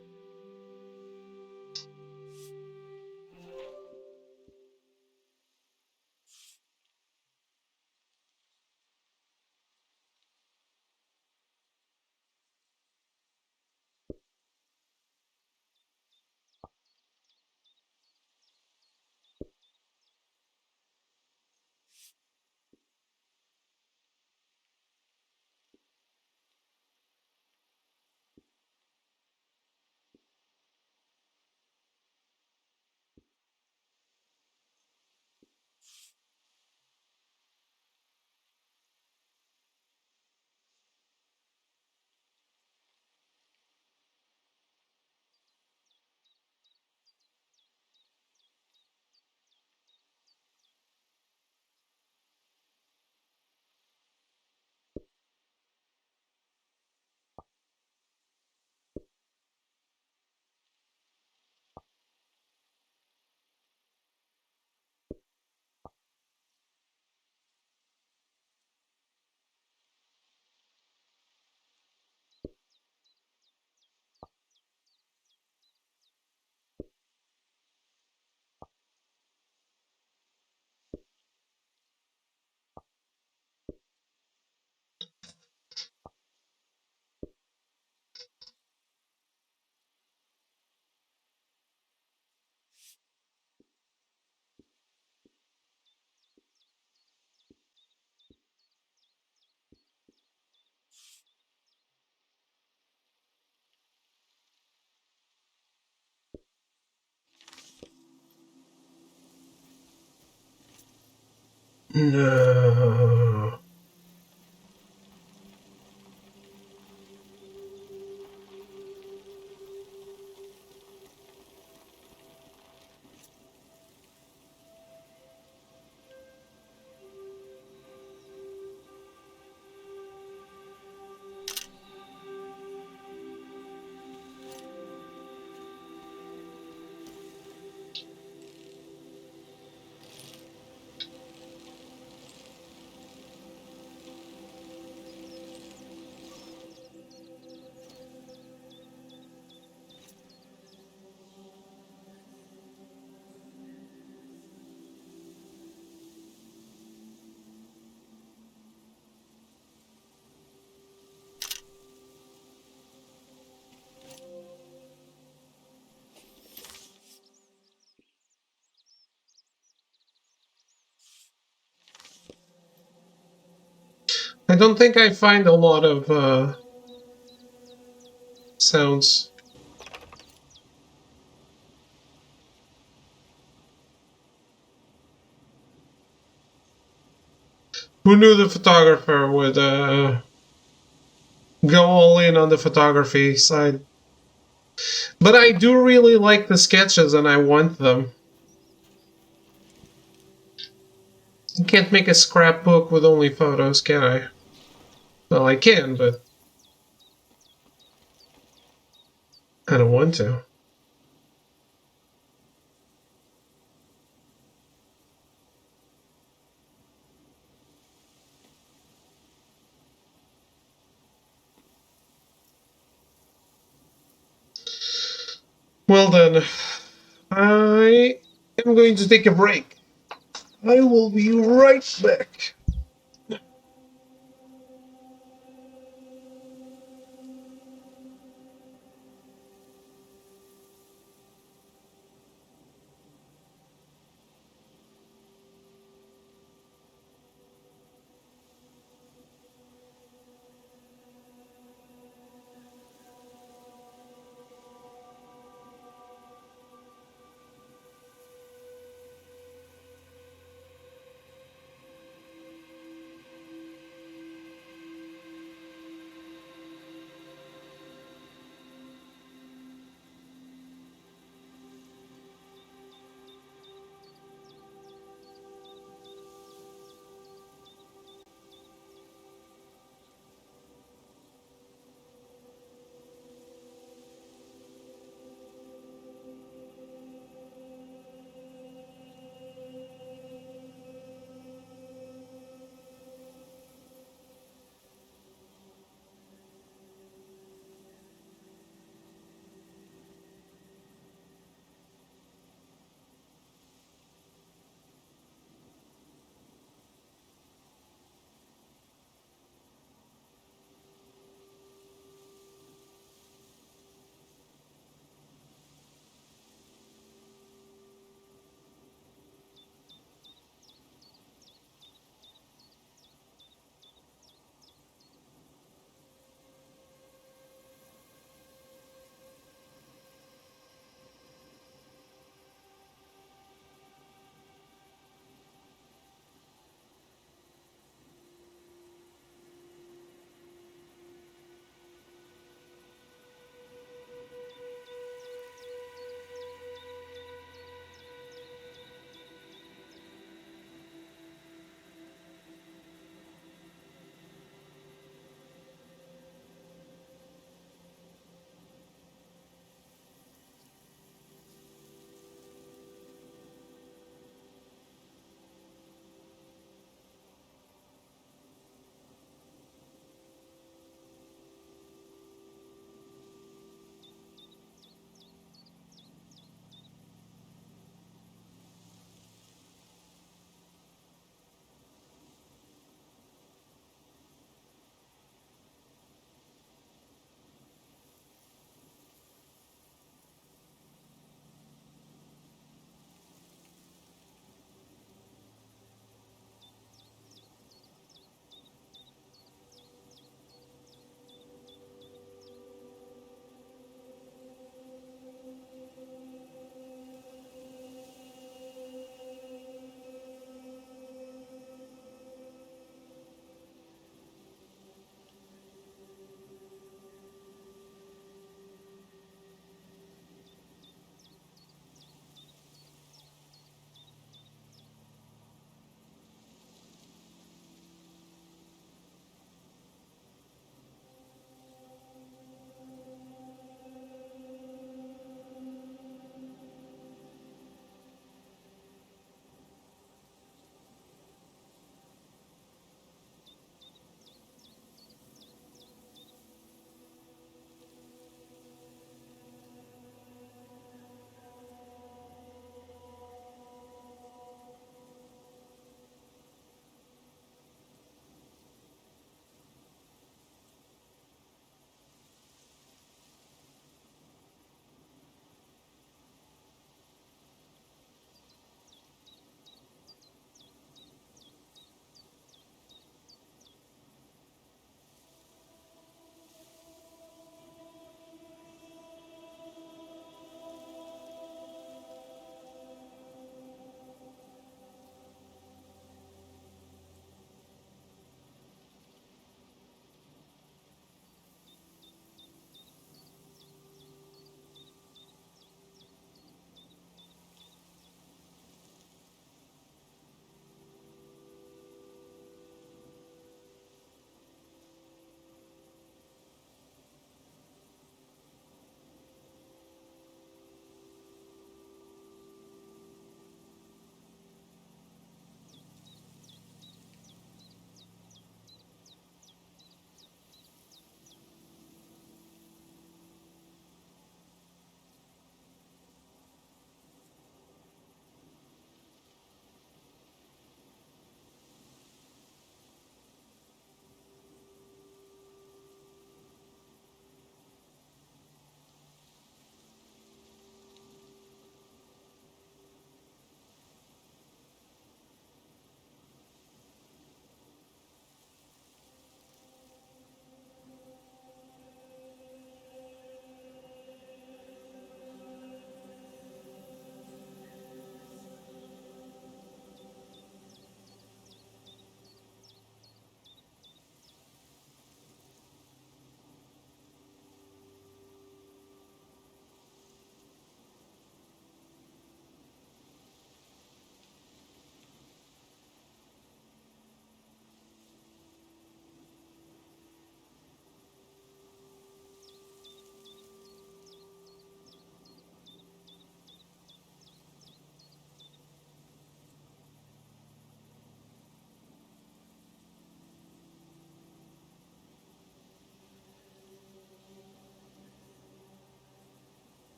No. I don't think I find a lot of sounds. Who knew the photographer would go all in on the photography side? But I do really like the sketches and I want them. You can't make a scrapbook with only photos, can I? Well, I can, but I don't want to. Well then, I am going to take a break. I will be right back.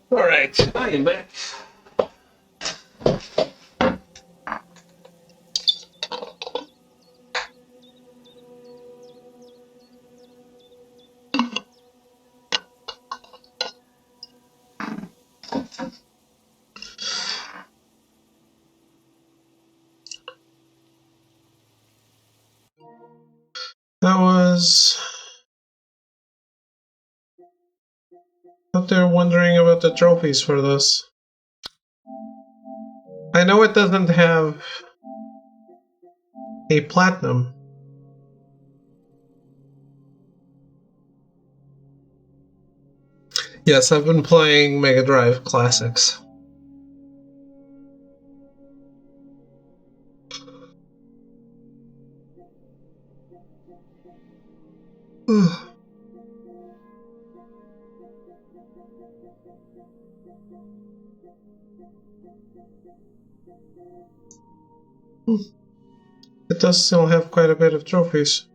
Alright, I am back. That was... But they're wondering about the trophies for this. I know it doesn't have a platinum. Yes, I've been playing Mega Drive Classics. It does still have quite a bit of trophies.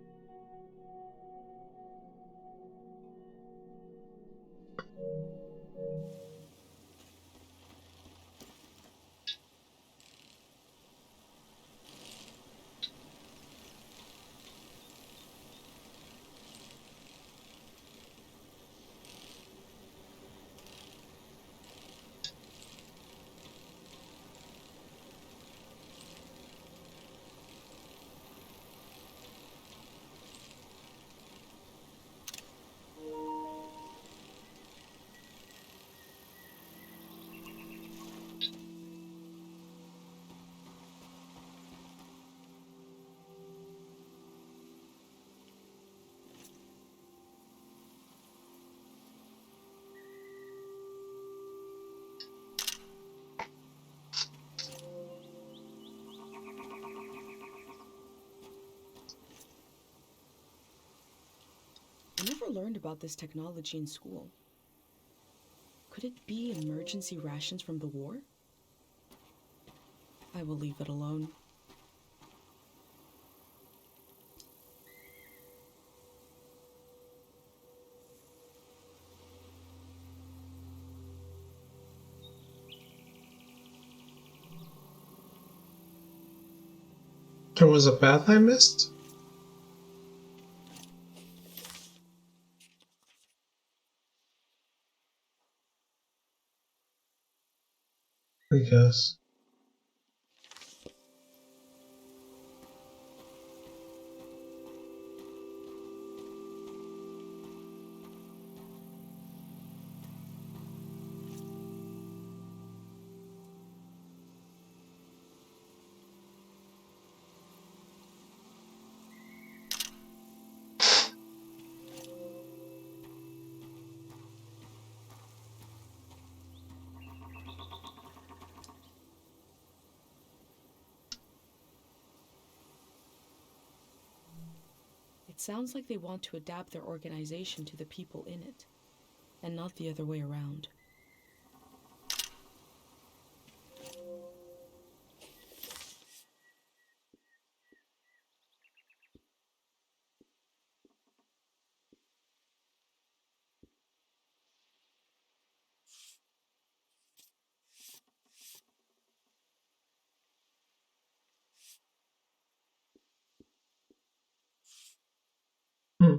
I never learned about this technology in school. Could it be emergency rations from the war? I will leave it alone. There was a path I missed? I guess. It sounds like they want to adapt their organization to the people in it, and not the other way around. Hmm.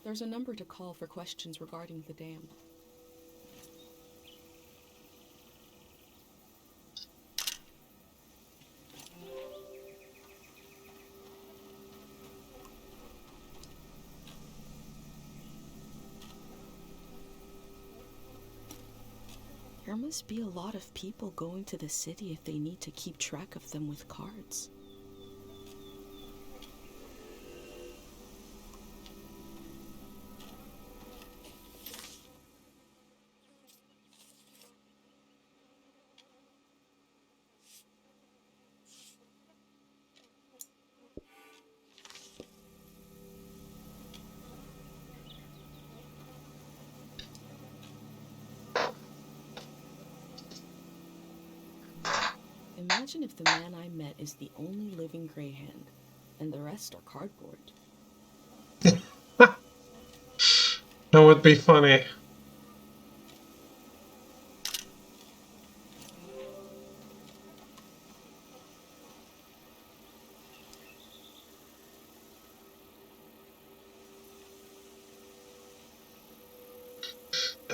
There's a number to call for questions regarding the dam. There must be a lot of people going to the city if they need to keep track of them with cards. Imagine if the man I met is the only living Greyhand, and the rest are cardboard. That would be funny.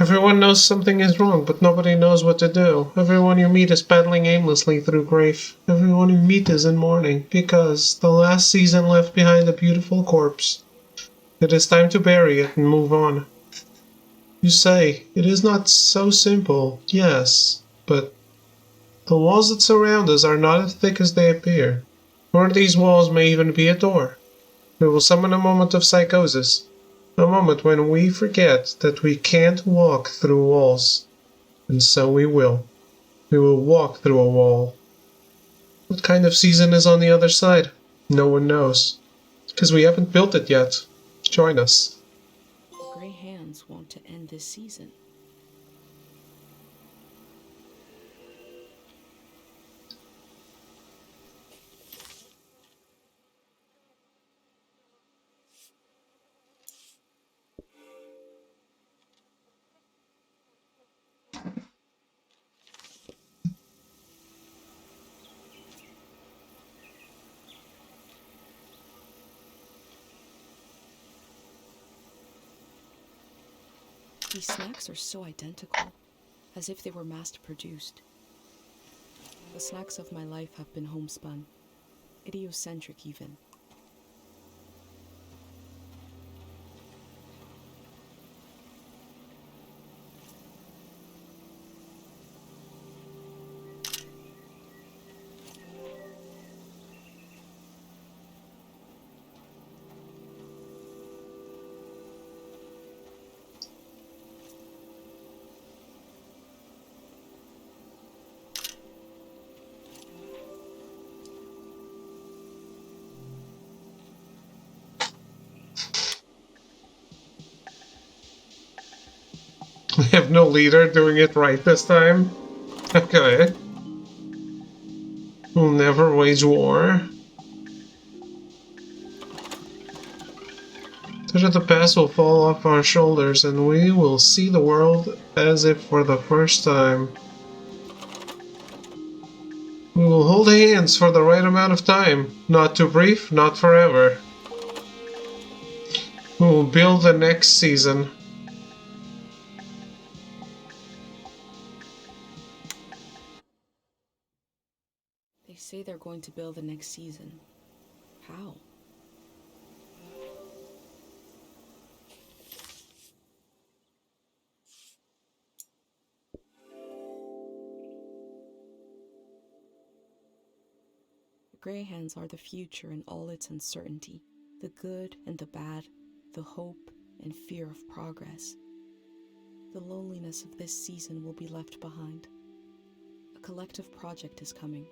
Everyone knows something is wrong, but nobody knows what to do. Everyone you meet is paddling aimlessly through grief. Everyone you meet is in mourning, because the last season left behind a beautiful corpse. It is time to bury it and move on. You say, it is not so simple, yes, but the walls that surround us are not as thick as they appear. One of these walls may even be a door. We will summon a moment of psychosis. A moment when we forget that we can't walk through walls. And so we will. We will walk through a wall. What kind of season is on the other side? No one knows. Because we haven't built it yet. Join us. The Grey Hands want to end this season. These snacks are so identical, as if they were mass-produced. The snacks of my life have been homespun, idiocentric even. We have no leader doing it right this time. Okay. We'll never wage war. Touch of the past will fall off our shoulders and we will see the world as if for the first time. We will hold hands for the right amount of time. Not too brief, not forever. We will build the next season. They say they're going to build the next season. How? The Grey Hands are the future in all its uncertainty, the good and the bad, the hope and fear of progress. The loneliness of this season will be left behind. A collective project is coming.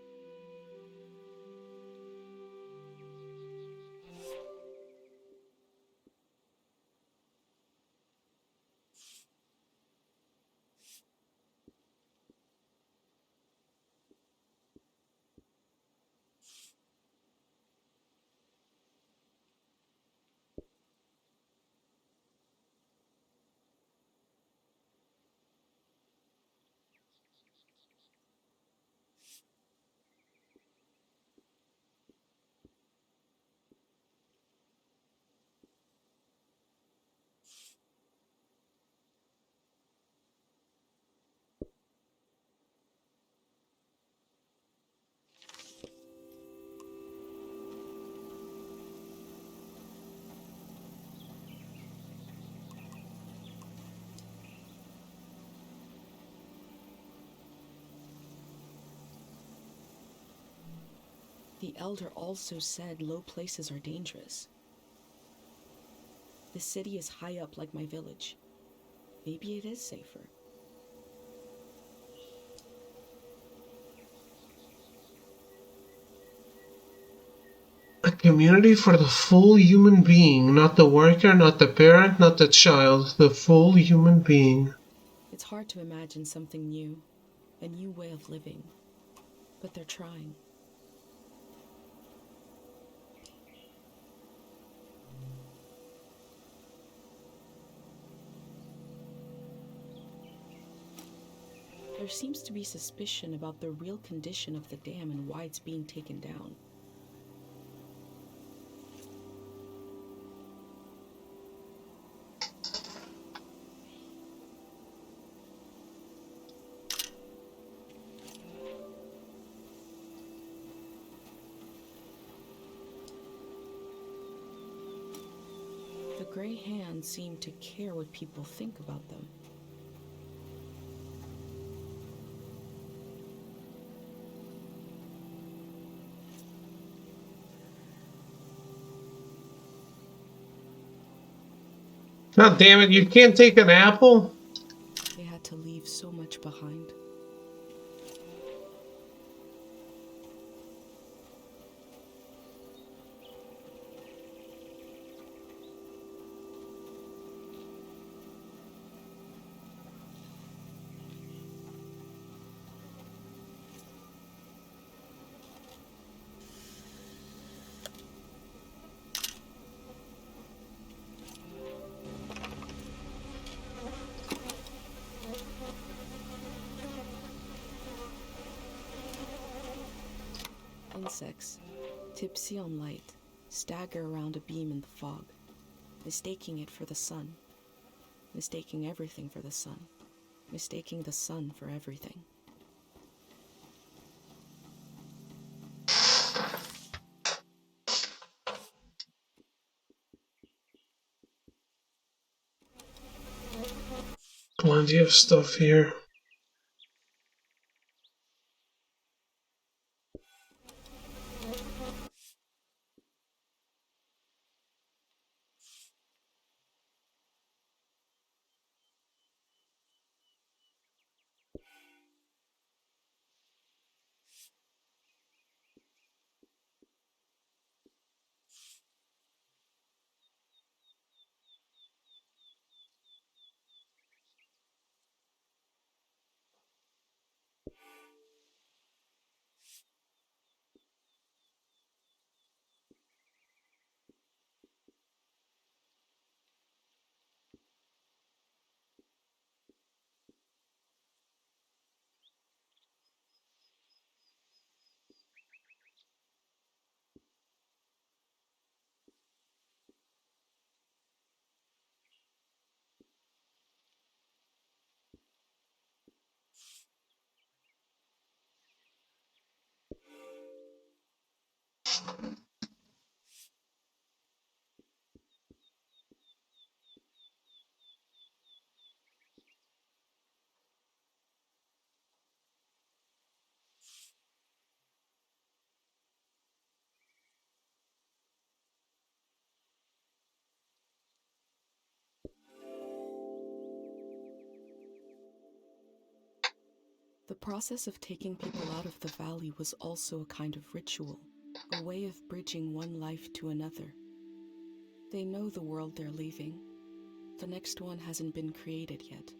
The elder also said low places are dangerous. The city is high up like my village. Maybe it is safer. A community for the full human being, not the worker, not the parent, not the child, the full human being. It's hard to imagine something new, a new way of living, but they're trying. There seems to be suspicion about the real condition of the dam and why it's being taken down. The Grey Hands seem to care what people think about them. God damn it, you can't take an apple? They had to leave so much behind. Insects, tipsy on light, stagger around a beam in the fog, mistaking it for the sun, mistaking everything for the sun, mistaking the sun for everything. Plenty of stuff here. The process of taking people out of the valley was also a kind of ritual, a way of bridging one life to another. They know the world they're leaving. The next one hasn't been created yet.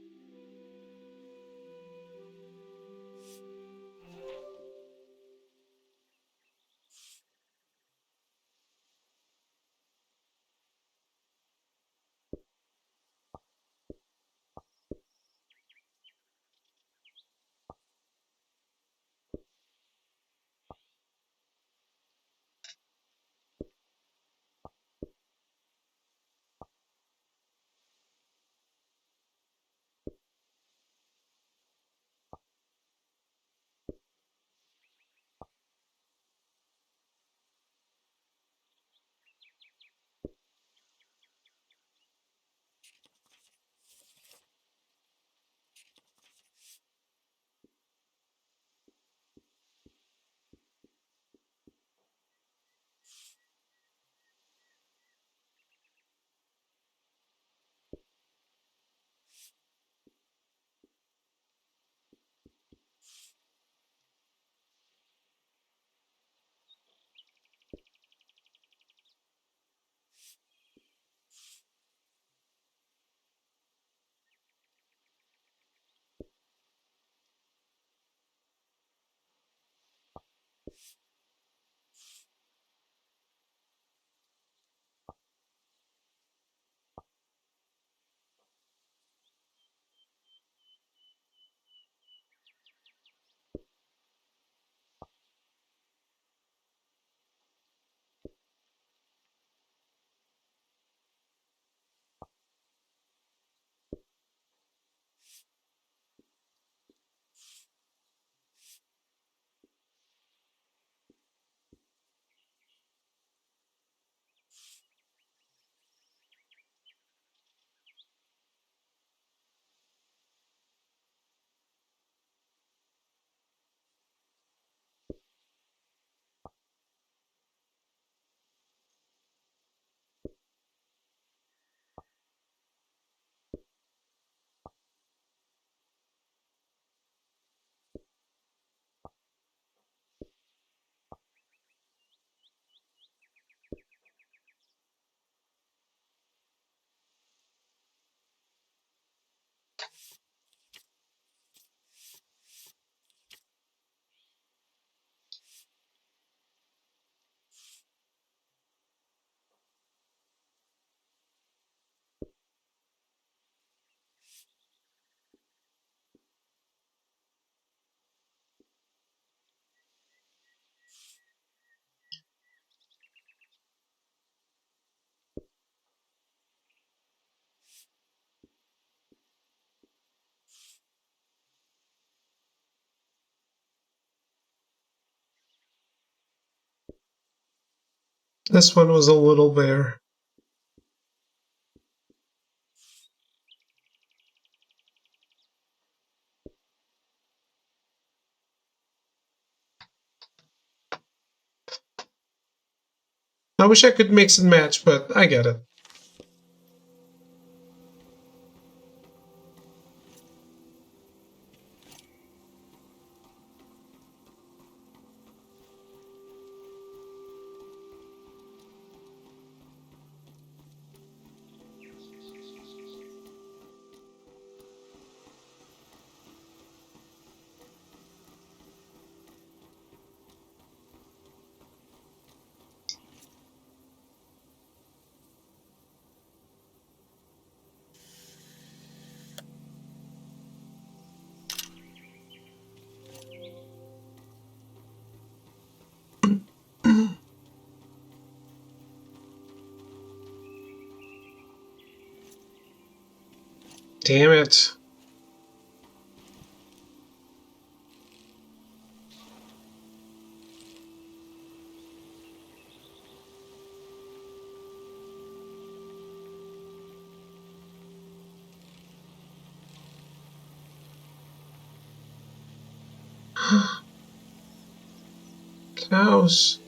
This one was a little bear. I wish I could mix and match, but I get it. Damn it. Cows.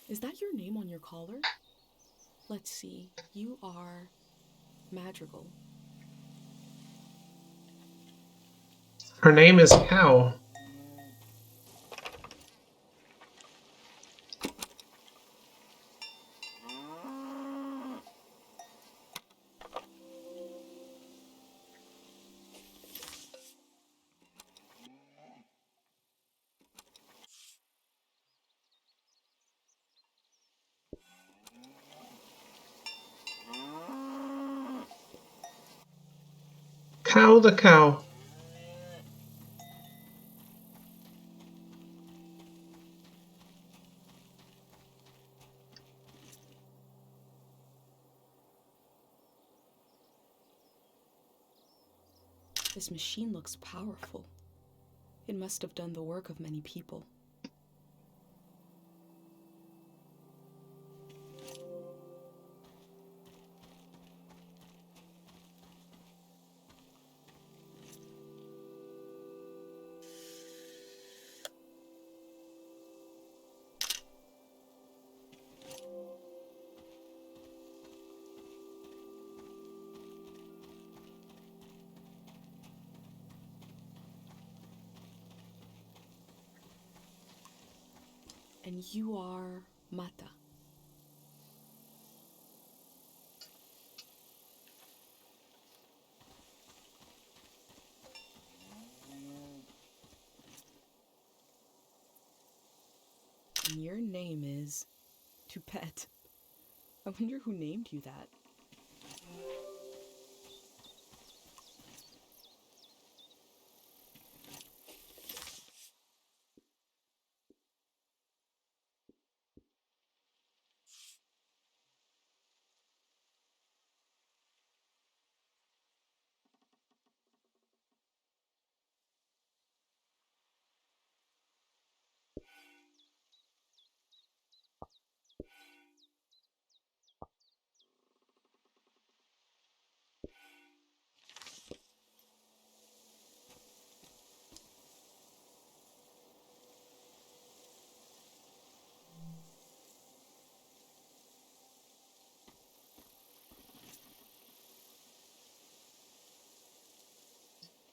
Is that your name on your collar? Let's see. You are Madrigal. Her name is Cow. Cow the cow. This machine looks powerful. It must have done the work of many people. And you are Mata. And your name is Tupet. I wonder who named you that.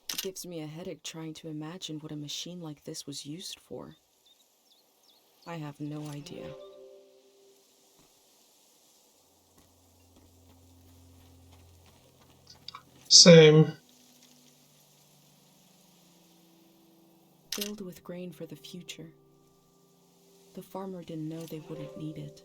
It gives me a headache trying to imagine what a machine like this was used for. I have no idea. Same. grain for the future. The farmer didn't know they wouldn't need it.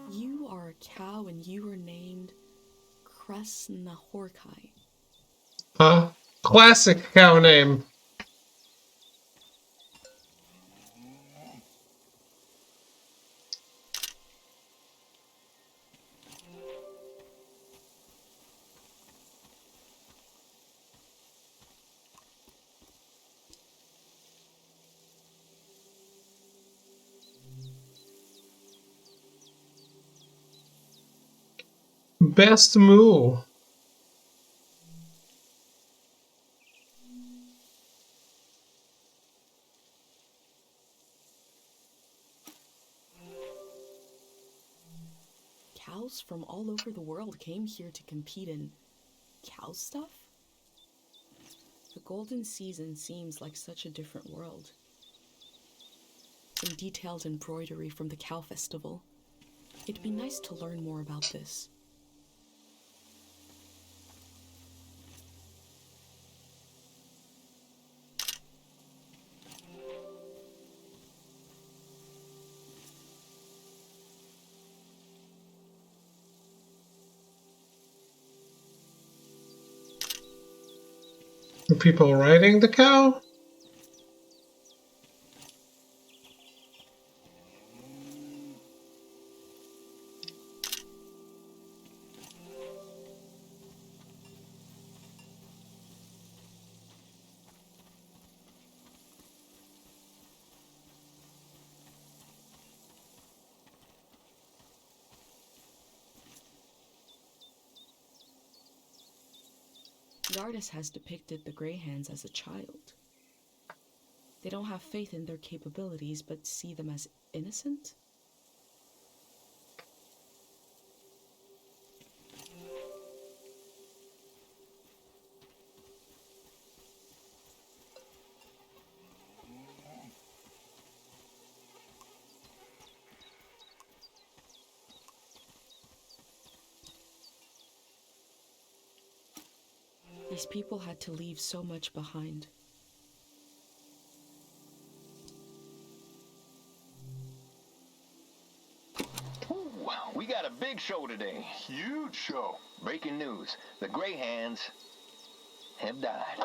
You are a cow and you are named Kresnahorkai. Classic cow name. Best moo. Cows from all over the world came here to compete in cow stuff? The golden season seems like such a different world. Some detailed embroidery from the cow festival. It'd be nice to learn more about this. Are people riding the cow? The artist has depicted the Greyhands as a child. They don't have faith in their capabilities, but see them as innocent? These people had to leave so much behind. Ooh, we got a big show today. Huge show. Breaking news. The Greyhands have died.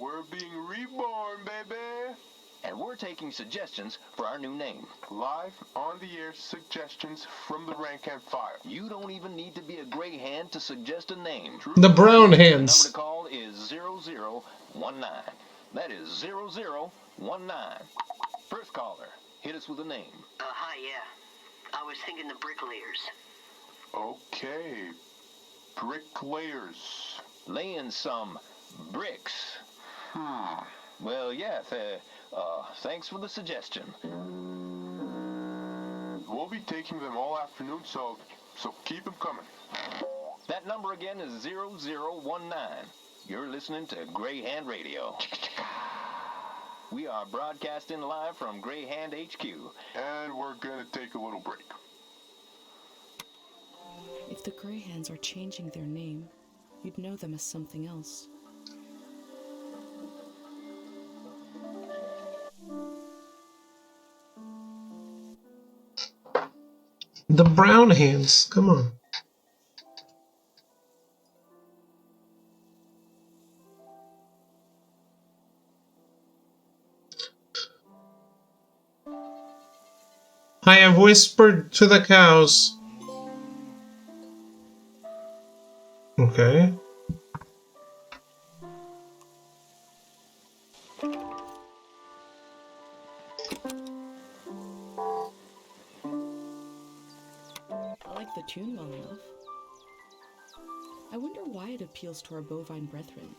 We're being reborn, baby. And we're taking suggestions for our new name. Live on the air suggestions from the rank and file. You don't even need to be a Greyhand to suggest a name. The brown The number hands. to call is 0019. That is 0019. First caller, hit us with a name. Hi, yeah. I was thinking the bricklayers. Okay. Bricklayers. Laying some bricks. Well, yeah, thanks for the suggestion. We'll be taking them all afternoon, so keep them coming. That number again is 0019. You're listening to Greyhand Radio. We are broadcasting live from Greyhand HQ. And we're gonna take a little break. If the Greyhands are changing their name, you'd know them as something else. The brown hands. Come on. I have whispered to the cows. Okay. I like the tune well enough. I wonder why it appeals to our bovine brethren.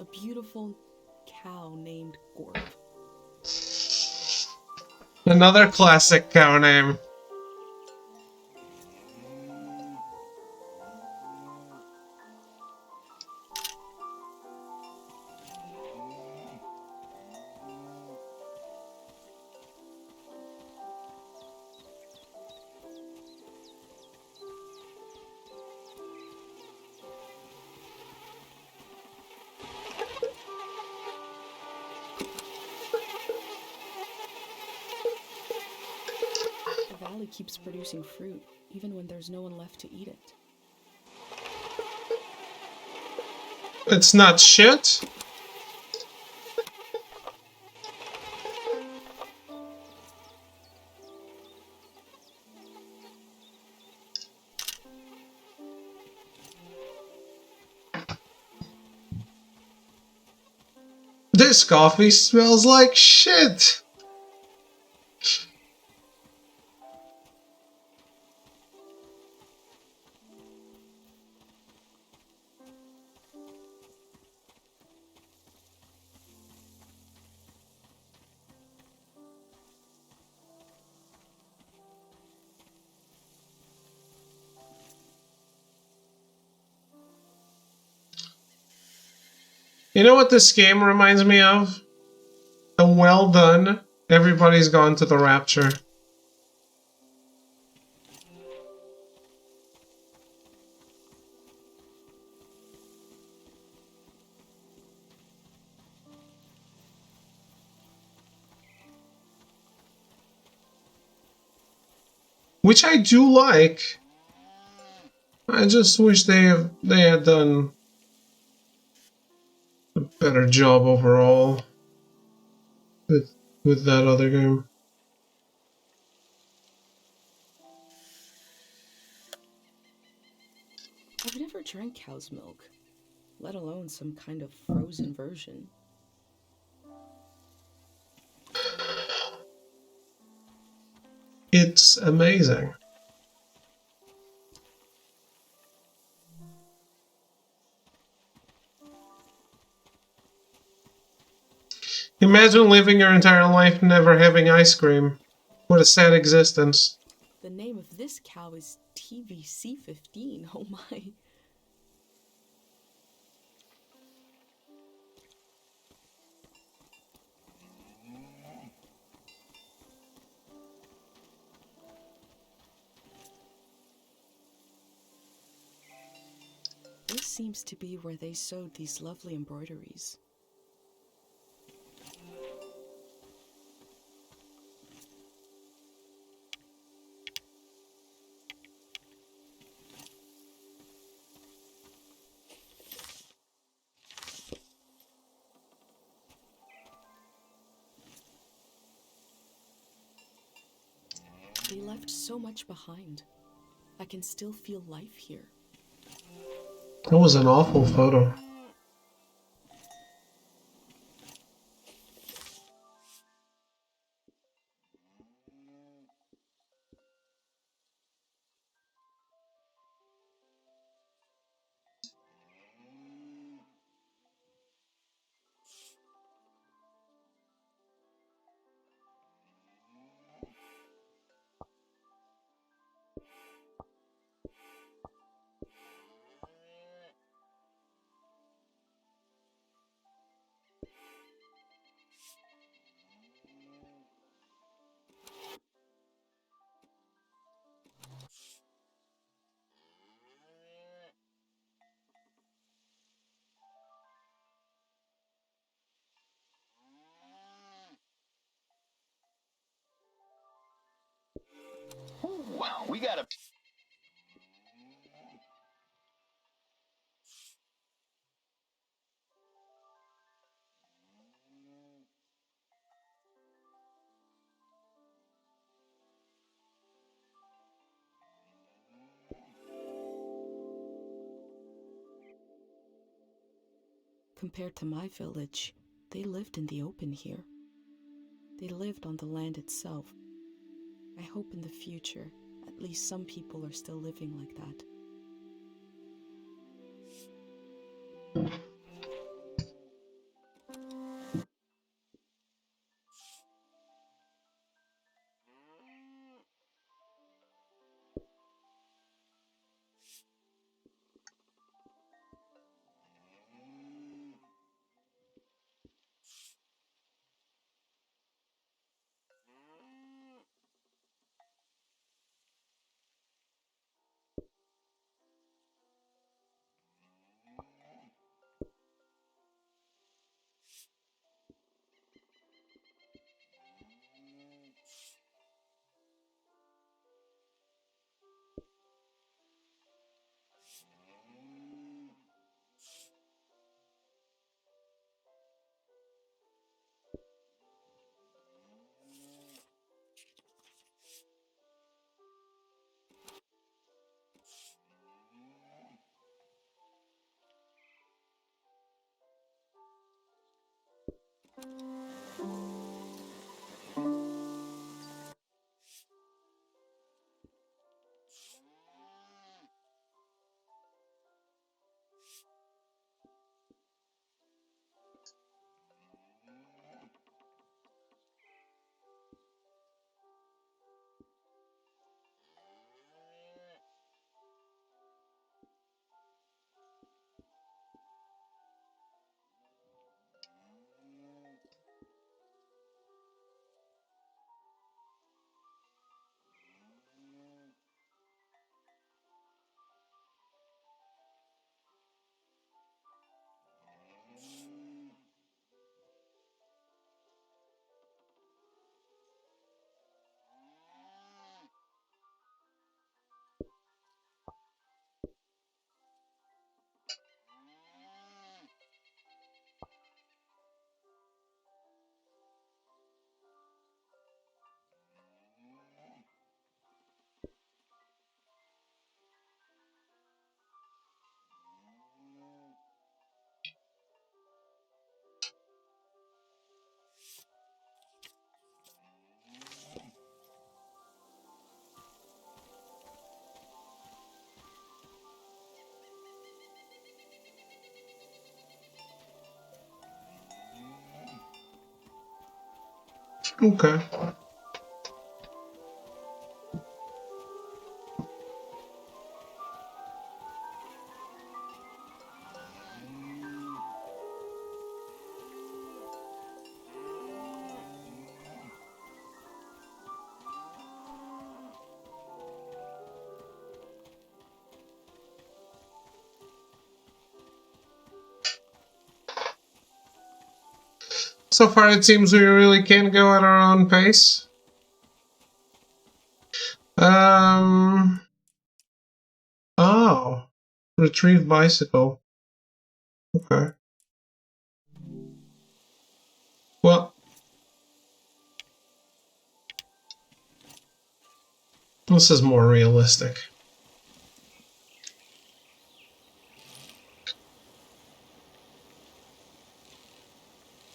A beautiful cow named Gorp. Another classic cow name. The valley keeps producing fruit, even when there's no one left to eat it. It's not shit. This coffee smells like shit. You know what this game reminds me of? A well done, everybody's gone to the rapture. Which I do like. I just wish they had done a better job overall with that other game. I've never drank cow's milk, let alone some kind of frozen version. It's amazing. Imagine living your entire life never having ice cream. What a sad existence. The name of this cow is TVC15, oh my. This seems to be where they sewed these lovely embroideries. They left so much behind. I can still feel life here. That was an awful photo. Wow, we gotta. Compared to my village, they lived in the open here. They lived on the land itself. I hope in the future, At least some people are still living like that. Okay. So far, it seems we really can go at our own pace. Oh. Retrieve bicycle. Okay. Well. This is more realistic.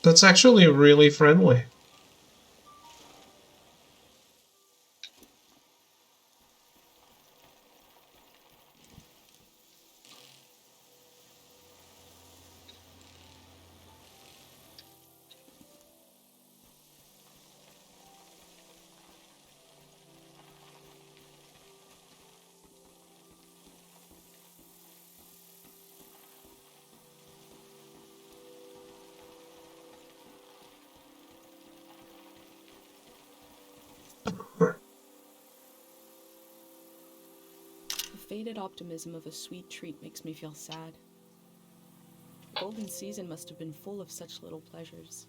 That's actually really friendly. The faded optimism of a sweet treat makes me feel sad. The golden season must have been full of such little pleasures.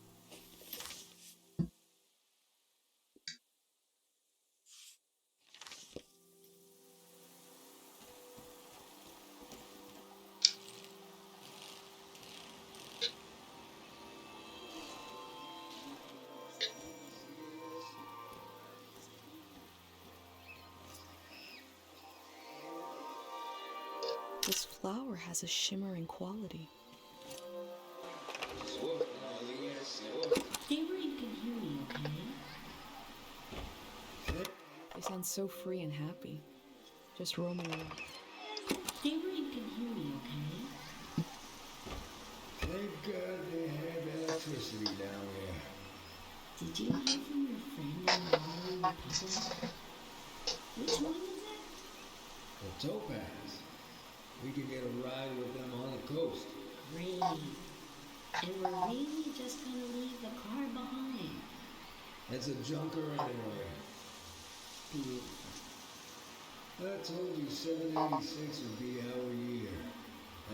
This flower has a shimmering quality. Gabriel can hear you, okay? This sounds so free and happy. Just roaming around. Stay where you can hear me, okay? Thank God they have electricity down here. Did you hear from your friend in the Wandering Republic? Which one is it? The Topaz. We could get a ride with them on the coast. Great. And we're really just gonna leave the car behind. It's a junker anyway. Beautiful. I told you 786 would be our year.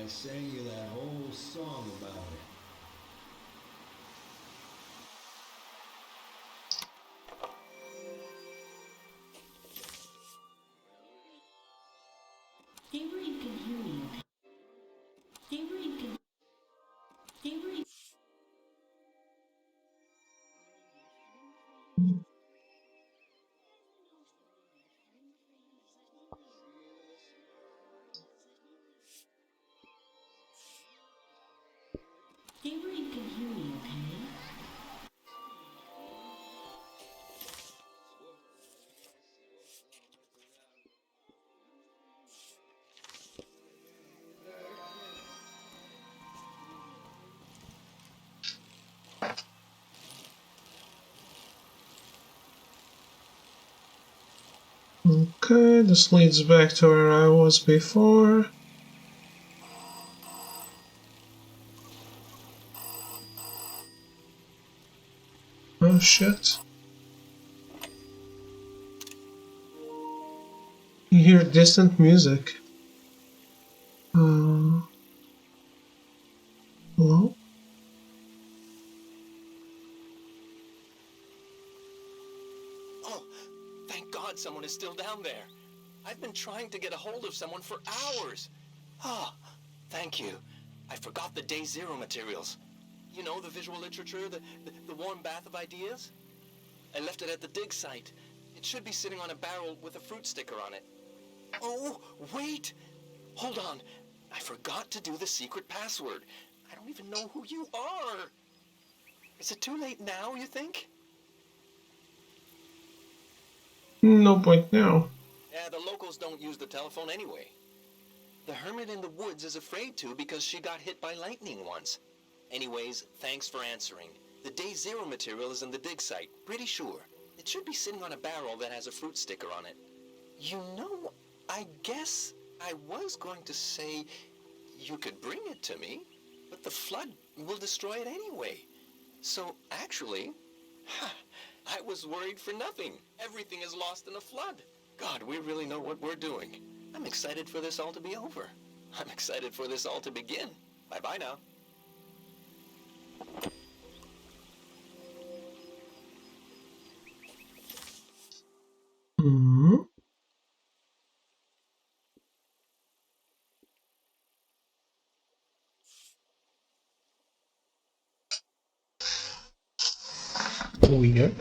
I sang you that whole song about it. Stay where you can hear me, okay? Stay where you can... Stay where you... Stay where you can hear me, okay? Okay, this leads back to where I was before. Oh shit. You hear distant music. Hello? Oh, thank God someone is still down there. I've been trying to get a hold of someone for hours. Ah, thank you. I forgot the Day Zero materials. You know, the visual literature, the warm bath of ideas? I left it at the dig site. It should be sitting on a barrel with a fruit sticker on it. Oh, wait! Hold on. I forgot to do the secret password. I don't even know who you are. Is it too late now, you think? No point now. Yeah, the locals don't use the telephone anyway. The hermit in the woods is afraid to because she got hit by lightning once. Anyways, thanks for answering. The Day Zero material is in the dig site, pretty sure. It should be sitting on a barrel that has a fruit sticker on it. You know, I guess I was going to say you could bring it to me, but the flood will destroy it anyway. So, actually, I was worried for nothing. Everything is lost in a flood. God, we really know what we're doing. I'm excited for this all to be over. I'm excited for this all to begin. Bye-bye now. Hmm. Weird.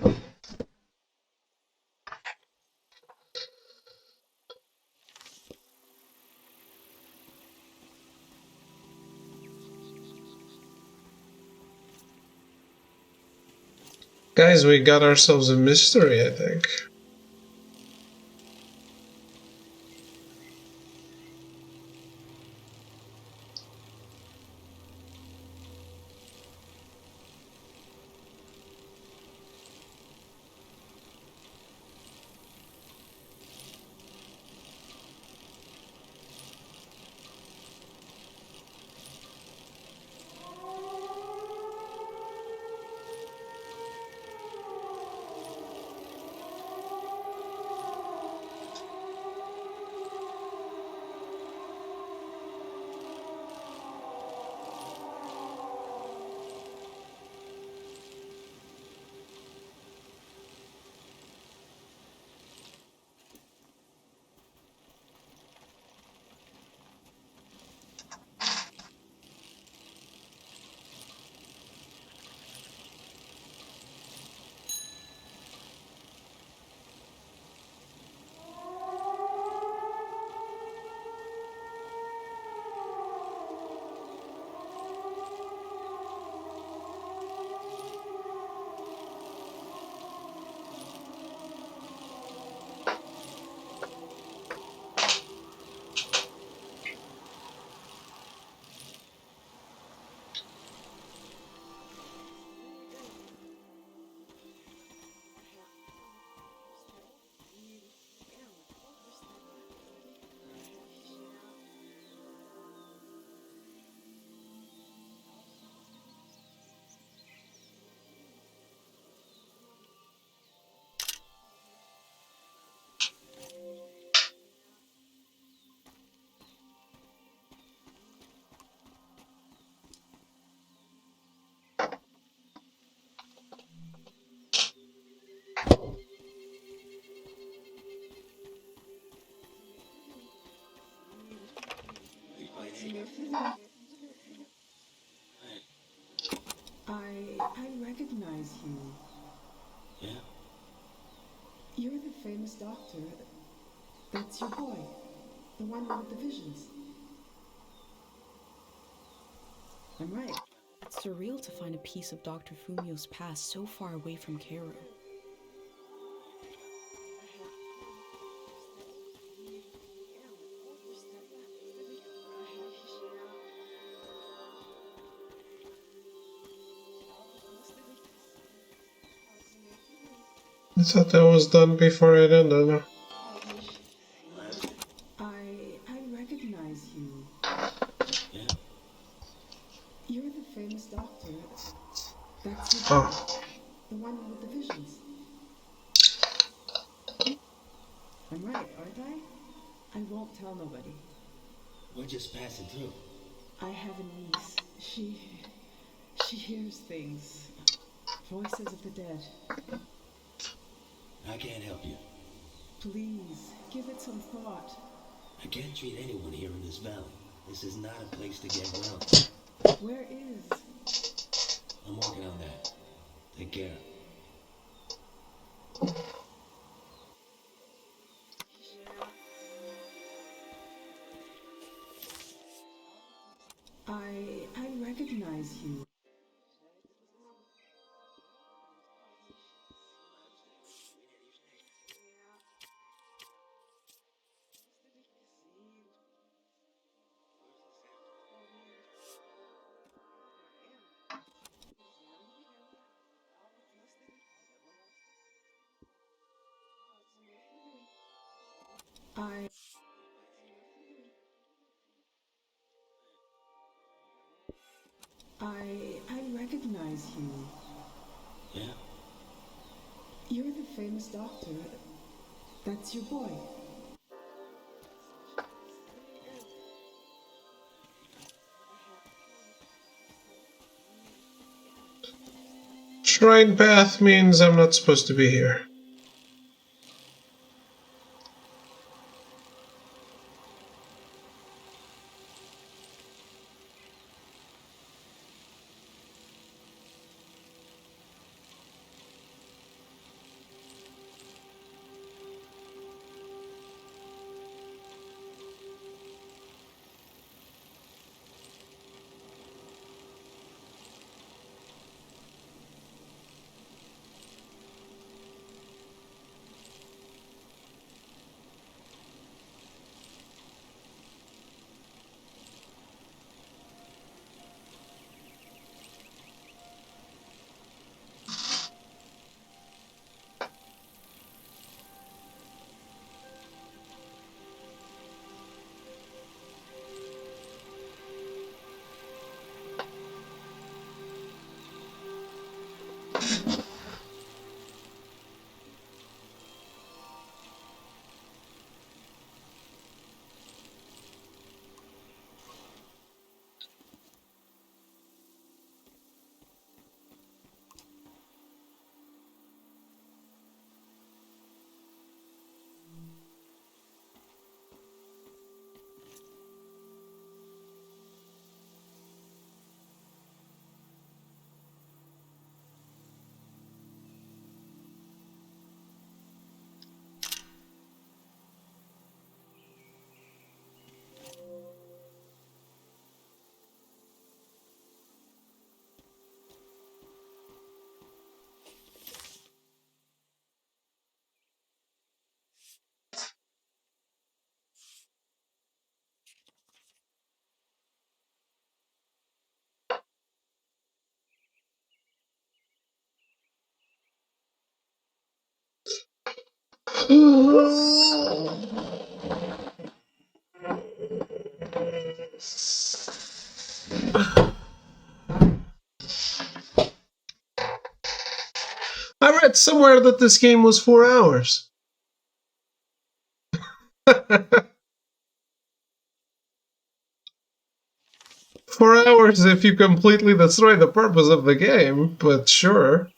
Guys, we got ourselves a mystery, I think. I recognize you. Yeah? You're the famous doctor. That's your boy. The one with the visions. I'm right. It's surreal to find a piece of Dr. Fumio's past so far away from Cairo. I thought that was done before it ended. I recognize you. Yeah? You're the famous doctor. That's your boy. The one with the visions. I'm right, aren't I? I won't tell nobody. We're just passing through. I have a niece. She hears things. Voices of the dead. I can't help you. Please, give it some thought. I can't treat anyone here in this valley. This is not a place to get grounded. Where is? I'm working on that. Take care. I recognize you. I recognize you. Yeah? You're the famous doctor. That's your boy. Shrine path means I'm not supposed to be here. I read somewhere that this game was 4 hours. 4 hours if you completely destroy the purpose of the game, but sure.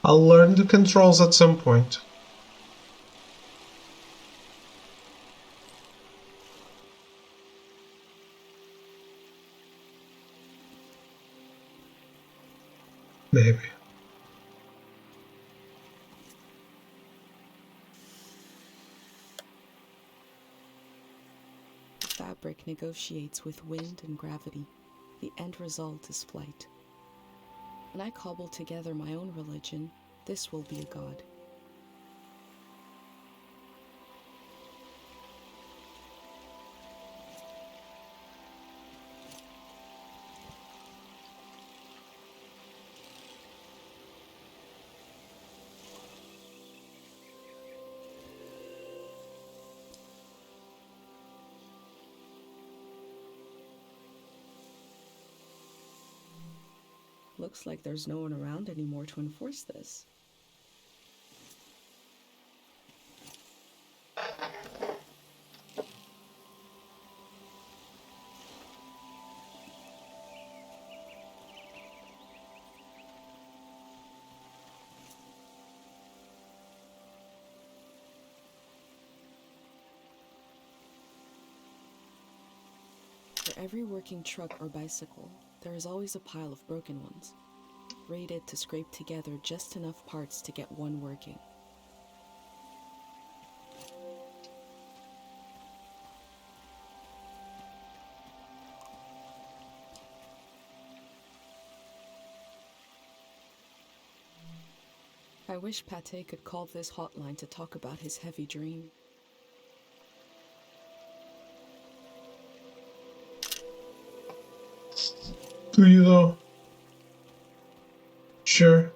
I'll learn the controls at some point. Maybe. The fabric negotiates with wind and gravity. The end result is flight. When I cobble together my own religion, this will be a god. Looks like there's no one around anymore to enforce this. For every working truck or bicycle, there is always a pile of broken ones, rated to scrape together just enough parts to get one working. I wish Pate could call this hotline to talk about his heavy dream. Do you though? Sure.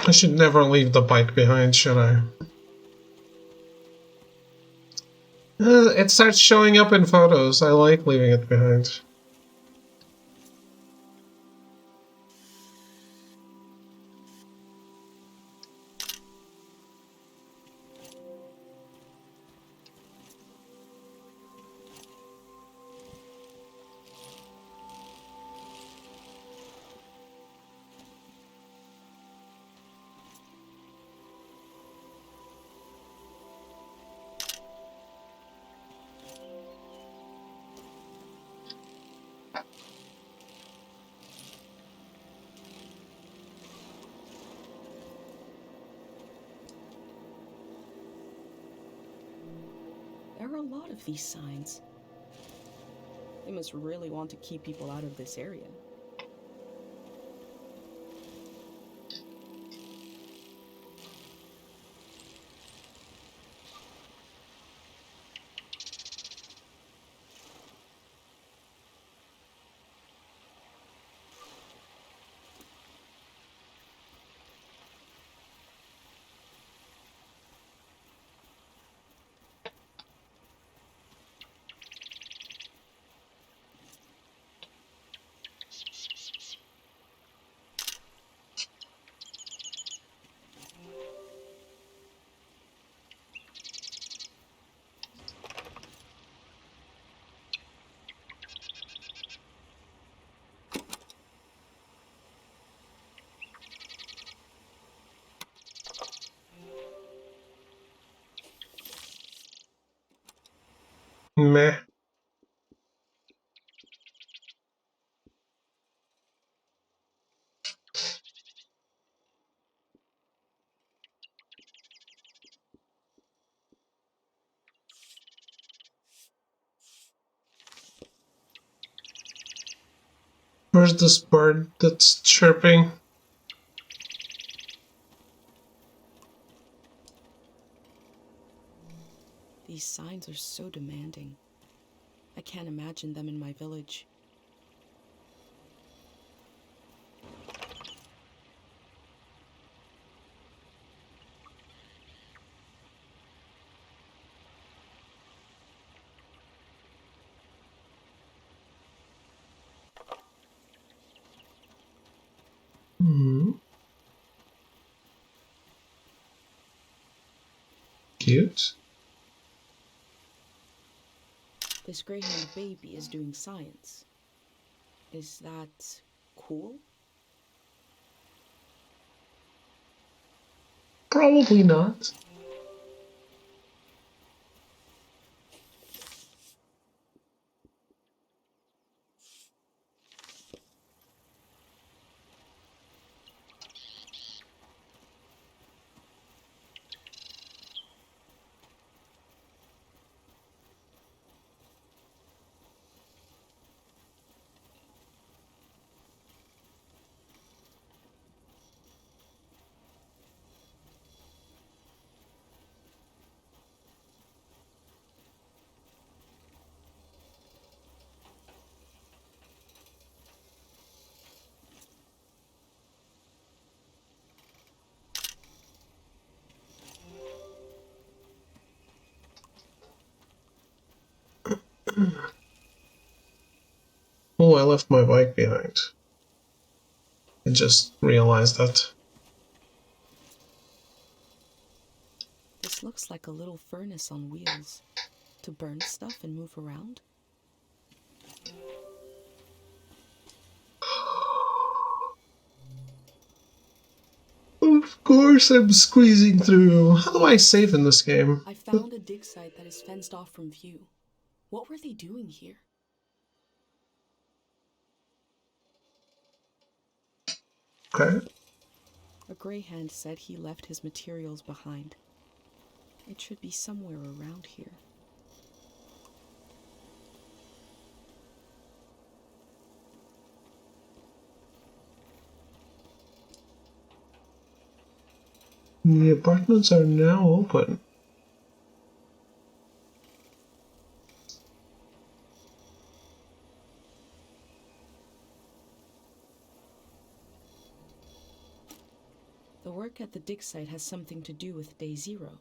I should never leave the bike behind, should I? It starts showing up in photos. I like leaving it behind. There are a lot of these signs. They must really want to keep people out of this area. Meh. Where's this bird that's chirping? These signs are so demanding. I can't imagine them in my village. Hmm. Cute. This Greyhound baby is doing science. Is that cool? Probably not. Oh, I left my bike behind. I just realized that. This looks like a little furnace on wheels. To burn stuff and move around? Of course I'm squeezing through. How do I save in this game? I found a dig site that is fenced off from view. What were they doing here? Okay. A Greyhound said he left his materials behind. It should be somewhere around here. The apartments are now open. The work at the dig site has something to do with Day Zero.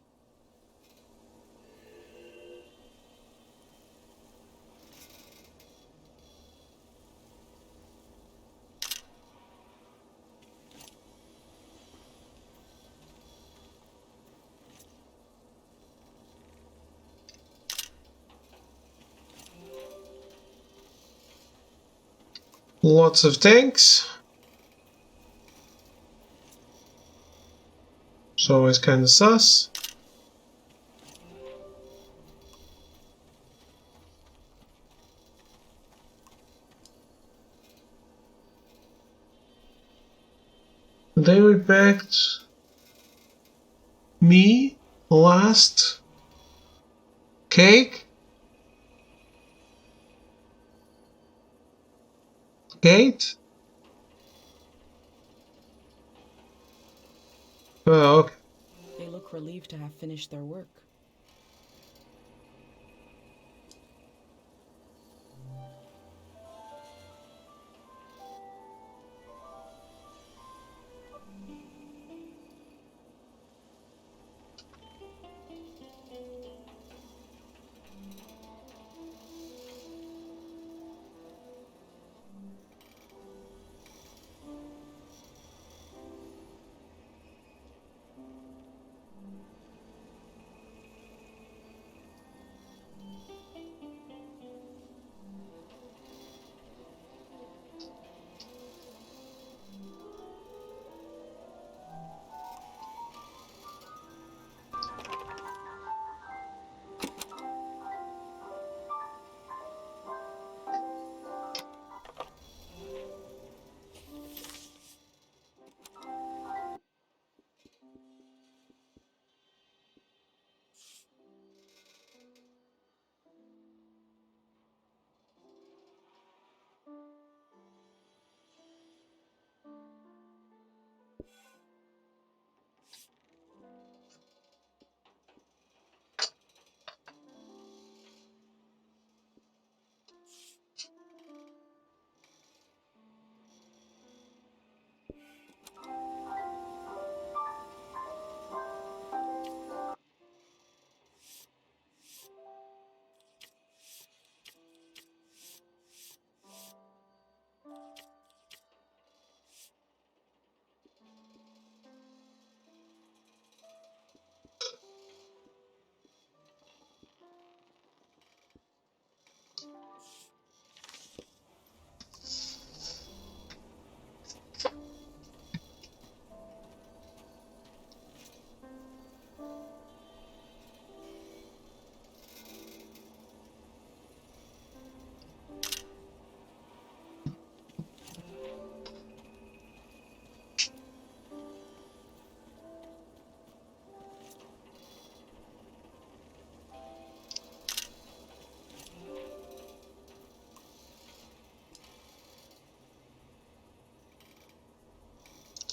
Lots of tanks. It's always kind of sus. They respect me last cake gate. Oh, okay. They look relieved to have finished their work.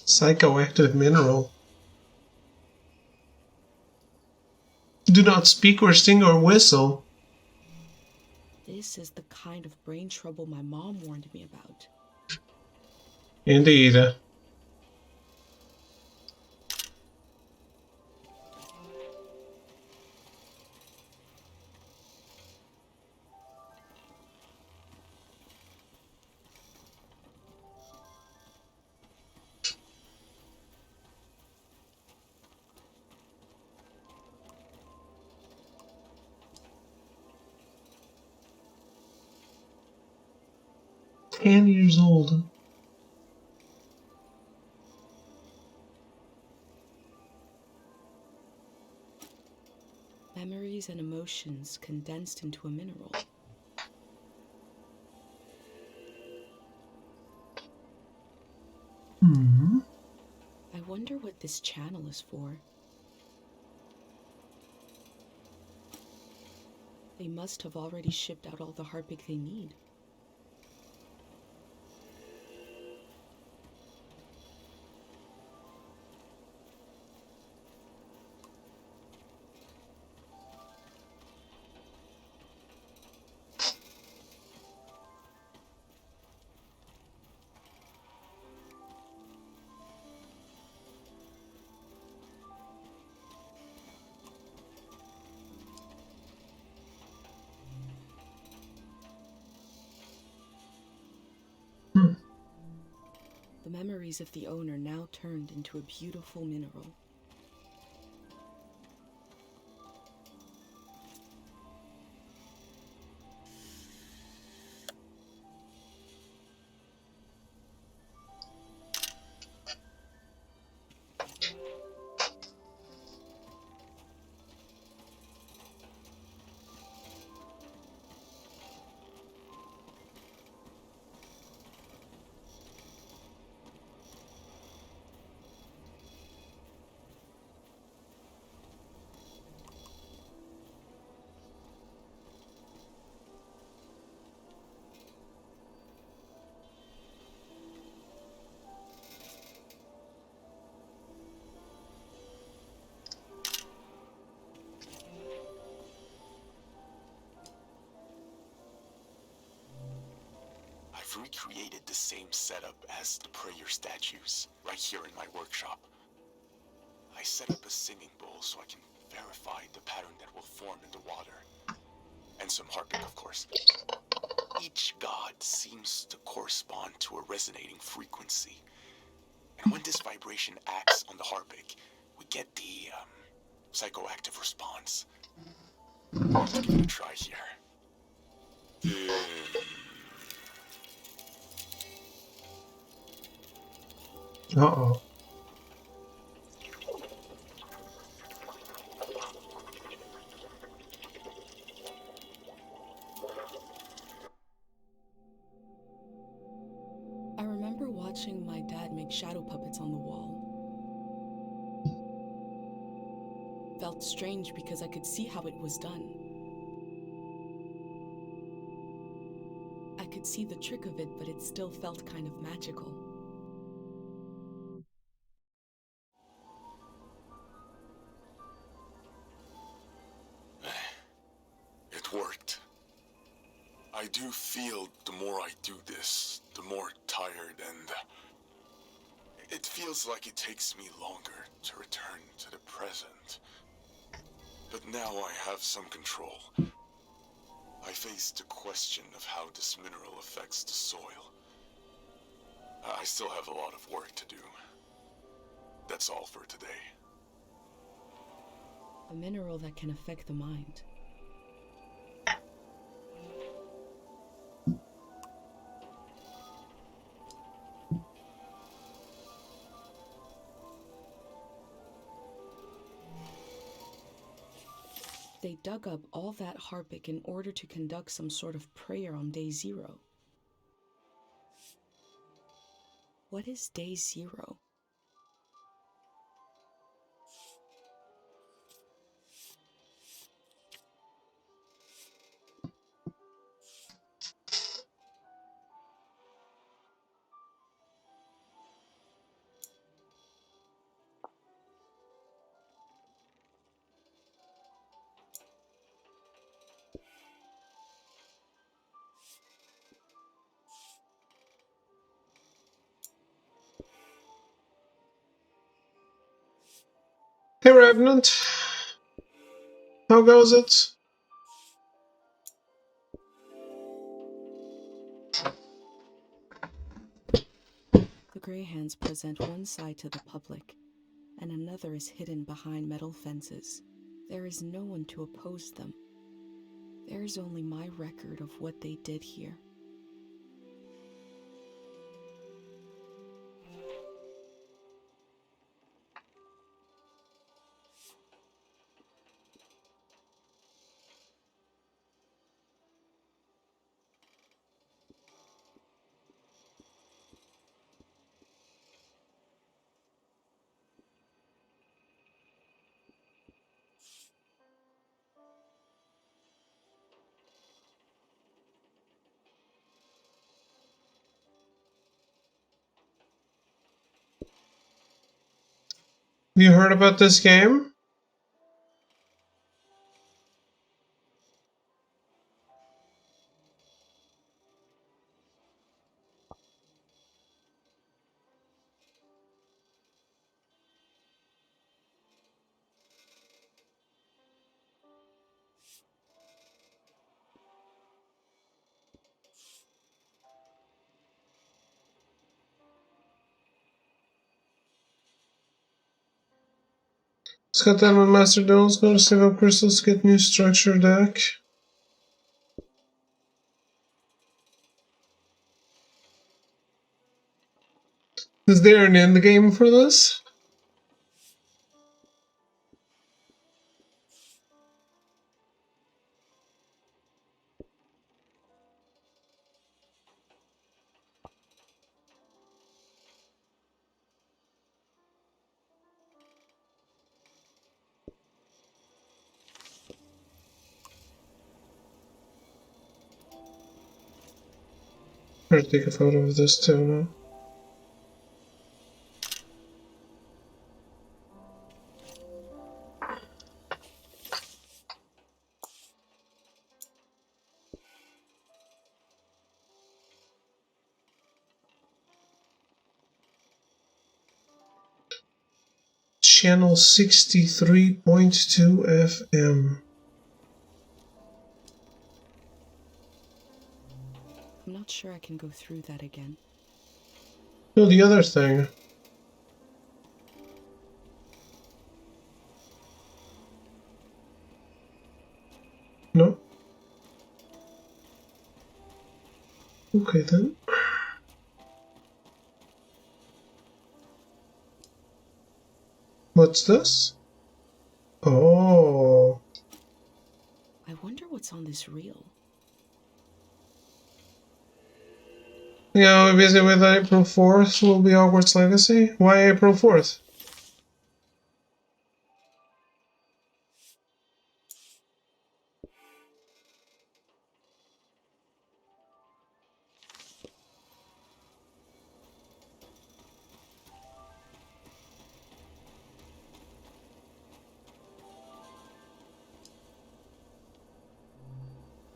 Psychoactive mineral. Do not speak or sing or whistle. This is the kind of brain trouble my mom warned me about. Indeed. 10 years old. Memories and emotions condensed into a mineral. I wonder what this channel is for. They must have already shipped out all the Harpic they need. The memories of the owner now turned into a beautiful mineral. I've recreated the same setup as the prayer statues, right here in my workshop. I set up a singing bowl so I can verify the pattern that will form in the water. And some harpic, of course. Each god seems to correspond to a resonating frequency. And when this vibration acts on the harpic, we get the psychoactive response. Let's give it a try here. Uh-oh. I remember watching my dad make shadow puppets on the wall. Felt strange because I could see how it was done. I could see the trick of it, but it still felt kind of magical. It worked. I do feel the more I do this, the more tired, and it feels like it takes me longer to return to the present. But now I have some control. I face the question of how this mineral affects the soil. I still have a lot of work to do. That's all for today. A mineral that can affect the mind. They dug up all that Harpic in order to conduct some sort of prayer on day 0. What is day 0? Revenant? How goes it? The Greyhands present one side to the public, and another is hidden behind metal fences. There is no one to oppose them. There is only my record of what they did here. Have you heard about this game? Let's got that with Master Duels. Go to save up crystals, get new structure deck. Is there an end game for this? Better take a photo of this too now. Channel 63.2 FM. I'm not sure I can go through that again. No, the other thing. No? Okay then. What's this? Oh. I wonder what's on this reel. Yeah, we're busy with April 4th will be Hogwarts Legacy. Why April 4th?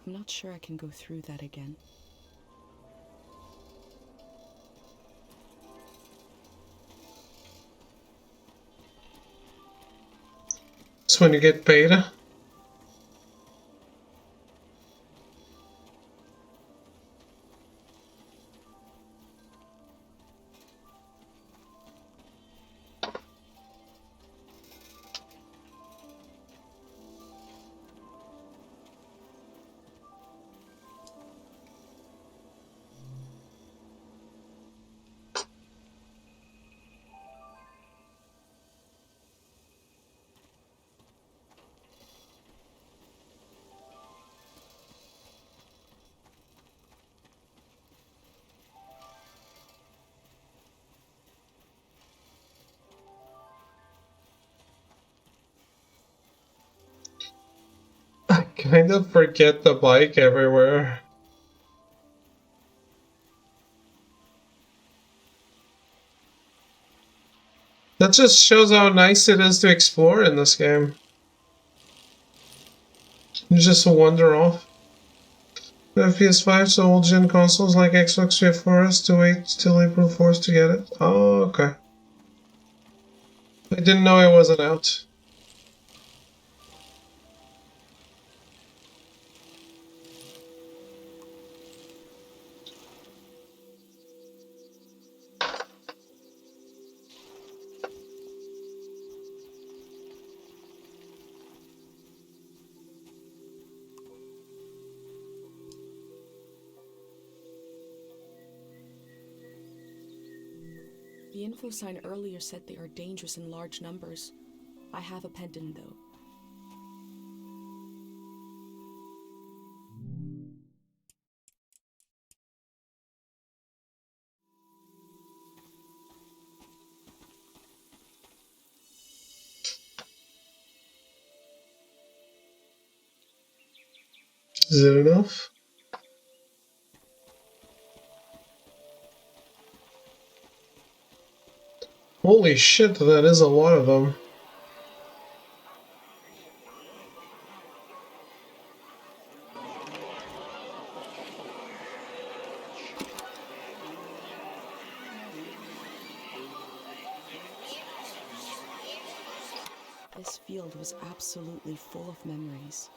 I'm not sure I can go through that again. It's when you get beta. I kind of forget the bike everywhere. That just shows how nice it is to explore in this game. You just wander off. We have PS5, so old gen consoles like Xbox, we have for us to wait till April 4th to get it. Oh, okay. I didn't know it wasn't out. The info sign earlier said they are dangerous in large numbers. I have a pendant, though. Is it enough? Holy shit, that is a lot of them. This field was absolutely full of memories.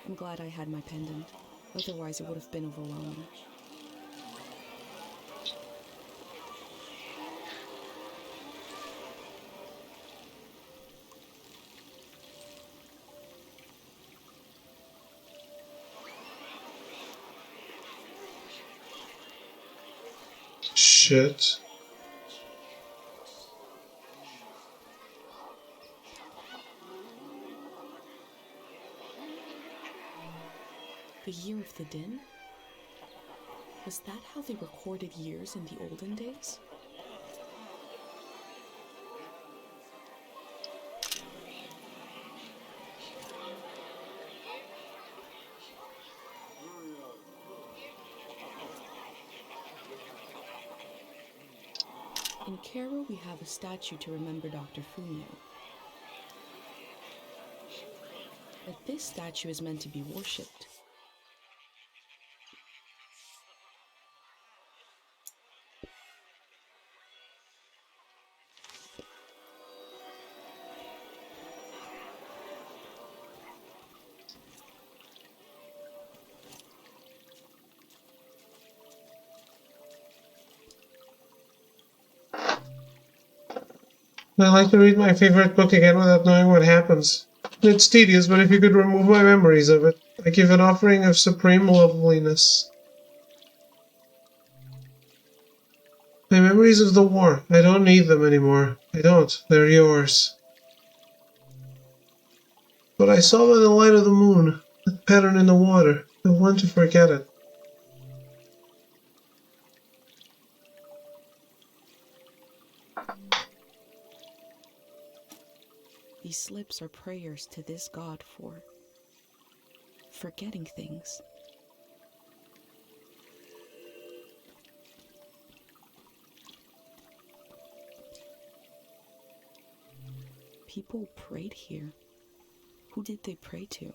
I'm glad I had my pendant, otherwise it would have been overwhelming. Shit. The Year of the Din? Was that how they recorded years in the olden days? In Cairo, we have a statue to remember Dr. Fumio. But this statue is meant to be worshipped. I like to read my favorite book again without knowing what happens. It's tedious, but if you could remove my memories of it, I give an offering of supreme loveliness. My memories of the war. I don't need them anymore. I don't. They're yours. But I saw by the light of the moon, that pattern in the water. I want to forget it. These slips are prayers to this god for forgetting things. People prayed here. Who did they pray to?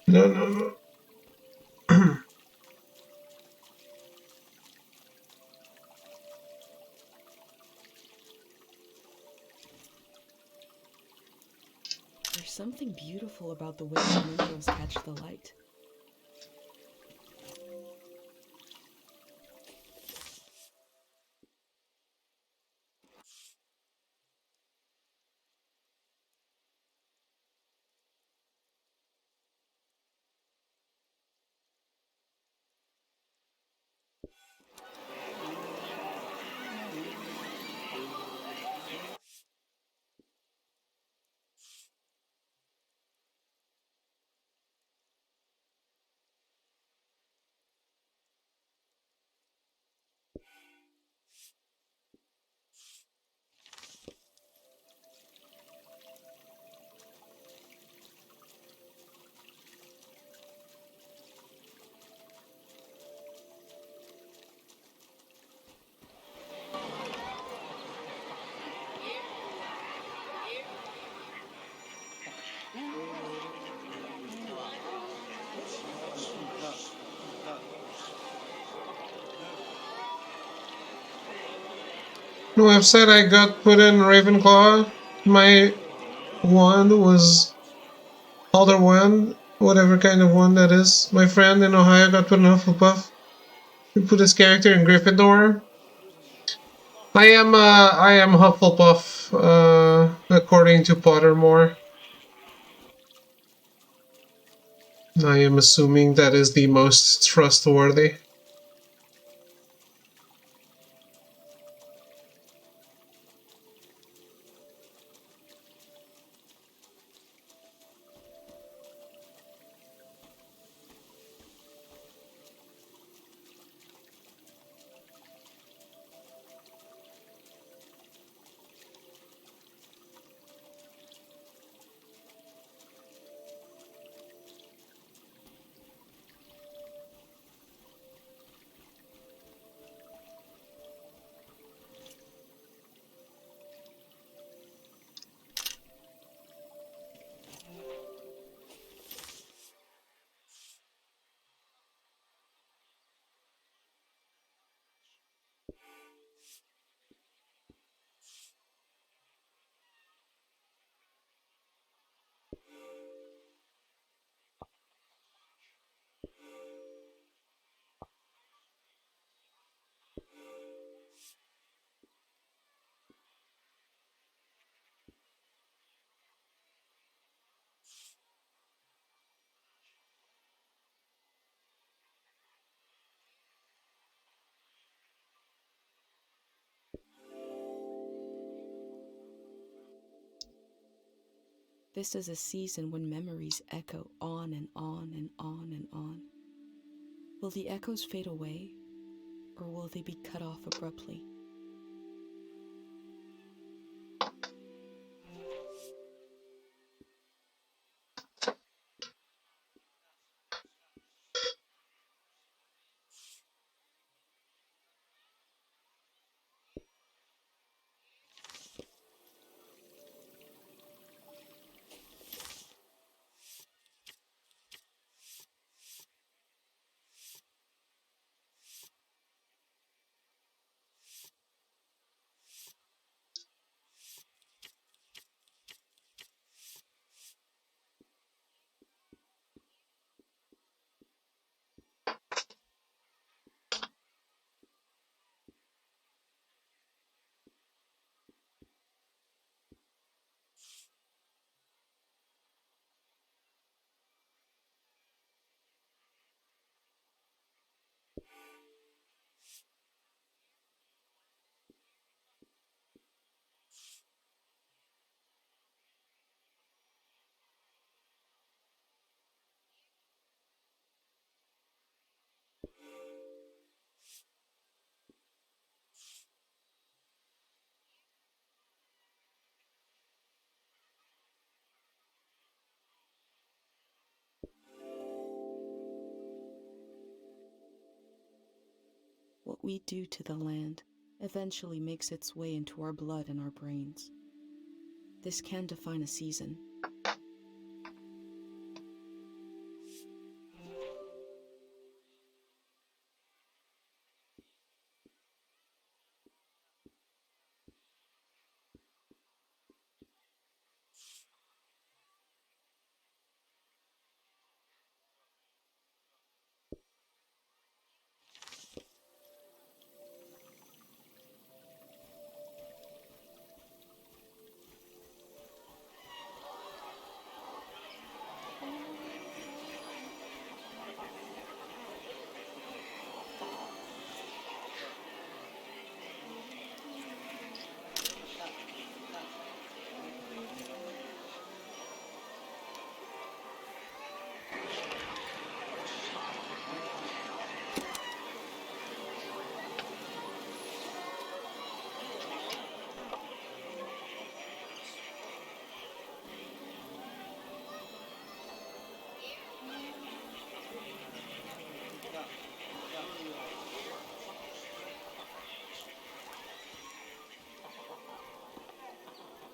No. There's something beautiful about the way the windows catch the light. The website I got put in Ravenclaw. My wand was Alder Wand, whatever kind of wand that is. My friend in Ohio got put in Hufflepuff. He put his character in Gryffindor. I am Hufflepuff, according to Pottermore. I am assuming that is the most trustworthy. This is a season when memories echo on and on and on and on. Will the echoes fade away, or will they be cut off abruptly? What we do to the land eventually makes its way into our blood and our brains. This can define a season.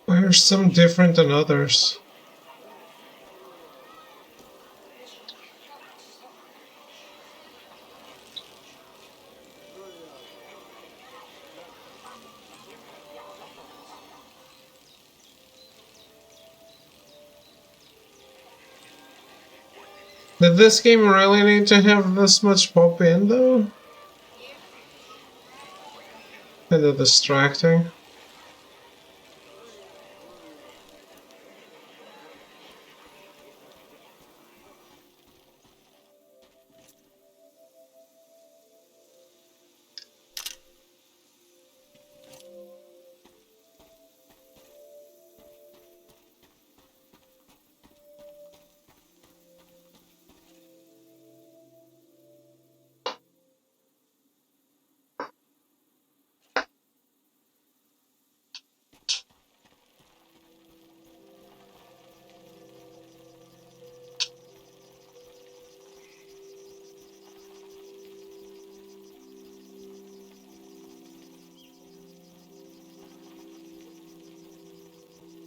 Why are some different than others? Did this game really need to have this much pop in though? Kinda distracting.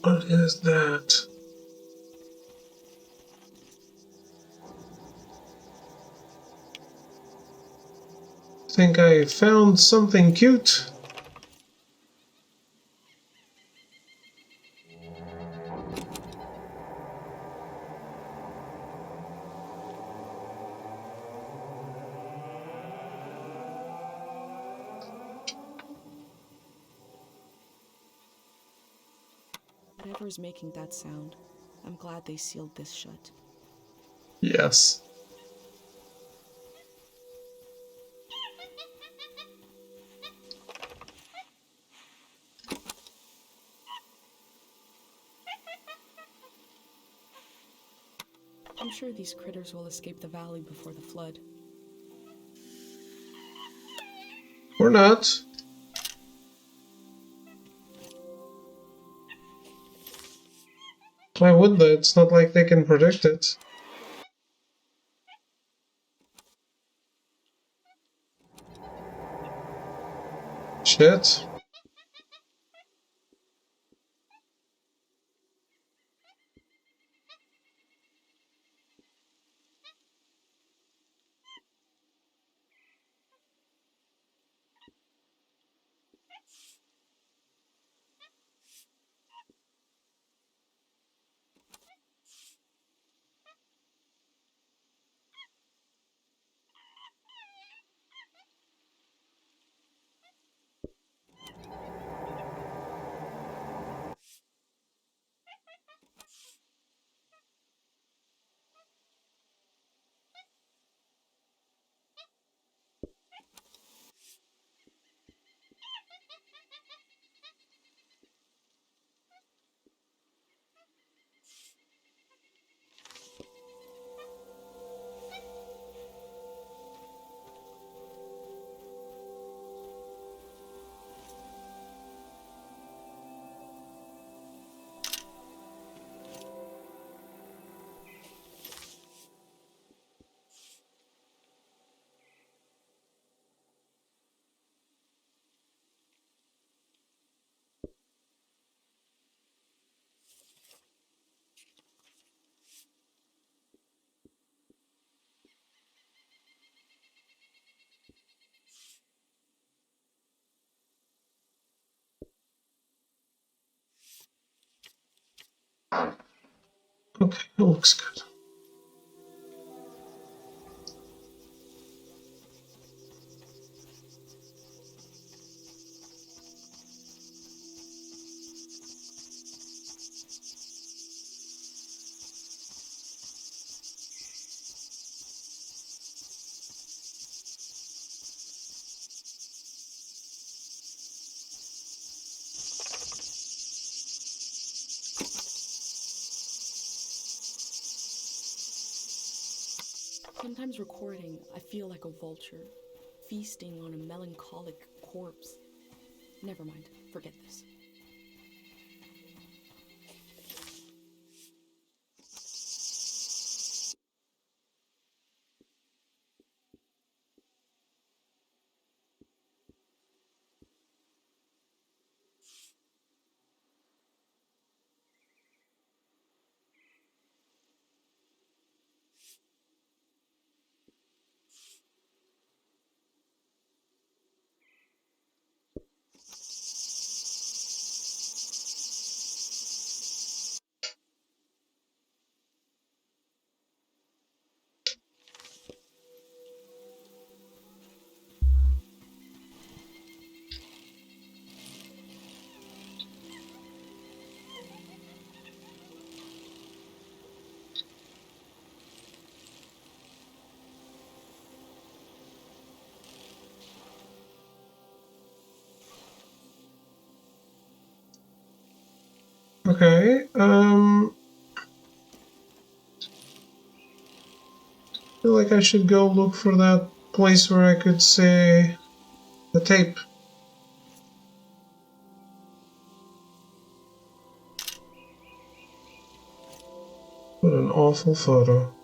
What is that? Think I found something cute? Whatever's making that sound, I'm glad they sealed this shut. Yes. I'm sure these critters will escape the valley before the flood. Or not. Why would they? It's not like they can predict it. Shit. Okay, it looks good. Sometimes recording, I feel like a vulture, feasting on a melancholic corpse. Never mind, forget this. Okay, I feel like I should go look for that place where I could see the tape. What an awful photo.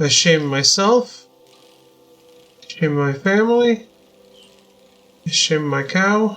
I shame myself, shame my family, I shame my cow.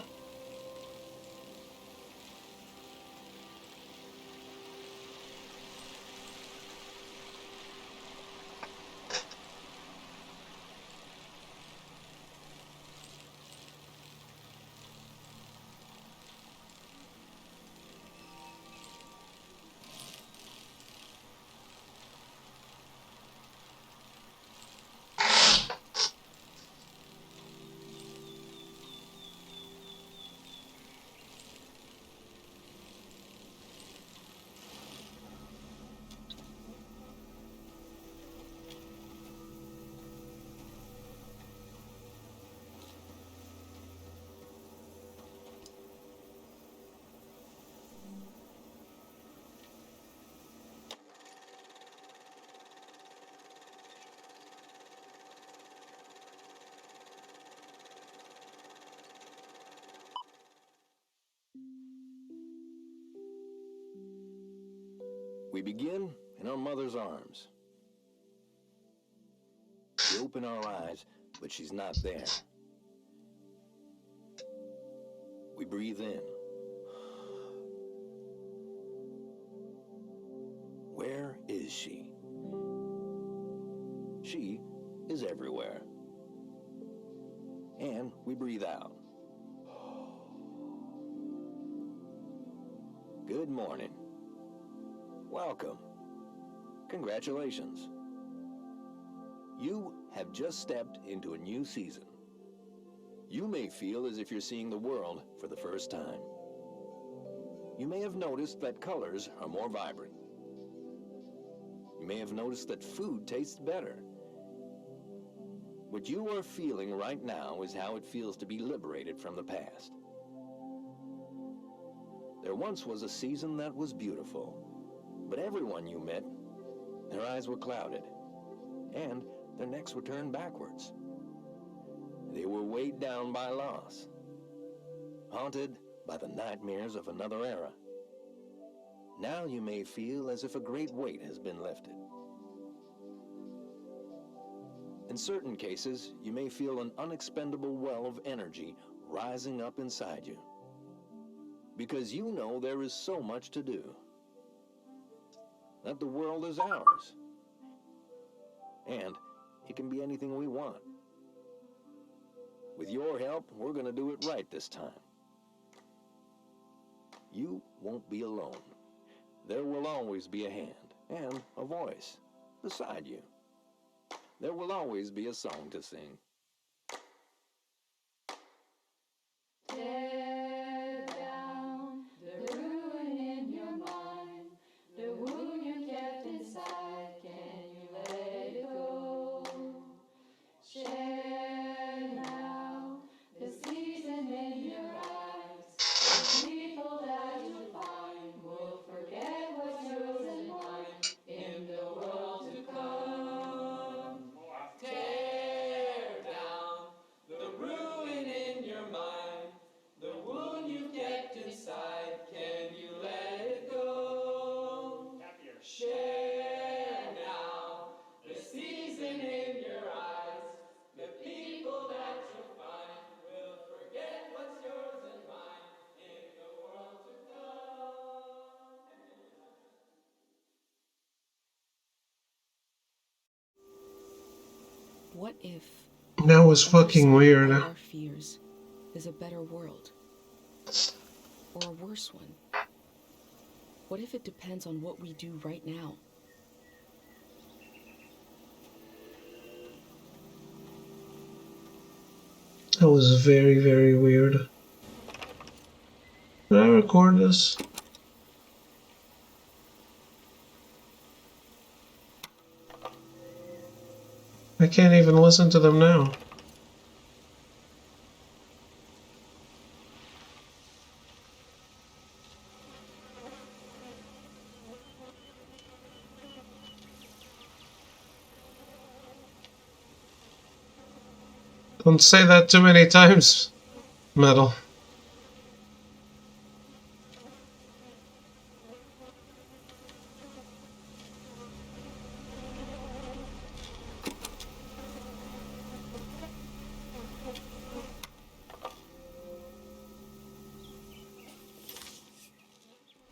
We begin in our mother's arms. We open our eyes, but she's not there. We breathe in. Where is she? She is everywhere. And we breathe out. Good morning. Welcome. Congratulations. You have just stepped into a new season. You may feel as if you're seeing the world for the first time. You may have noticed that colors are more vibrant. You may have noticed that food tastes better. What you are feeling right now is how it feels to be liberated from the past. There once was a season that was beautiful, but everyone you met, their eyes were clouded, and their necks were turned backwards. They were weighed down by loss, haunted by the nightmares of another era. Now you may feel as if a great weight has been lifted. In certain cases, you may feel an unexpendable well of energy rising up inside you, because you know there is so much to do, that the world is ours, and it can be anything we want. With your help, we're going to do it right this time. You won't be alone. There will always be a hand and a voice beside you. There will always be a song to sing. Tear down the ruin in your mind, the wound you kept inside, can you let it go? Share now the season in your eyes, the people that you find will forget what's yours and mine in the world to come. Tear down the ruin in your mind, the wound you kept inside, can you let it go? Share now the season in your eyes, the people that you find will forget what's yours and mine in the world to come. What if That was fucking weird. understanding our fears is a better world? Or a worse one? What if it depends on what we do right now? That was very, very weird. Did I record this? I can't even listen to them now. Don't say that too many times, Metal.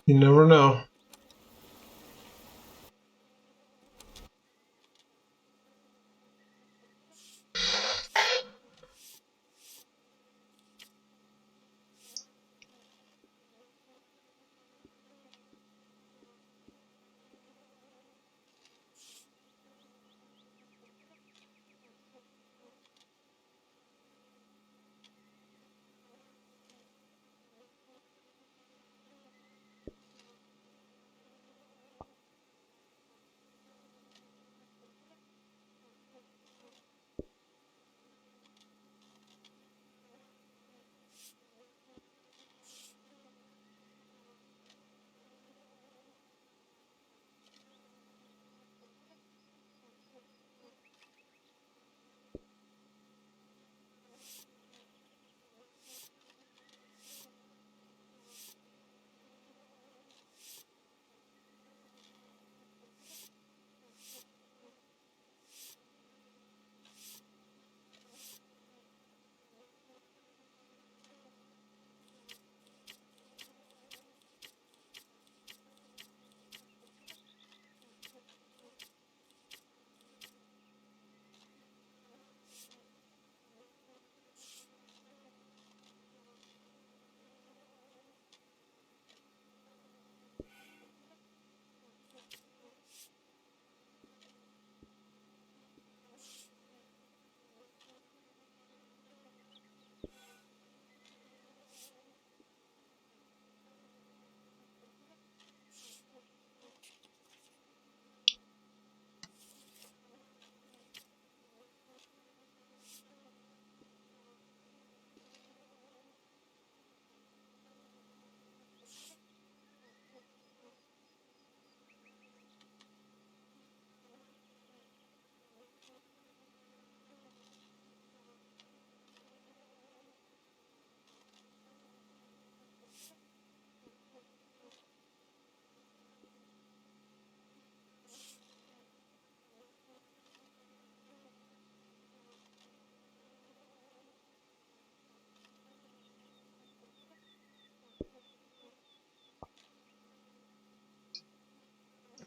You never know.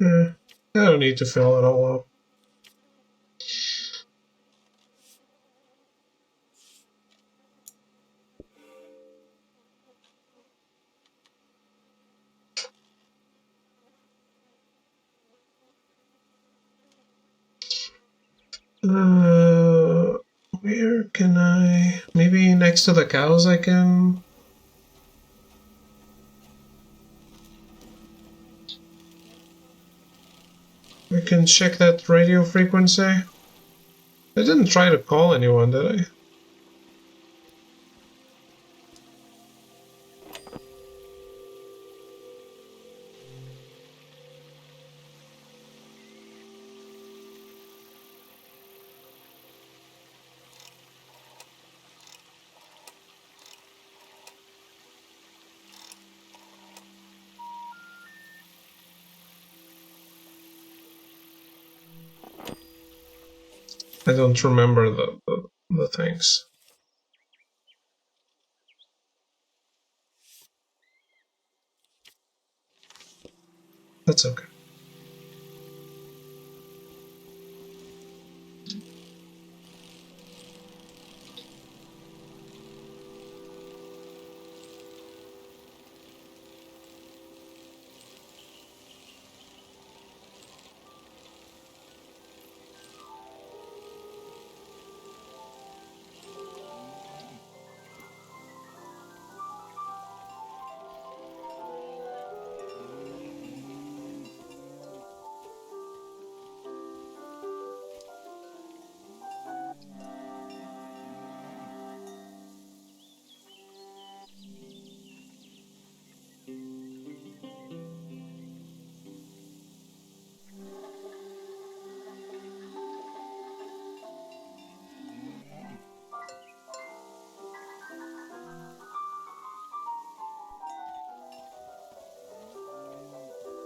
I don't need to fill it all up. Where can I... Maybe next to the cows I can... I can check that radio frequency. I didn't try to call anyone, did I? I don't remember the things. That's okay.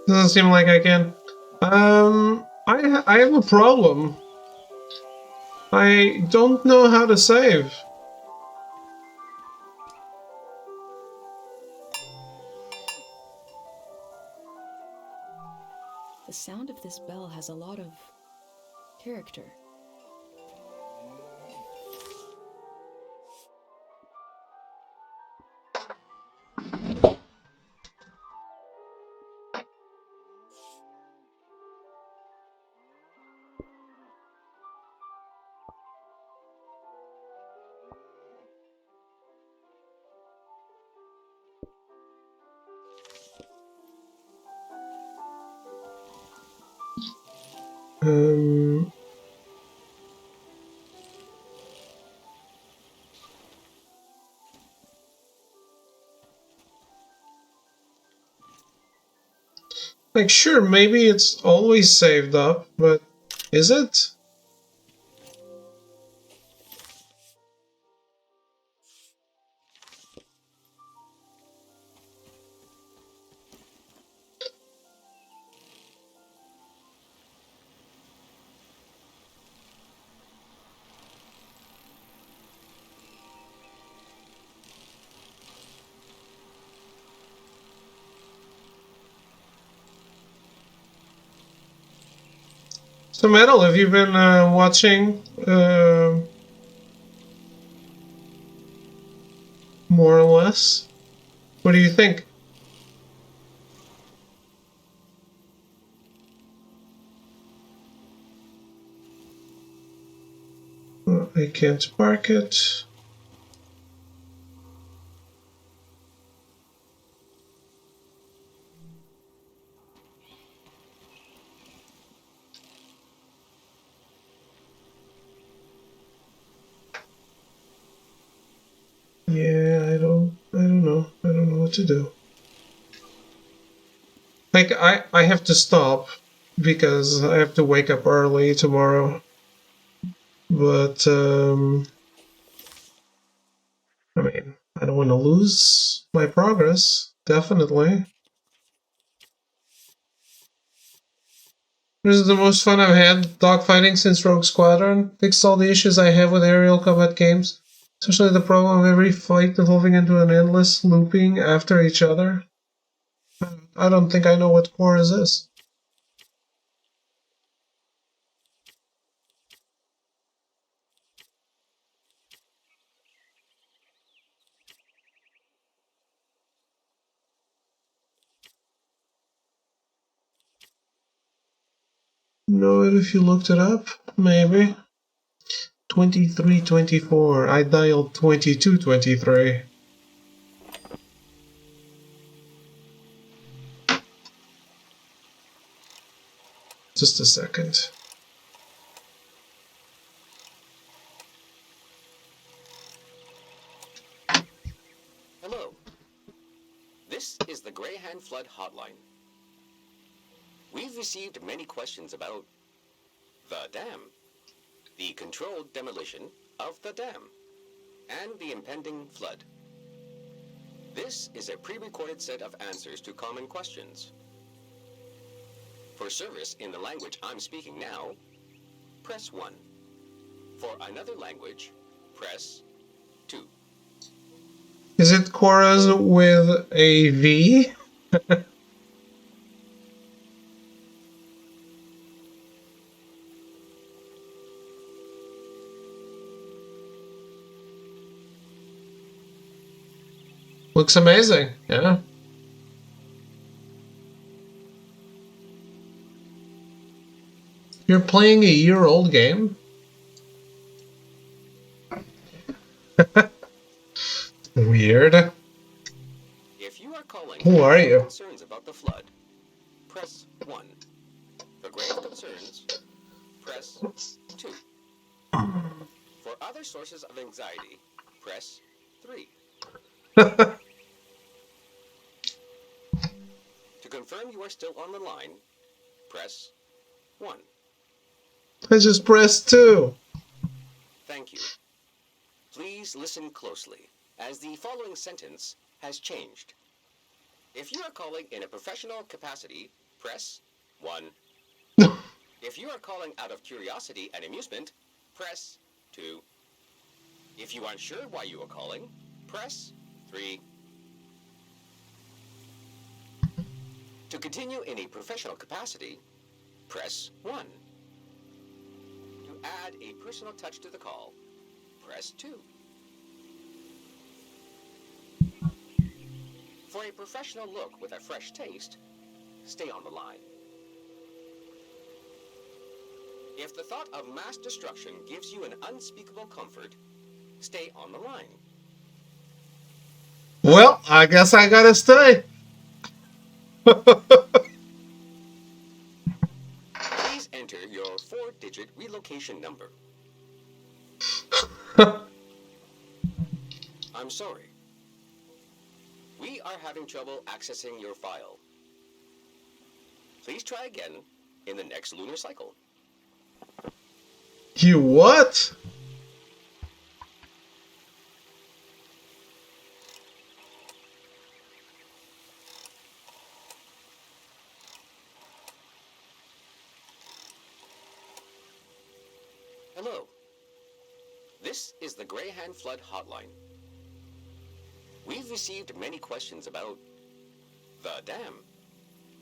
Doesn't seem like I can. I have a problem. I don't know how to save. The sound of this bell has a lot of character. Like, sure, maybe it's always saved up, but is it? So, Metal, have you been watching more or less? What do you think? I can't park it. Yeah, I don't know. I don't know what to do. Like, I have to stop because I have to wake up early tomorrow. But, I mean, I don't want to lose my progress, definitely. This is the most fun I've had dogfighting since Rogue Squadron. Fixed all the issues I have with aerial combat games, especially the problem of every fight devolving into an endless looping after each other. I don't think I know what Chorus is. Know it if you looked it up? Maybe. 2324. I dialed 2223. Just a second. Hello. This is the Greyhand Flood Hotline. We've received many questions about the dam, the controlled demolition of the dam, and the impending flood. This is a pre-recorded set of answers to common questions. For service in the language I'm speaking now, press 1. For another language, press 2. Is it Chorus with a V? Looks amazing, yeah. You're playing a year-old game? Weird. If you are calling Who are you? concerns about the flood, press 1. For grave concerns, press 2. For other sources of anxiety, press 3. To confirm you are still on the line, press 1. I just pressed 2. Thank you. Please listen closely, as the following sentence has changed. If you are calling in a professional capacity, press 1. If you are calling out of curiosity and amusement, press 2. If you aren't sure why you are calling, press 3. To continue in a professional capacity, press 1. To add a personal touch to the call, press 2. For a professional look with a fresh taste, stay on the line. If the thought of mass destruction gives you an unspeakable comfort, stay on the line. Well, I guess I gotta stay. Please enter your 4-digit relocation number. I'm sorry. We are having trouble accessing your file. Please try again in the next lunar cycle. You what? Hello. This is the Greyhand Flood Hotline. We've received many questions about the dam,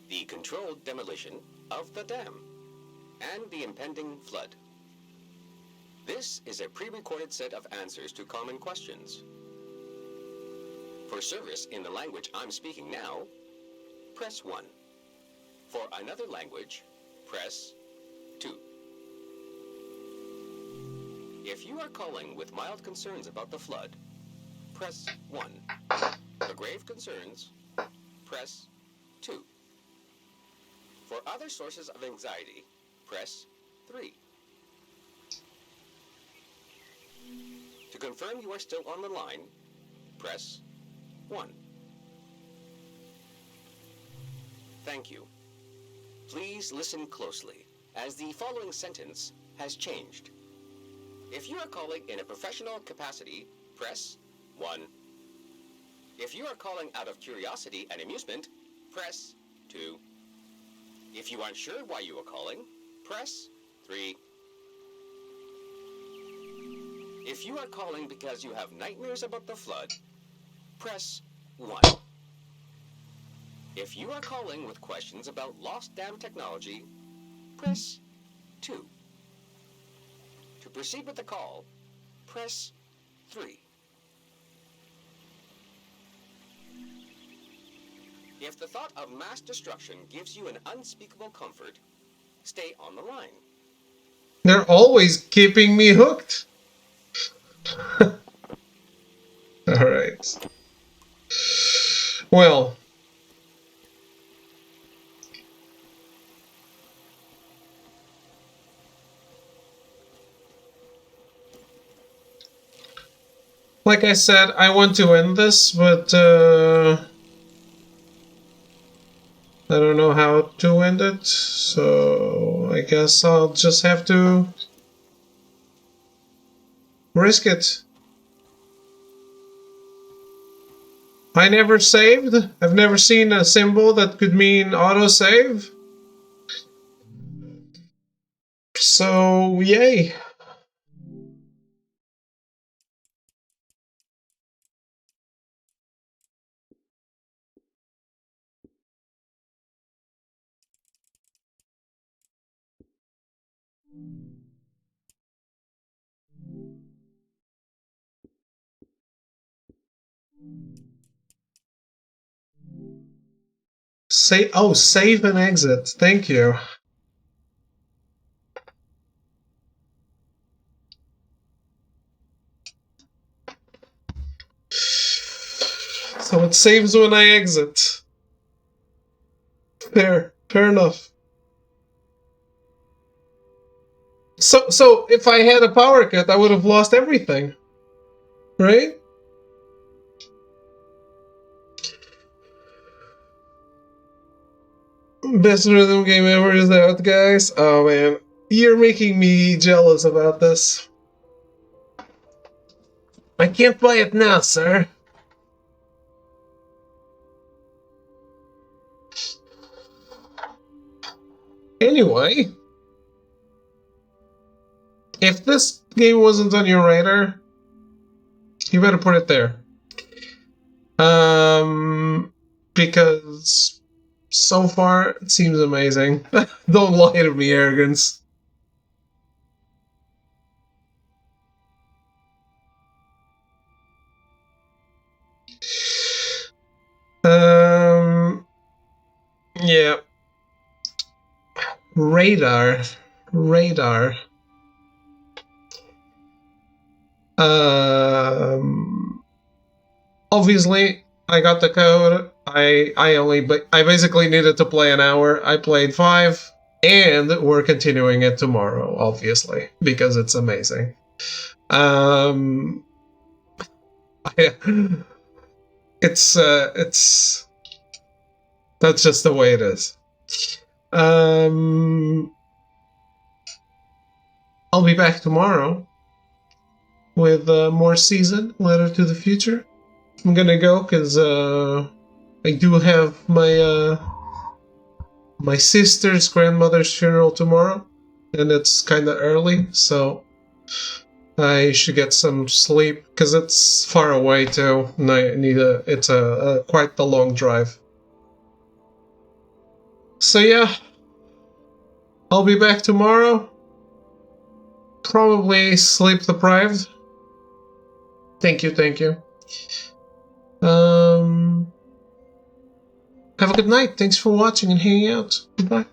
the controlled demolition of the dam, and the impending flood. This is a pre-recorded set of answers to common questions. For service in the language I'm speaking now, press 1. For another language, press 2. If you are calling with mild concerns about the flood, press 1. For grave concerns, press 2. For other sources of anxiety, press 3. To confirm you are still on the line, press 1. Thank you. Please listen closely, as the following sentence has changed. If you are calling in a professional capacity, press 1. If you are calling out of curiosity and amusement, press 2. If you aren't sure why you are calling, press 3. If you are calling because you have nightmares about the flood, press 1. If you are calling with questions about lost dam technology, press 2. To proceed with the call, press 3. If the thought of mass destruction gives you an unspeakable comfort, stay on the line. They're always keeping me hooked. Alright. Well. Like I said, I want to end this, but I don't know how to end it, so I guess I'll just have to risk it. I never saved. I've never seen a symbol that could mean autosave. So, yay. Save and exit. Thank you. So it saves when I exit. Fair enough. So if I had a power cut, I would have lost everything, right? Best rhythm game ever is out, guys. Oh man, you're making me jealous about this. I can't buy it now, sir. Anyway, if this game wasn't on your radar, you better put it there. Because so far it seems amazing. Don't lie to me, arrogance. Yeah. Radar. Obviously, I got the code. I basically needed to play an hour. I played 5, and we're continuing it tomorrow, obviously, because it's amazing. It's that's just the way it is. I'll be back tomorrow with more season, Letter to the Future. I'm gonna go because I do have my my sister's grandmother's funeral tomorrow, and it's kind of early, so I should get some sleep because it's far away too. And I need it's quite the long drive. So yeah, I'll be back tomorrow. Probably sleep deprived. Thank you. Have a good night. Thanks for watching and hanging out. Goodbye.